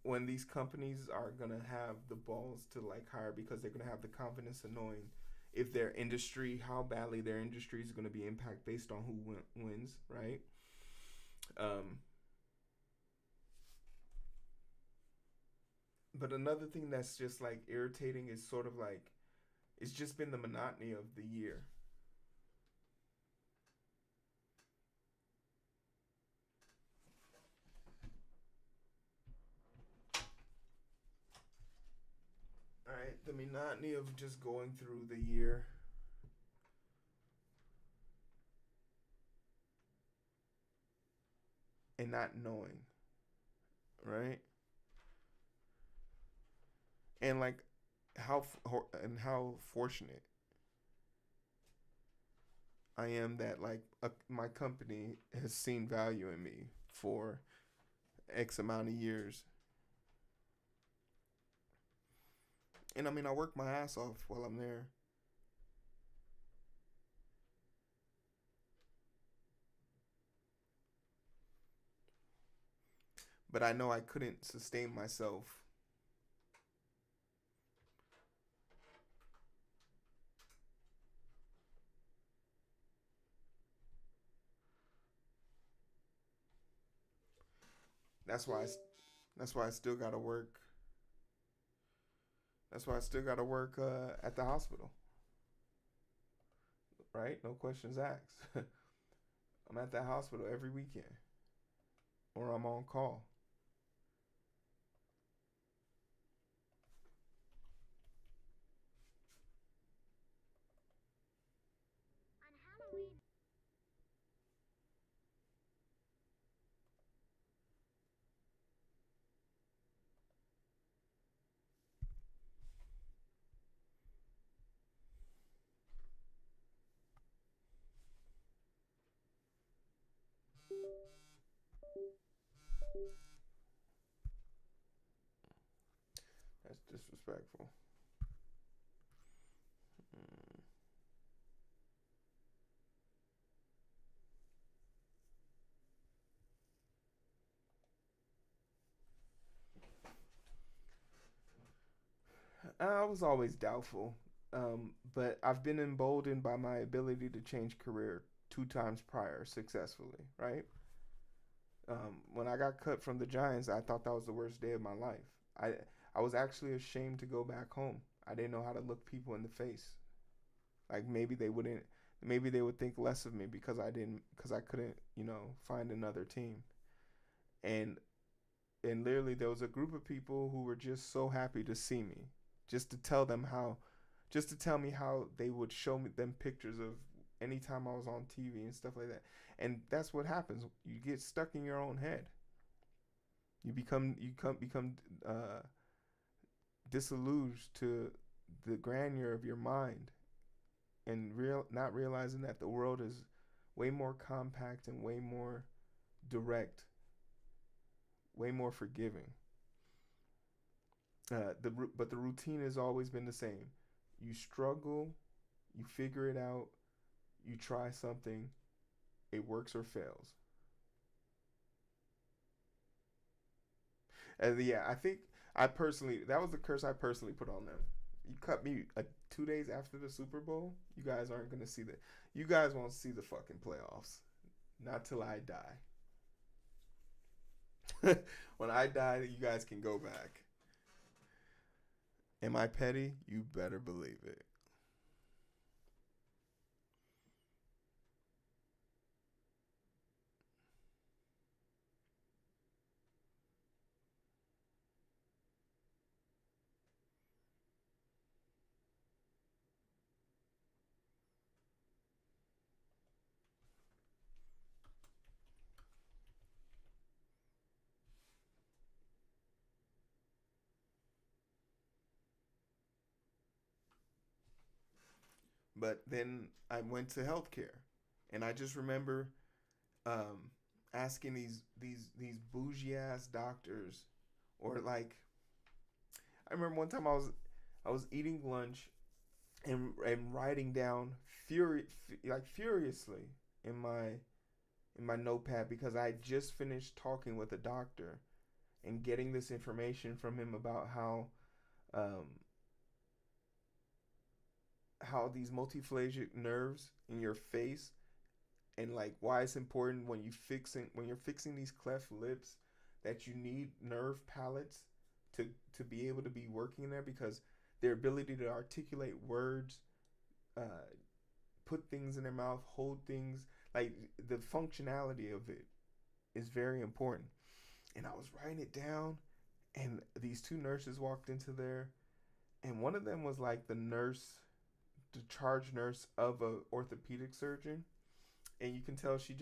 when these companies are gonna have the balls to like hire because they're gonna have the confidence of knowing if their industry, how badly their industry is gonna be impacted based on who wins, right? Um, but another thing that's just like irritating is sort of like it's just been the monotony of the year. All right, the monotony of just going through the year and not knowing, right? And like how fortunate I am that like my company has seen value in me for X amount of years. And I mean, I work my ass off while I'm there. But I know I couldn't sustain myself. That's why that's why I still got to work. That's why I still got to work at the hospital, right? No questions asked. I'm at that hospital every weekend or I'm on call. That's disrespectful. Mm. I was always doubtful, but I've been emboldened by my ability to change career 2 times prior successfully, right? When I got cut from the Giants, I thought that was the worst day of my life. I I was actually ashamed to go back home. I didn't know how to look people in the face. Like maybe they would think less of me because I couldn't, find another team. And and literally there was a group of people who were just so happy to see me, just to tell them how, just to tell me how they would show me them pictures of anytime I was on TV and stuff like that. And that's what happens. You get stuck in your own head. You become disillusioned to the grandeur of your mind and not realizing that the world is way more compact and way more direct, way more forgiving. But the routine has always been the same. You struggle, you figure it out, you try something, it works or fails. And yeah, I think I personally that was the curse I personally put on them. You cut me 2 days after the Super Bowl. You guys aren't gonna see the. You guys won't see the fucking playoffs. Not till I die. When I die, you guys can go back. Am I petty? You better believe it. But then I went to healthcare, and I just remember um, asking these bougie ass doctors, or like I remember one time I was eating lunch and writing down furiously in my notepad because I just finished talking with a doctor and getting this information from him about um, how these multiphalangic nerves in your face, and like why it's important when you're fixing these cleft lips, that you need nerve palates to be able to be working there, because their ability to articulate words, uh, put things in their mouth, hold things, like the functionality of it is very important. And I was writing it down, and these two nurses walked into there, and one of them was like the charge nurse of a orthopedic surgeon, and you can tell she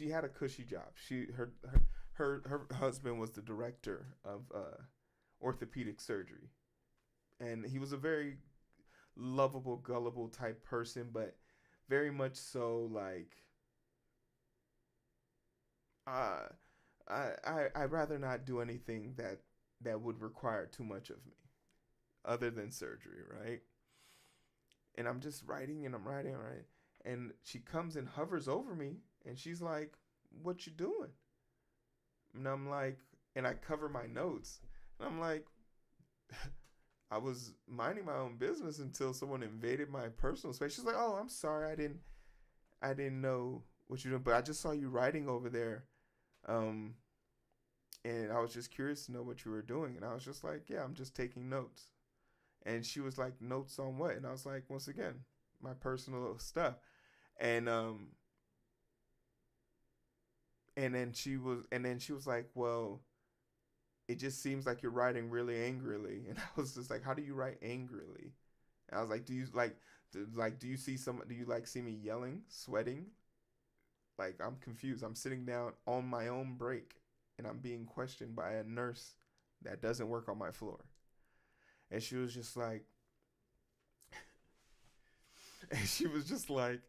had a cushy job. Her husband was the director of orthopedic surgery, and he was a very lovable, gullible type person, but very much so like, uh, I'd rather not do anything that would require too much of me, other than surgery, right? And I'm just writing and I'm writing, right? And she comes and hovers over me, and she's like, "What you doing?" And I'm like, and I cover my notes, and I'm like, I was minding my own business until someone invaded my personal space. She's like, "Oh, I'm sorry, I didn't know what you're doing, but I just saw you writing over there, um, and I was just curious to know what you were doing." And I was just like, "Yeah, I'm just taking notes." And she was like, "Notes on what?" And I was like, once again, my personal stuff. And and then she was like, "Well, it just seems like you're writing really angrily." And I was just like, "How do you write angrily?" And I was like, "Do you do you like see me yelling, sweating?" Like, I'm confused. I'm sitting down on my own break, and I'm being questioned by a nurse that doesn't work on my floor. And she was just like, and she was just like,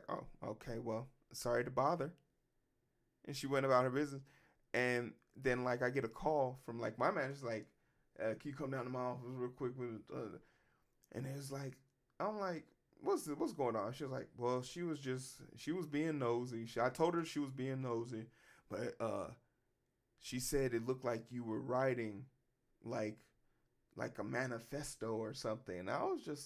"Oh, okay, well, sorry to bother." And she went about her business. And then like I get a call from like my manager's like, "Can you come down to my office real quick?" And it was like, I'm like, what's going on?" She was like, "Well, she was being nosy. I told her she was being nosy, but she said it looked like you were writing like a manifesto or something." And I was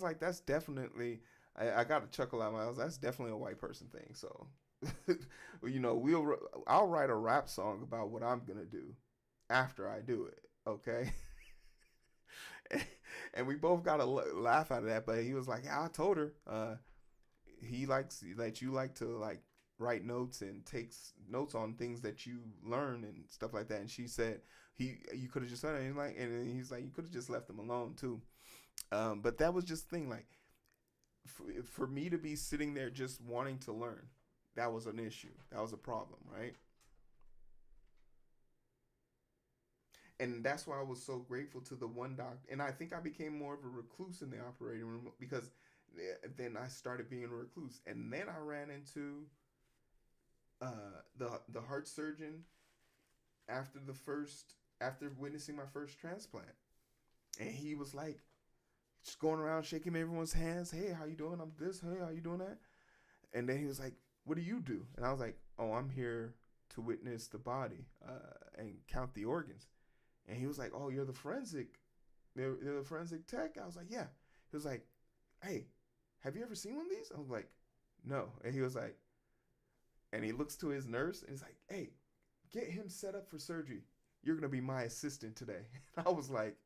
like, that's definitely, I got a chuckle out of my eyes. That's definitely a white person thing. So, I'll write a rap song about what I'm gonna do after I do it. Okay. And we both got a laugh out of that. But he was like, "Yeah, I told her. He likes that you like to like write notes and takes notes on things that you learn and stuff like that." And she said, you could have just done it." And he's like, "You could have just left him alone too." But that was just the thing, like, for me to be sitting there just wanting to learn, that was an issue. That was a problem, right? And that's why I was so grateful to the one doctor. And I think I became more of a recluse in the operating room, because then I started being a recluse. And then I ran into the heart surgeon after witnessing my first transplant. And he was like, just going around shaking everyone's hands. "Hey, how you doing? I'm this. Hey, how you doing that?" And then he was like, "What do you do?" And I was like, "Oh, I'm here to witness the body and count the organs." And he was like, "Oh, you're the forensic tech?" I was like, "Yeah." He was like, "Hey, have you ever seen one of these?" I was like, "No." And he was like, and he looks to his nurse and he's like, "Hey, get him set up for surgery. You're gonna be my assistant today." And I was like,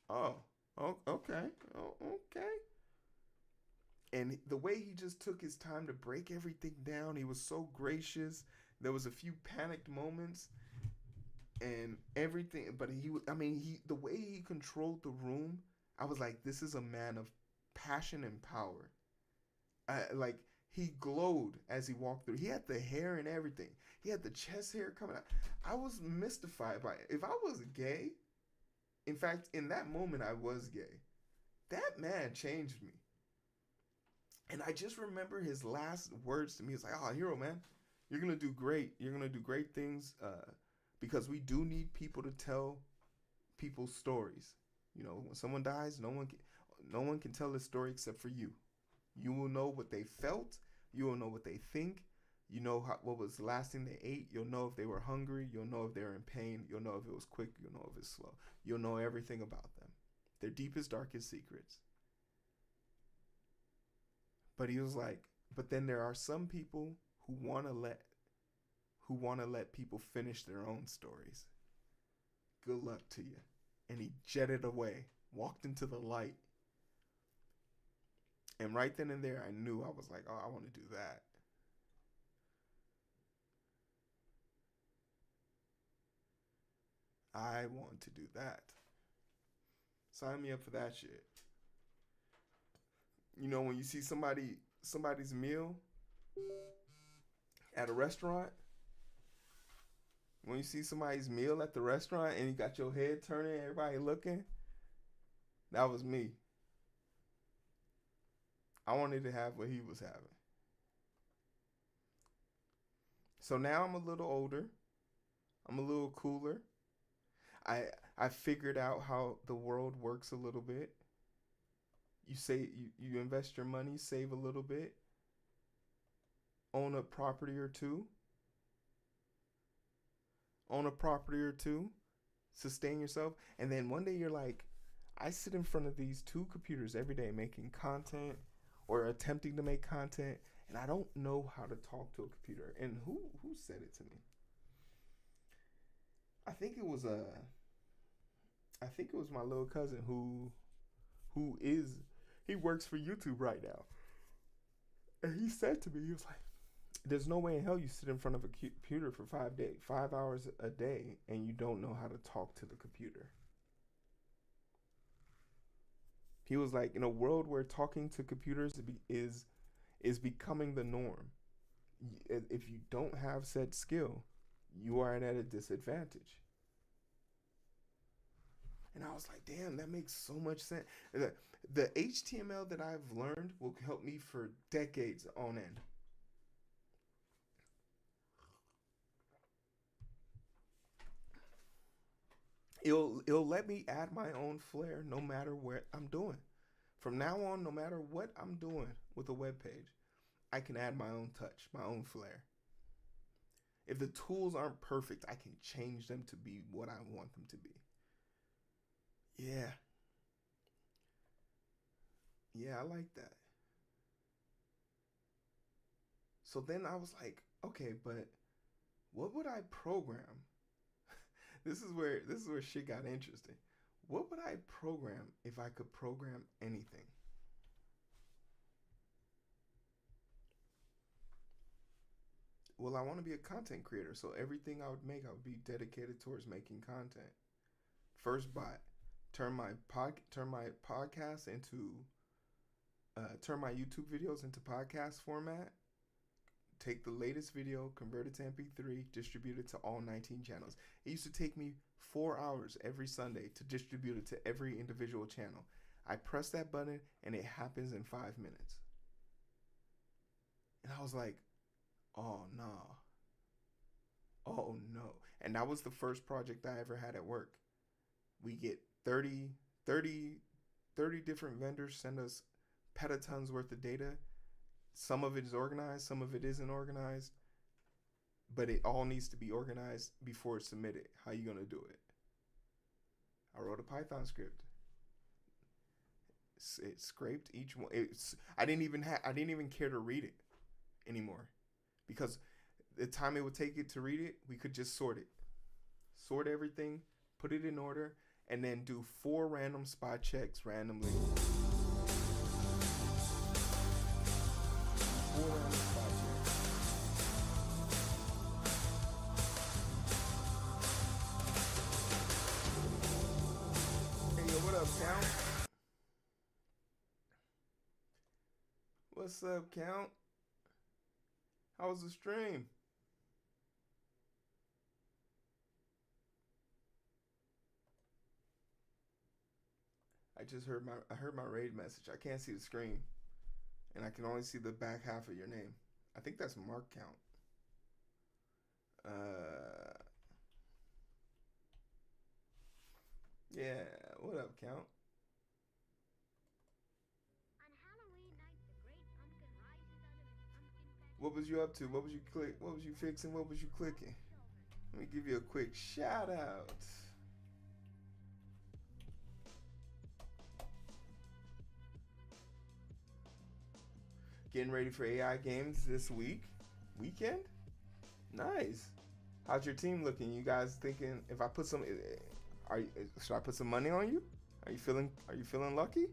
"Oh, oh, okay, oh, okay." And the way he just took his time to break everything down, he was so gracious. There was a few panicked moments and everything, but the way he controlled the room, I was like, this is a man of passion and power. Like, he glowed as he walked through. He had the hair and everything. He had the chest hair coming out. I was mystified by it. If I was gay, in fact, in that moment I was gay. That man changed me. And I just remember his last words to me. It's like, "Oh, hero, man, you're gonna do great. You're gonna do great things, because we do need people to tell people's stories. When someone dies, no one can tell this story except for you. You will know what they felt, You will know what they think. You know what was the last thing they ate. You'll know if they were hungry. You'll know if they were in pain. You'll know if it was quick. You'll know if it's slow. You'll know everything about them. Their deepest, darkest secrets. But he was like, but then there are some people who want to let people finish their own stories. Good luck to you. And he jetted away, walked into the light. And right then and there, I knew, I was like, oh, I want to do that. I want to do that. Sign me up for that shit. You know, when you see somebody's meal at a restaurant, when you see somebody's meal at the restaurant and you got your head turning, everybody looking, that was me. I wanted to have what he was having. So now I'm a little older. I'm a little cooler. I figured out how the world works a little bit. You invest your money, save a little bit, own a property or two, sustain yourself, and then one day you're like, I sit in front of these two computers every day making content or attempting to make content, and I don't know how to talk to a computer. And who said it to me? I think it was my little cousin who he works for YouTube right now. And he said to me, he was like, there's no way in hell you sit in front of a computer for 5 hours a day and you don't know how to talk to the computer. He was like, in a world where talking to computers is becoming the norm, if you don't have said skill, you are at a disadvantage. And I was like, damn, that makes so much sense. The HTML that I've learned will help me for decades on end. It'll let me add my own flair no matter what I'm doing. From now on, no matter what I'm doing with a web page, I can add my own touch, my own flair. If the tools aren't perfect, I can change them to be what I want them to be. Yeah. Yeah, I like that. So then I was like, okay, but what would I program? This is where shit got interesting. What would I program if I could program anything? Well, I want to be a content creator, so everything I would make, I would be dedicated towards making content. First bot, turn my podcast into turn my YouTube videos into podcast format. Take the latest video, convert it to MP3, distribute it to all 19 channels. It used to take me 4 hours every Sunday to distribute it to every individual channel. I press that button and it happens in 5 minutes. And I was like, oh no. Oh no. And that was the first project I ever had at work. We get 30 different vendors send us petatons worth of data. Some of it is organized, some of it isn't organized, but it all needs to be organized before it's submitted. How you gonna do it? I wrote a Python script. It scraped each one. I didn't even care to read it anymore, because the time it would take it to read it, we could just sort everything, put it in order, and then do 4 random spot checks randomly. 4 random spot checks. Hey, yo, what up, Count? What's up, Count? How was the stream? I heard my raid message. I can't see the screen, and I can only see the back half of your name. I think that's Mark Count. Yeah. What up, Count? On Halloween night, the great pumpkin rises out of its pumpkin What was you up to? What was you click? What was you fixing? What was you clicking? Let me give you a quick shout out. Getting ready for AI games this weekend. Nice. How's your team looking? You guys thinking if I put some, should I put some money on you? Are you feeling lucky,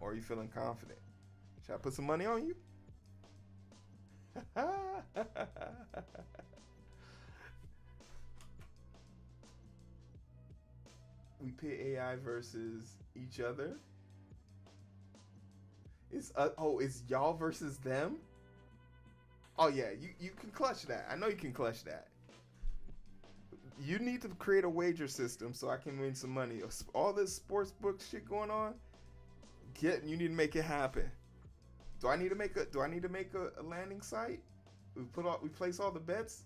or are you feeling confident? Should I put some money on you? We pit AI versus each other. It's y'all versus them. Oh yeah, you can clutch that. I know you can clutch that. You need to create a wager system so I can win some money. All this sports book shit going on, you need to make it happen. Do I need to make a landing site? We place all the bets.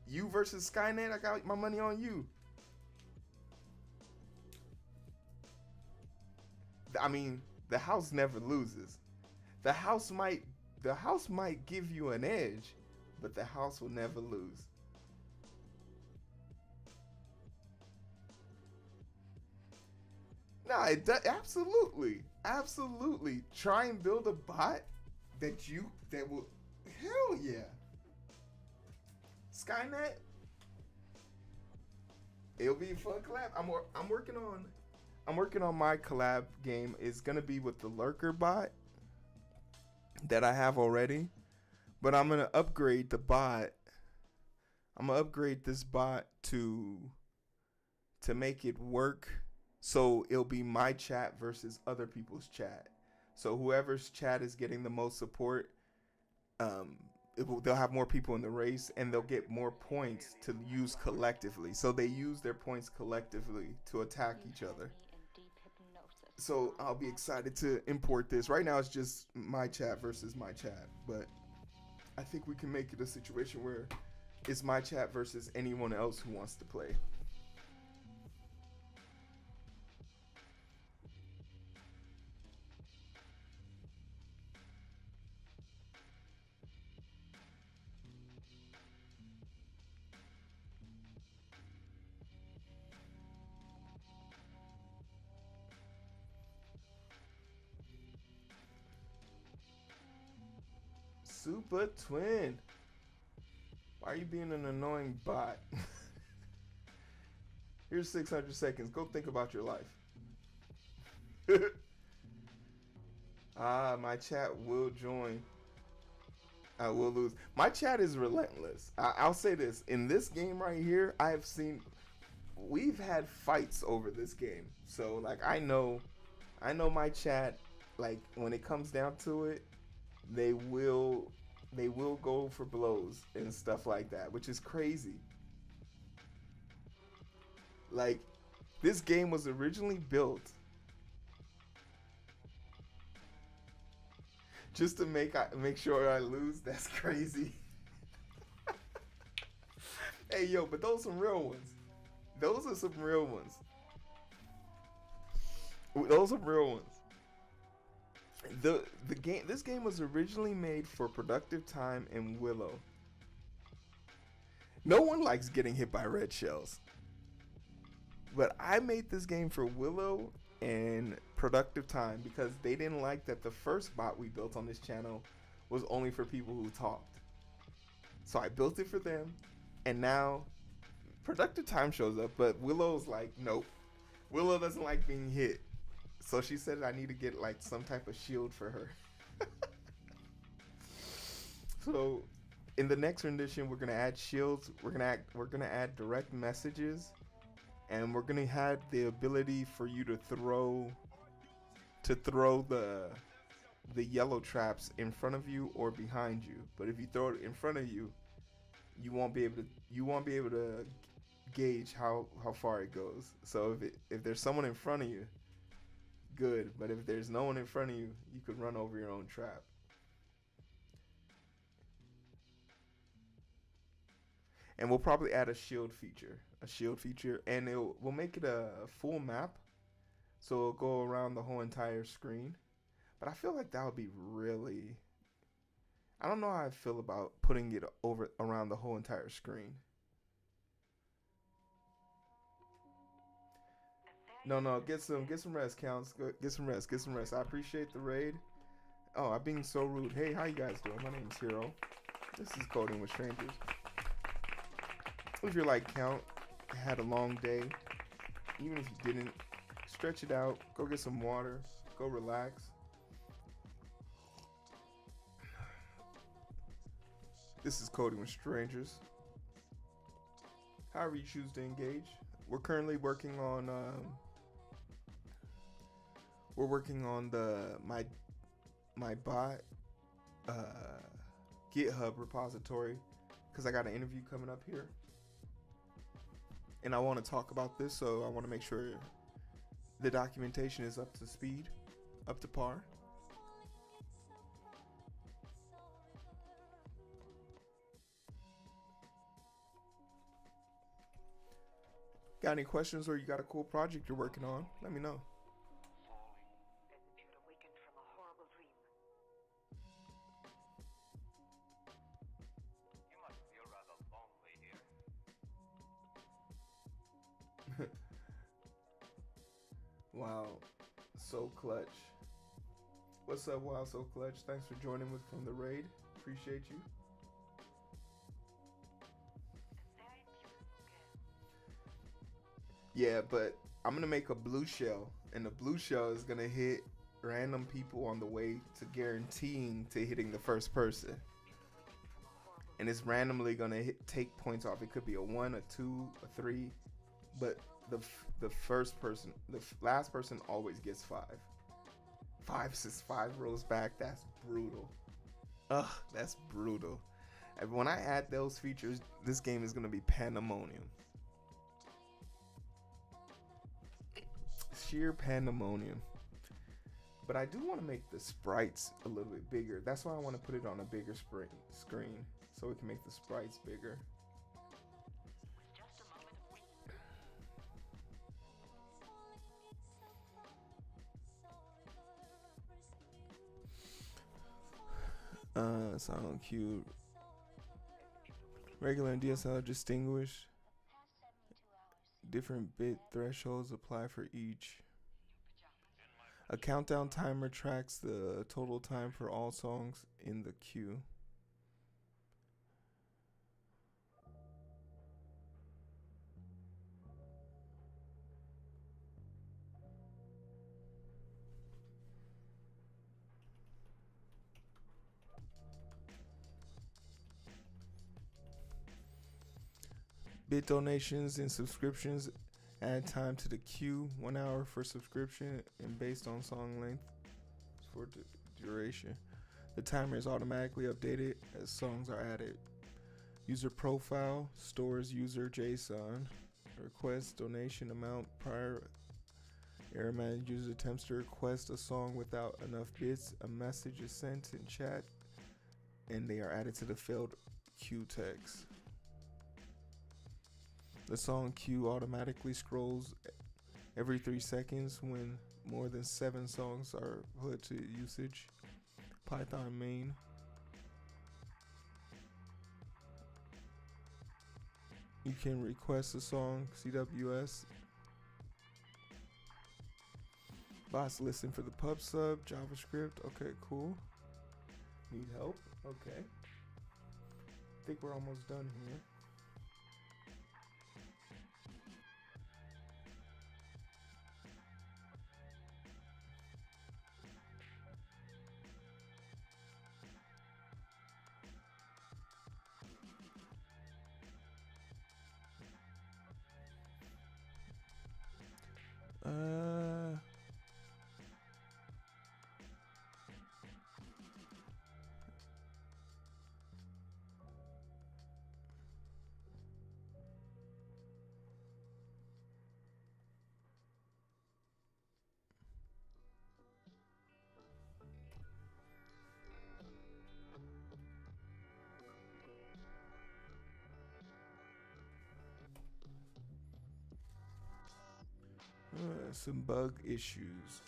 You versus Skynet, I got my money on you. I mean, the house never loses. The house might give you an edge, but the house will never lose. No, it does, absolutely. Try and build a bot that will, hell yeah. Skynet, it'll be a fun collab. I'm working on my collab game. It's gonna be with the lurker bot that I have already, but I'm gonna upgrade the bot. I'm gonna upgrade this bot to make it work. So it'll be my chat versus other people's chat. So whoever's chat is getting the most support, they'll have more people in the race, and they'll get more points to use collectively. So they use their points collectively to attack each other. So I'll be excited to import this. Right now it's just my chat versus my chat, but I think we can make it a situation where it's my chat versus anyone else who wants to play. Super Twin, why are you being an annoying bot? Here's 600 seconds. Go think about your life. My chat will join. I will lose. My chat is relentless. I'll say this. In this game right here, we've had fights over this game. So, like, I know my chat, like, when it comes down to it, they will go for blows and stuff like that, which is crazy. Like, this game was originally built just to make sure I lose. That's crazy. Hey yo, but those are some real ones. Those are some real ones. Those are real ones. This game was originally made for Productive Time and Willow. No one likes getting hit by red shells. But I made this game for Willow and Productive Time because they didn't like that the first bot we built on this channel was only for people who talked. So I built it for them, and now Productive Time shows up, but Willow's like, nope. Willow doesn't like being hit. So she said I need to get like some type of shield for her. So in the next rendition, we're gonna add shields. We're gonna add direct messages, and we're gonna have the ability for you to throw the yellow traps in front of you or behind you. But if you throw it in front of you, you won't be able to gauge how far it goes. So if there's someone in front of you, good, but if there's no one in front of you, you could run over your own trap. And we'll probably add a shield feature, and we'll make it a full map, so it'll go around the whole entire screen. But I feel like that would be really. I don't know how I feel about putting it over around the whole entire screen. No, get some rest, counts. Get some rest, get some rest. I appreciate the raid. Oh, I'm being so rude. Hey, how you guys doing? My name's Hero. This is Coding with Strangers. If you're like Count, had a long day, even if you didn't, stretch it out. Go get some water. Go relax. This is Coding with Strangers. However you choose to engage. We're currently working on the my bot GitHub repository because I got an interview coming up here. And I want to talk about this, so I want to make sure the documentation is up to speed, up to par. Got any questions or you got a cool project you're working on? Let me know. Wow, so clutch. What's up, Wow, so clutch? Thanks for joining us from the raid. Appreciate you. Yeah, but I'm gonna make a blue shell, and the blue shell is gonna hit random people on the way to guaranteeing to hitting the first person. And it's randomly gonna take points off. It could be a 1, a 2, a 3, but the first person, the last person always gets 5. 5 rolls back. That's brutal. Ugh, that's brutal. And when I add those features, this game is gonna be pandemonium. Sheer pandemonium. But I do want to make the sprites a little bit bigger. That's why I want to put it on a bigger screen so we can make the sprites bigger. Sound cute. Regular and DSL distinguished. Different bit thresholds apply for each. A countdown timer tracks the total time for all songs in the queue. Bit donations and subscriptions add time to the queue. 1 hour for subscription and based on song length for duration. The timer is automatically updated as songs are added. User profile stores user JSON. Request donation amount prior. Error managed user attempts to request a song without enough bits. A message is sent in chat and they are added to the failed queue text. The song queue automatically scrolls every 3 seconds when more than 7 songs are put to usage. Python main. You can request a song, CWS. Bots listen for the pub sub, JavaScript. Okay, cool. Need help? Okay. I think we're almost done here. Some bug issues.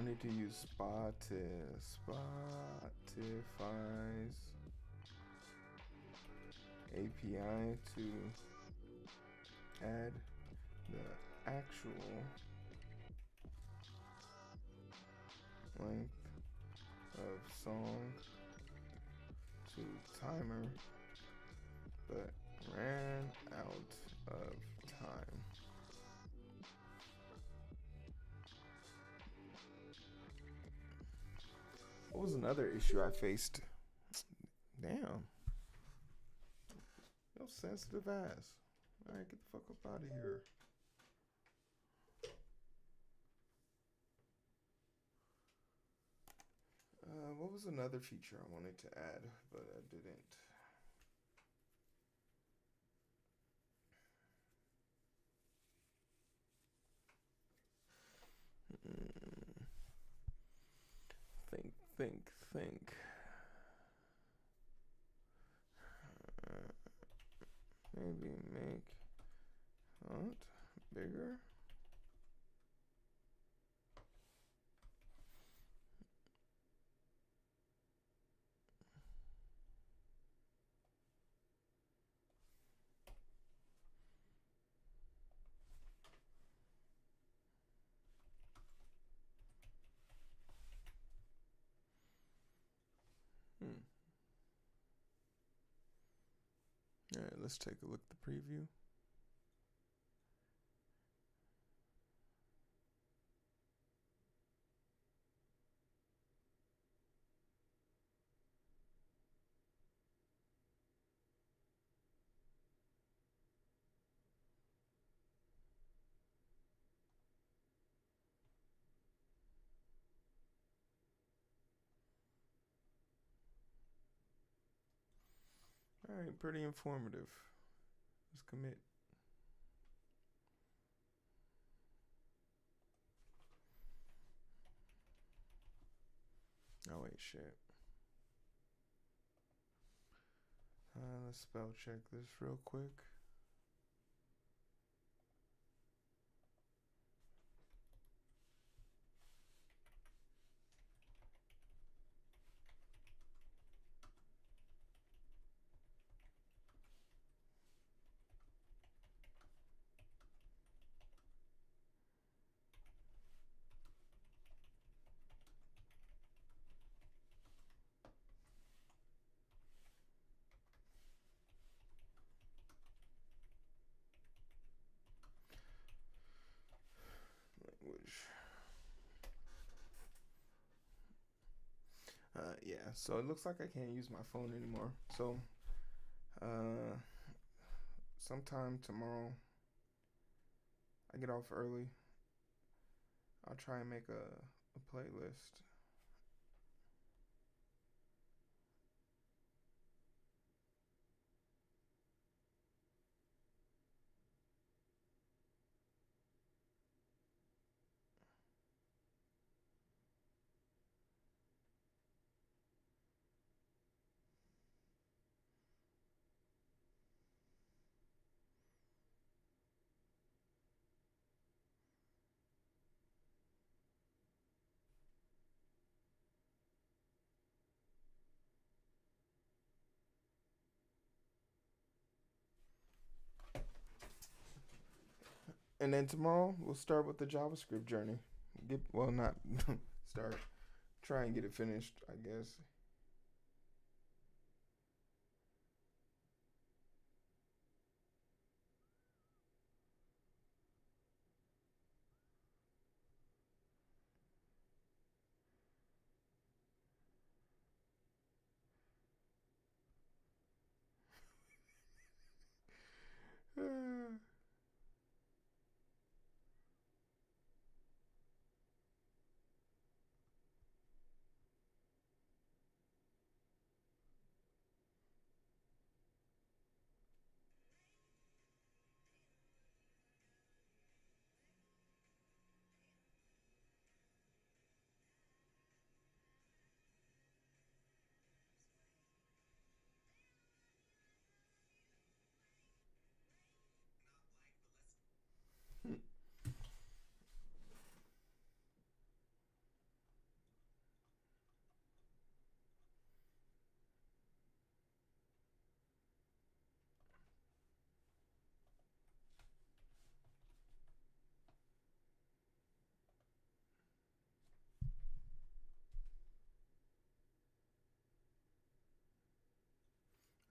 wanted to use Spotify's API to add the actual length of song to timer, but ran out of time. What was another issue I faced? Damn. Yo, sensitive ass. Alright, get the fuck up out of here. What was another feature I wanted to add, but I didn't? Think. Maybe make font bigger. Alright, let's take a look at the preview. Alright, pretty informative. Let's commit. Oh wait, shit. Let's spell check this real quick. Language. Yeah, so it looks like I can't use my phone anymore. So, sometime tomorrow, I get off early. I'll try and make a playlist. And then tomorrow we'll start with the JavaScript journey. Not start. Try and get it finished, I guess.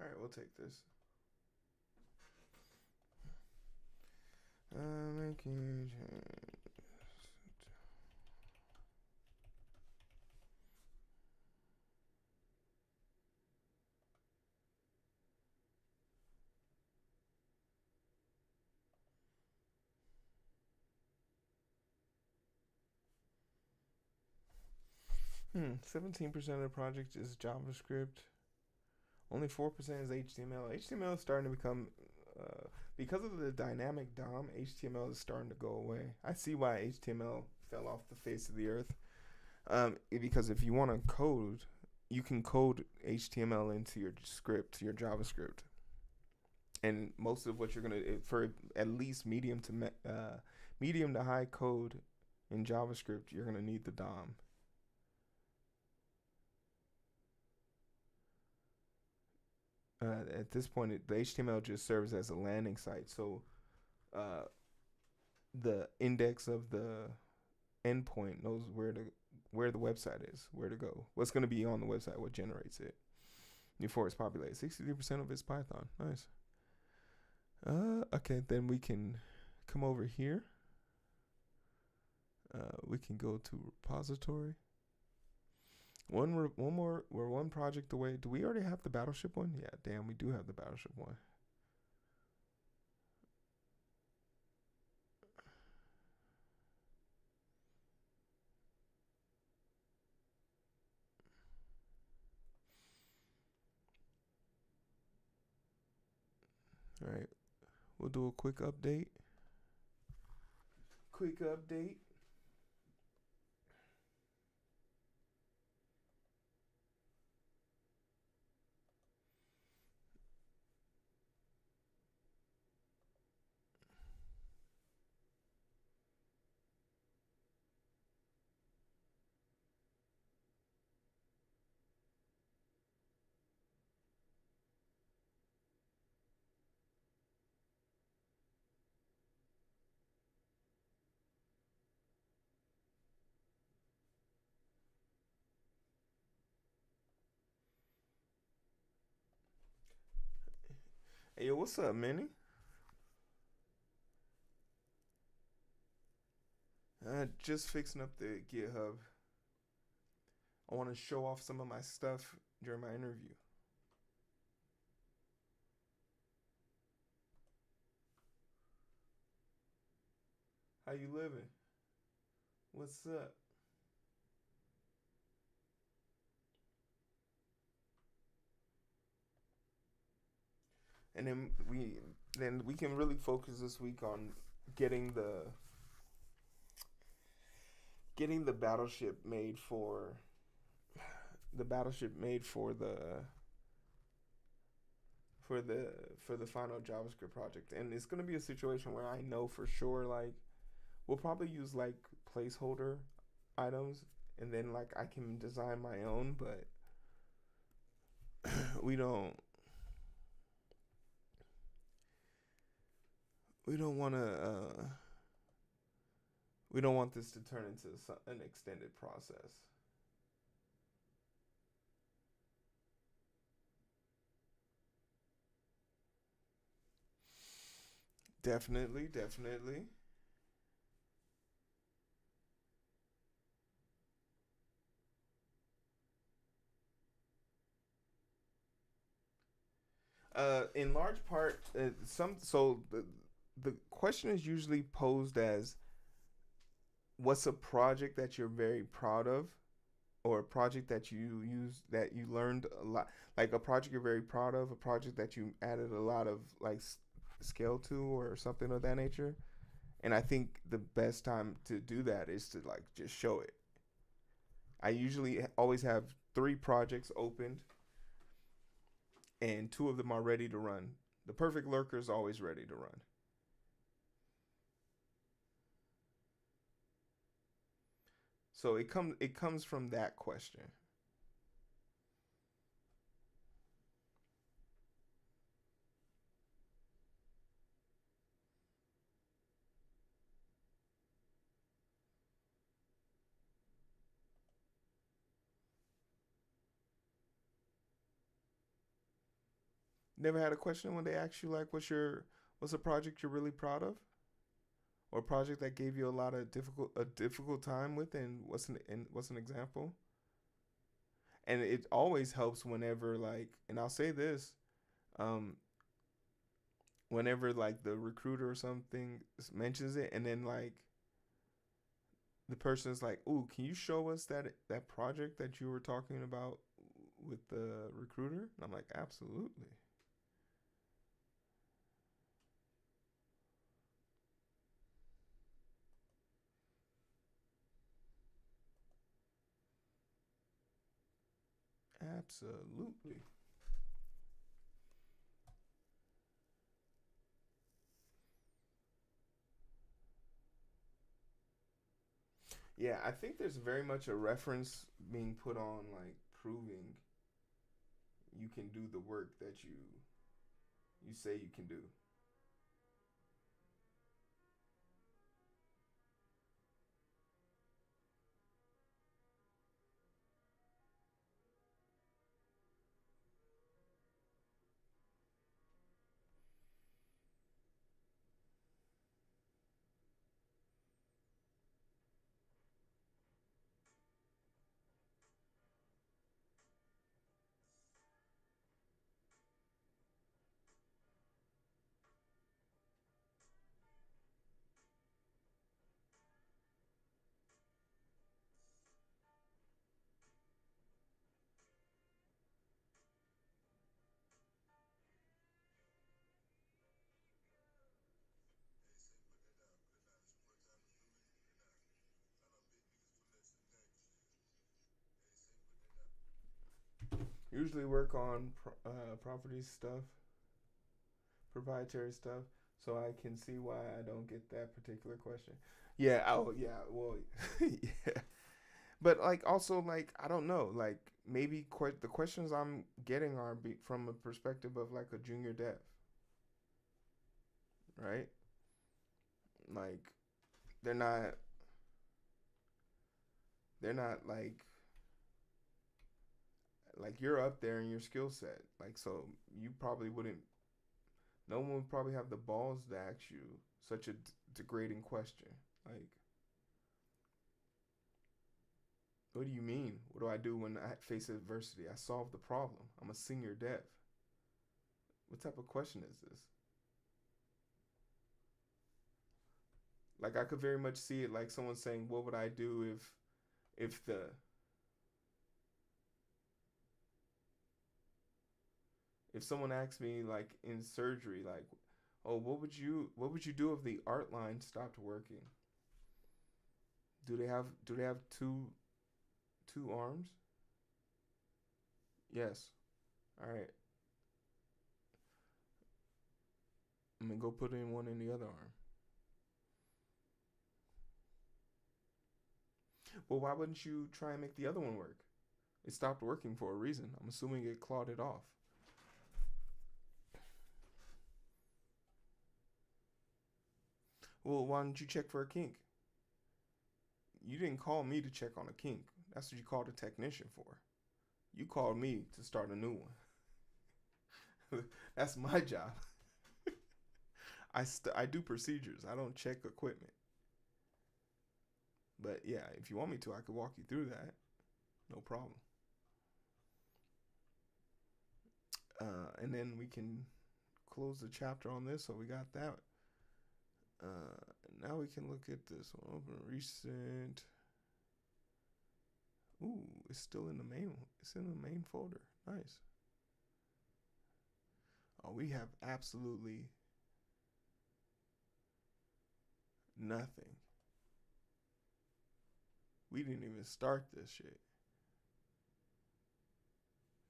All right, we'll take this. Making 17% of the project is JavaScript. Only 4% is HTML. HTML is starting to become, because of the dynamic DOM, HTML is starting to go away. I see why HTML fell off the face of the earth. Because if you want to code, you can code HTML into your script, your JavaScript. And most of what you're gonna, for at least medium to high code in JavaScript, you're gonna need the DOM. At this point, the HTML just serves as a landing site. So the index of the endpoint knows where the website is, where to go, what's going to be on the website, what generates it before it's populated. 63% of it's Python. Nice. Okay, then we can come over here. We can go to repository. One more. We're one project away. Do we already have the Battleship one? Yeah, damn, we do have the Battleship one. All right, we'll do a quick update. Hey, yo, what's up, Manny? Just fixing up the GitHub. I want to show off some of my stuff during my interview. How you living? What's up? And then we can really focus this week on getting the battleship made for the final JavaScript project. And it's gonna be a situation where I know for sure, like, we'll probably use like placeholder items, and then like I can design my own, but we don't want to we don't want this to turn into an extended process. Definitely. In large part, the question is usually posed as, what's a project that you're very proud of, or a project that you learned a lot, like a project you're very proud of, a project that you added a lot of like scale to, or something of that nature. And I think the best time to do that is to like just show it. I usually always have 3 projects opened, and 2 of them are ready to run. The perfect lurker is always ready to run. So it comes from that question. Never had a question when they ask you like, what's a project you're really proud of, or a project that gave you a difficult time with, and what's an example? And it always helps whenever like, and I'll say this, um, whenever like the recruiter or something mentions it, and then like the person is like, "Ooh, can you show us that project that you were talking about with the recruiter?" And I'm like, "Absolutely." Absolutely. Yeah, I think there's very much a reference being put on like proving you can do the work that you say you can do. Usually work on property stuff, proprietary stuff, so I can see why I don't get that particular question. Yeah. Oh, yeah. Well, yeah. But like also like I don't know like maybe the questions I'm getting are from a perspective of like a junior dev, right? Like they're not they're not like you're up there in your skill set. Like so you probably wouldn't no one would probably have the balls to ask you such a degrading question. Like what do you mean? What do I do when I face adversity? I solve the problem. I'm a senior dev. What type of question is this? Like I could very much see it like someone saying, "What would I do if the if someone asked me like in surgery like, oh, what would you do if the art line stopped working? Do they have two arms? Yes. All right. I'm gonna go put in one in the other arm. Well, why wouldn't you try and make the other one work? It stopped working for a reason. I'm assuming it clawed it off. Well, why don't you check for a kink? You didn't call me to check on a kink. That's what you called a technician for. You called me to start a new one. That's my job. I do procedures. I don't check equipment. But yeah, if you want me to, I could walk you through that. No problem. And then we can close the chapter on this. So we got that. Now we can look at this one. Open recent. Ooh, it's still in the main. It's in the main folder. Nice. Oh, we have absolutely nothing. We didn't even start this shit.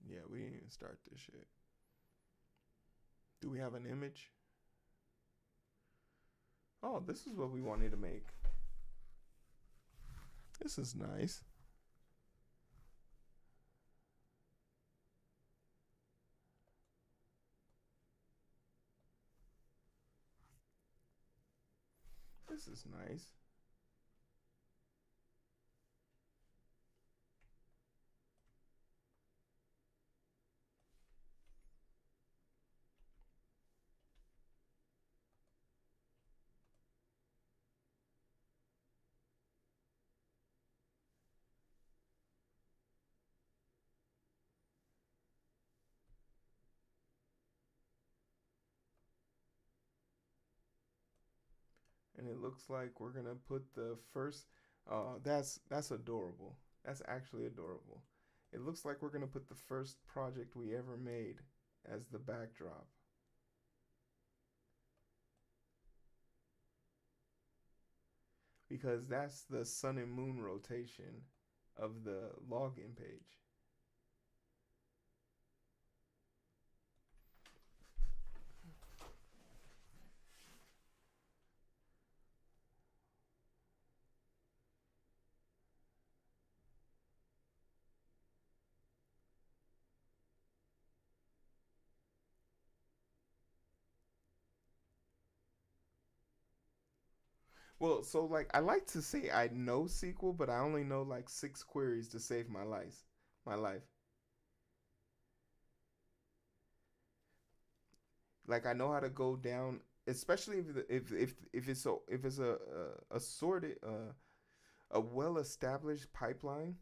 Yeah, we didn't even start this shit. Do we have an image? Oh, this is what we wanted to make. This is nice. This is nice. and it looks like we're gonna put the first. That's adorable. That's actually adorable. It looks like we're gonna put the first project we ever made as the backdrop. Because that's the sun and moon rotation of the login page. Well, so like I like to say I know SQL, but I only know like 6 queries to save my life. My life. Like I know how to go down, especially if it's a sorted a well established pipeline,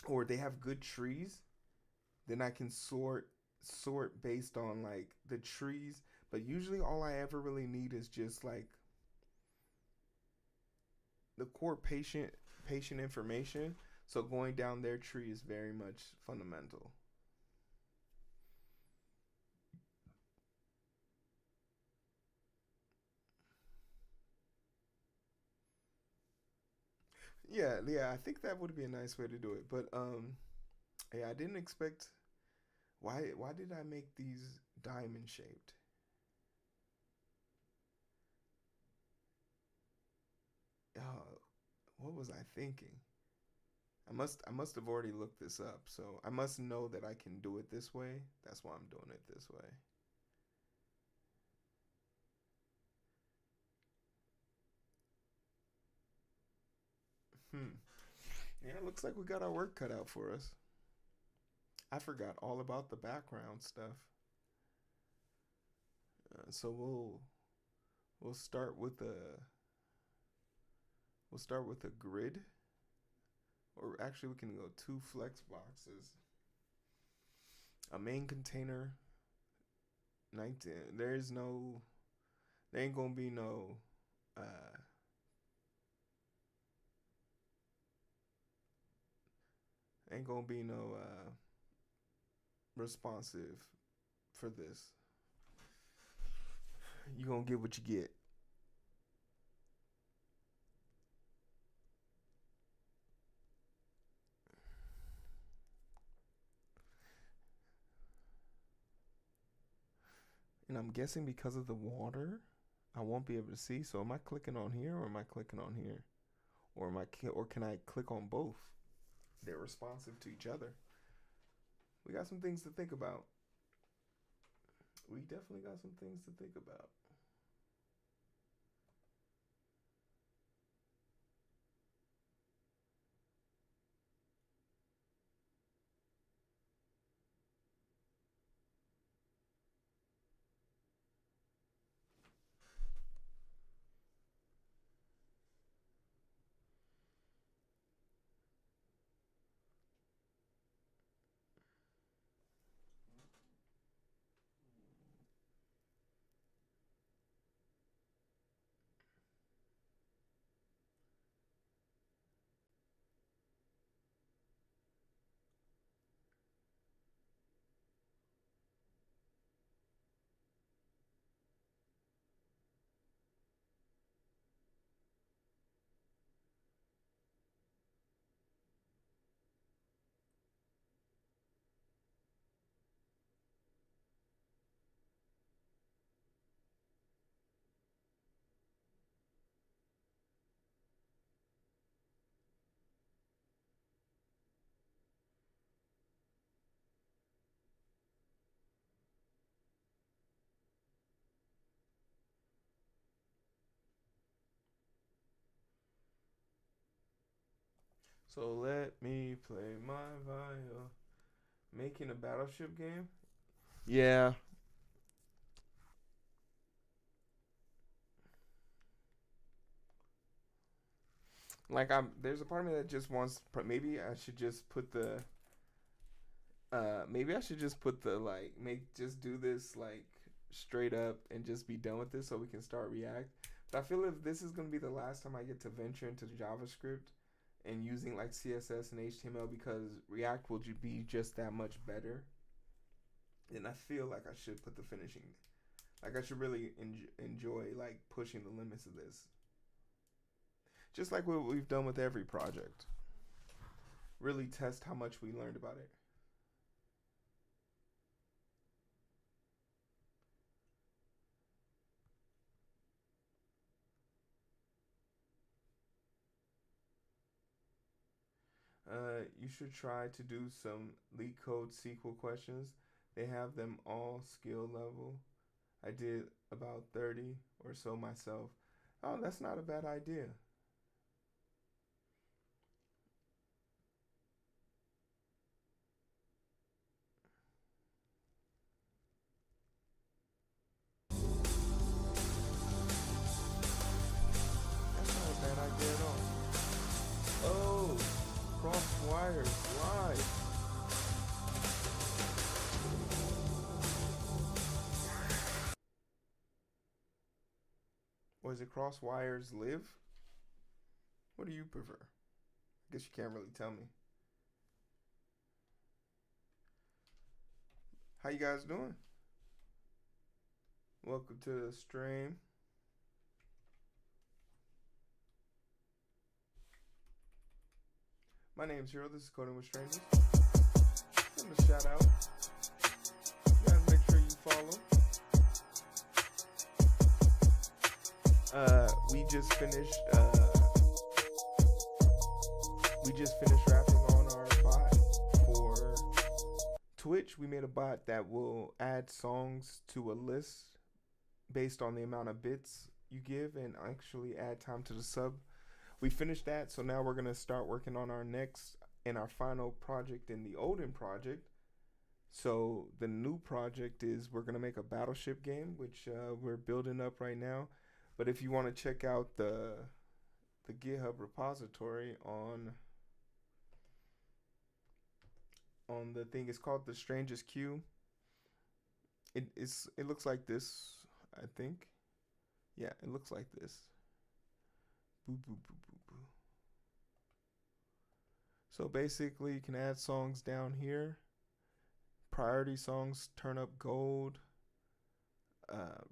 or they have good trees, then I can sort based on like the trees. But usually all I ever really need is just like the core patient information. So going down their tree is very much fundamental. Yeah, yeah, I think that would be a nice way to do it. But yeah, I didn't expect. Why did I make these diamond shaped? Oh, what was I thinking? I must have already looked this up, so I must know that I can do it this way. That's why I'm doing it this way. Hmm. Yeah, it looks like we got our work cut out for us. I forgot all about the background stuff. So we'll start with a grid, or actually we can go 2 flex boxes, a main container. 19. There ain't gonna be no uh ain't gonna be no responsive for this. You gonna get what you get. And I'm guessing because of the water, I won't be able to see. So am I clicking on here, or am I clicking on here, or can I click on both? They're responsive to each other. We got some things to think about. We definitely got some things to think about. So let me play my viol. Making a battleship game? Yeah. Like there's a part of me that just wants. Maybe I should just put the. Maybe I should just put the just do this like straight up and just be done with this so we can start React. I feel if this is gonna be the last time I get to venture into JavaScript and using like CSS and HTML because React will be just that much better, then I feel like I should put the finishing. Like I should really enjoy like pushing the limits of this. Just like what we've done with every project. Really test how much we learned about it. You should try to do some LeetCode SQL questions. They have them all skill level. I did about 30 or so myself. Oh, that's not a bad idea. That's not a bad idea at all. Oh, cross wires live. Or is it cross wires live? What do you prefer? I guess you can't really tell me. How you guys doing? Welcome to the stream. My name's Hero. This is Coding with Strangers. Give them a shout out. You guys make sure you follow. We just finished wrapping on our bot for Twitch. We made a bot that will add songs to a list based on the amount of bits you give and actually add time to the sub. We finished that, so now we're going to start working on our next and our final project in the Odin project. So the new project is we're going to make a battleship game, which we're building up right now. But if you want to check out the GitHub repository on the thing, it's called The Strangest Queue. It looks like this, I think. Yeah, it looks like this. Boo, boo, boo, boo, boo. So basically, you can add songs down here. Priority songs turn up gold.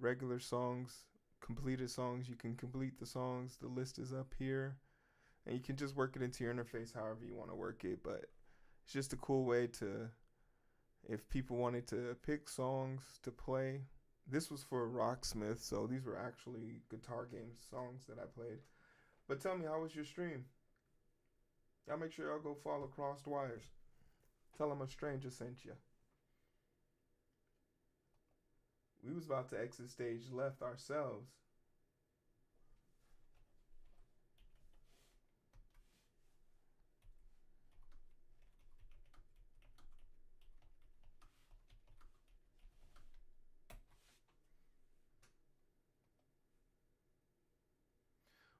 Regular songs, completed songs, you can complete the songs. The list is up here. And you can just work it into your interface however you want to work it. But it's just a cool way to, if people wanted to pick songs to play. This was for Rocksmith, so these were actually guitar game songs that I played. But tell me, how was your stream? Y'all make sure y'all go follow Crossed Wires. Tell them a stranger sent you. We was about to exit stage left ourselves.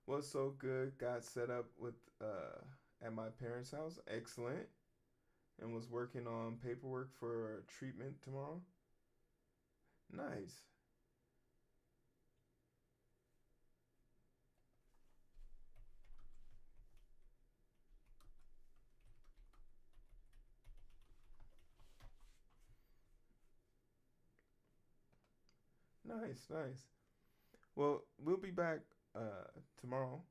Was so good. Got set up with at my parents' house. Excellent. And was working on paperwork for treatment tomorrow. Nice. Nice, nice. Well, we'll be back tomorrow.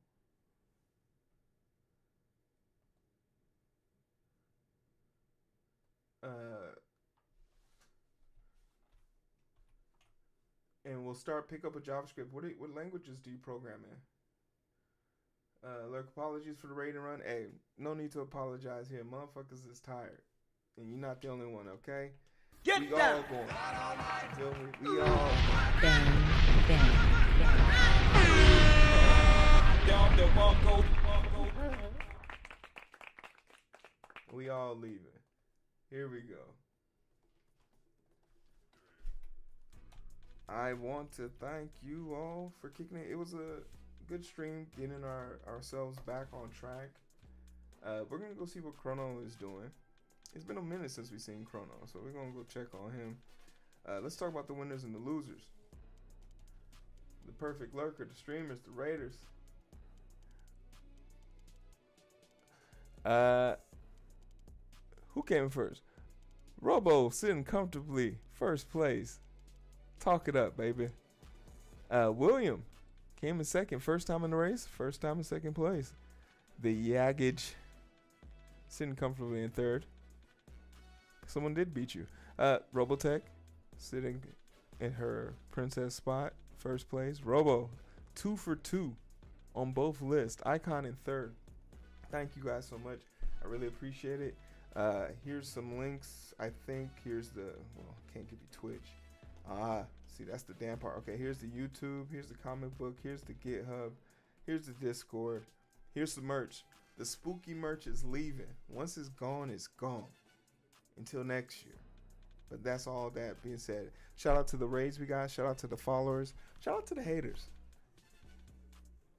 And we'll start pick up a JavaScript. What languages do you program in? Look, apologies for the raid and run. Hey, no need to apologize here. Motherfuckers is tired. And you're not the only one, okay? Get we down. all going. You feel me? We all We all leaving. Here we go. I want to thank you all for kicking it. It was a good stream, getting ourselves back on track. We're gonna go see what Chrono is doing. It's been a minute since we've seen Chrono, so we're gonna go check on him. Let's talk about the winners and the losers. The perfect lurker, the streamers, the raiders. Who came first? Robo sitting comfortably, first place. Talk it up, baby. William came in second, first time in the race, first time in second place. The Yaggage sitting comfortably in third. Someone did beat you. Robotech sitting in her princess spot, first place. Robo, 2 for 2 on both lists. Icon in third. Thank you guys so much. I really appreciate it. Here's some links. I think here's the, well, can't give you Twitch. See, that's the damn part. Okay, here's the YouTube. Here's the comic book. Here's the GitHub. Here's the Discord. Here's the merch. The spooky merch is leaving. Once it's gone, it's gone. Until next year. But that's all that being said. Shout out to the raids we got. Shout out to the followers. Shout out to the haters.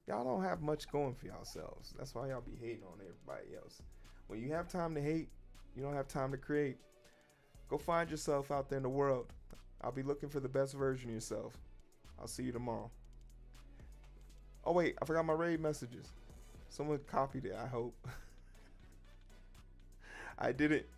Y'all don't have much going for yourselves. That's why y'all be hating on everybody else. When you have time to hate, you don't have time to create. Go find yourself out there in the world. I'll be looking for the best version of yourself. I'll see you tomorrow. Oh wait, I forgot my raid messages. Someone copied it, I hope. I did it.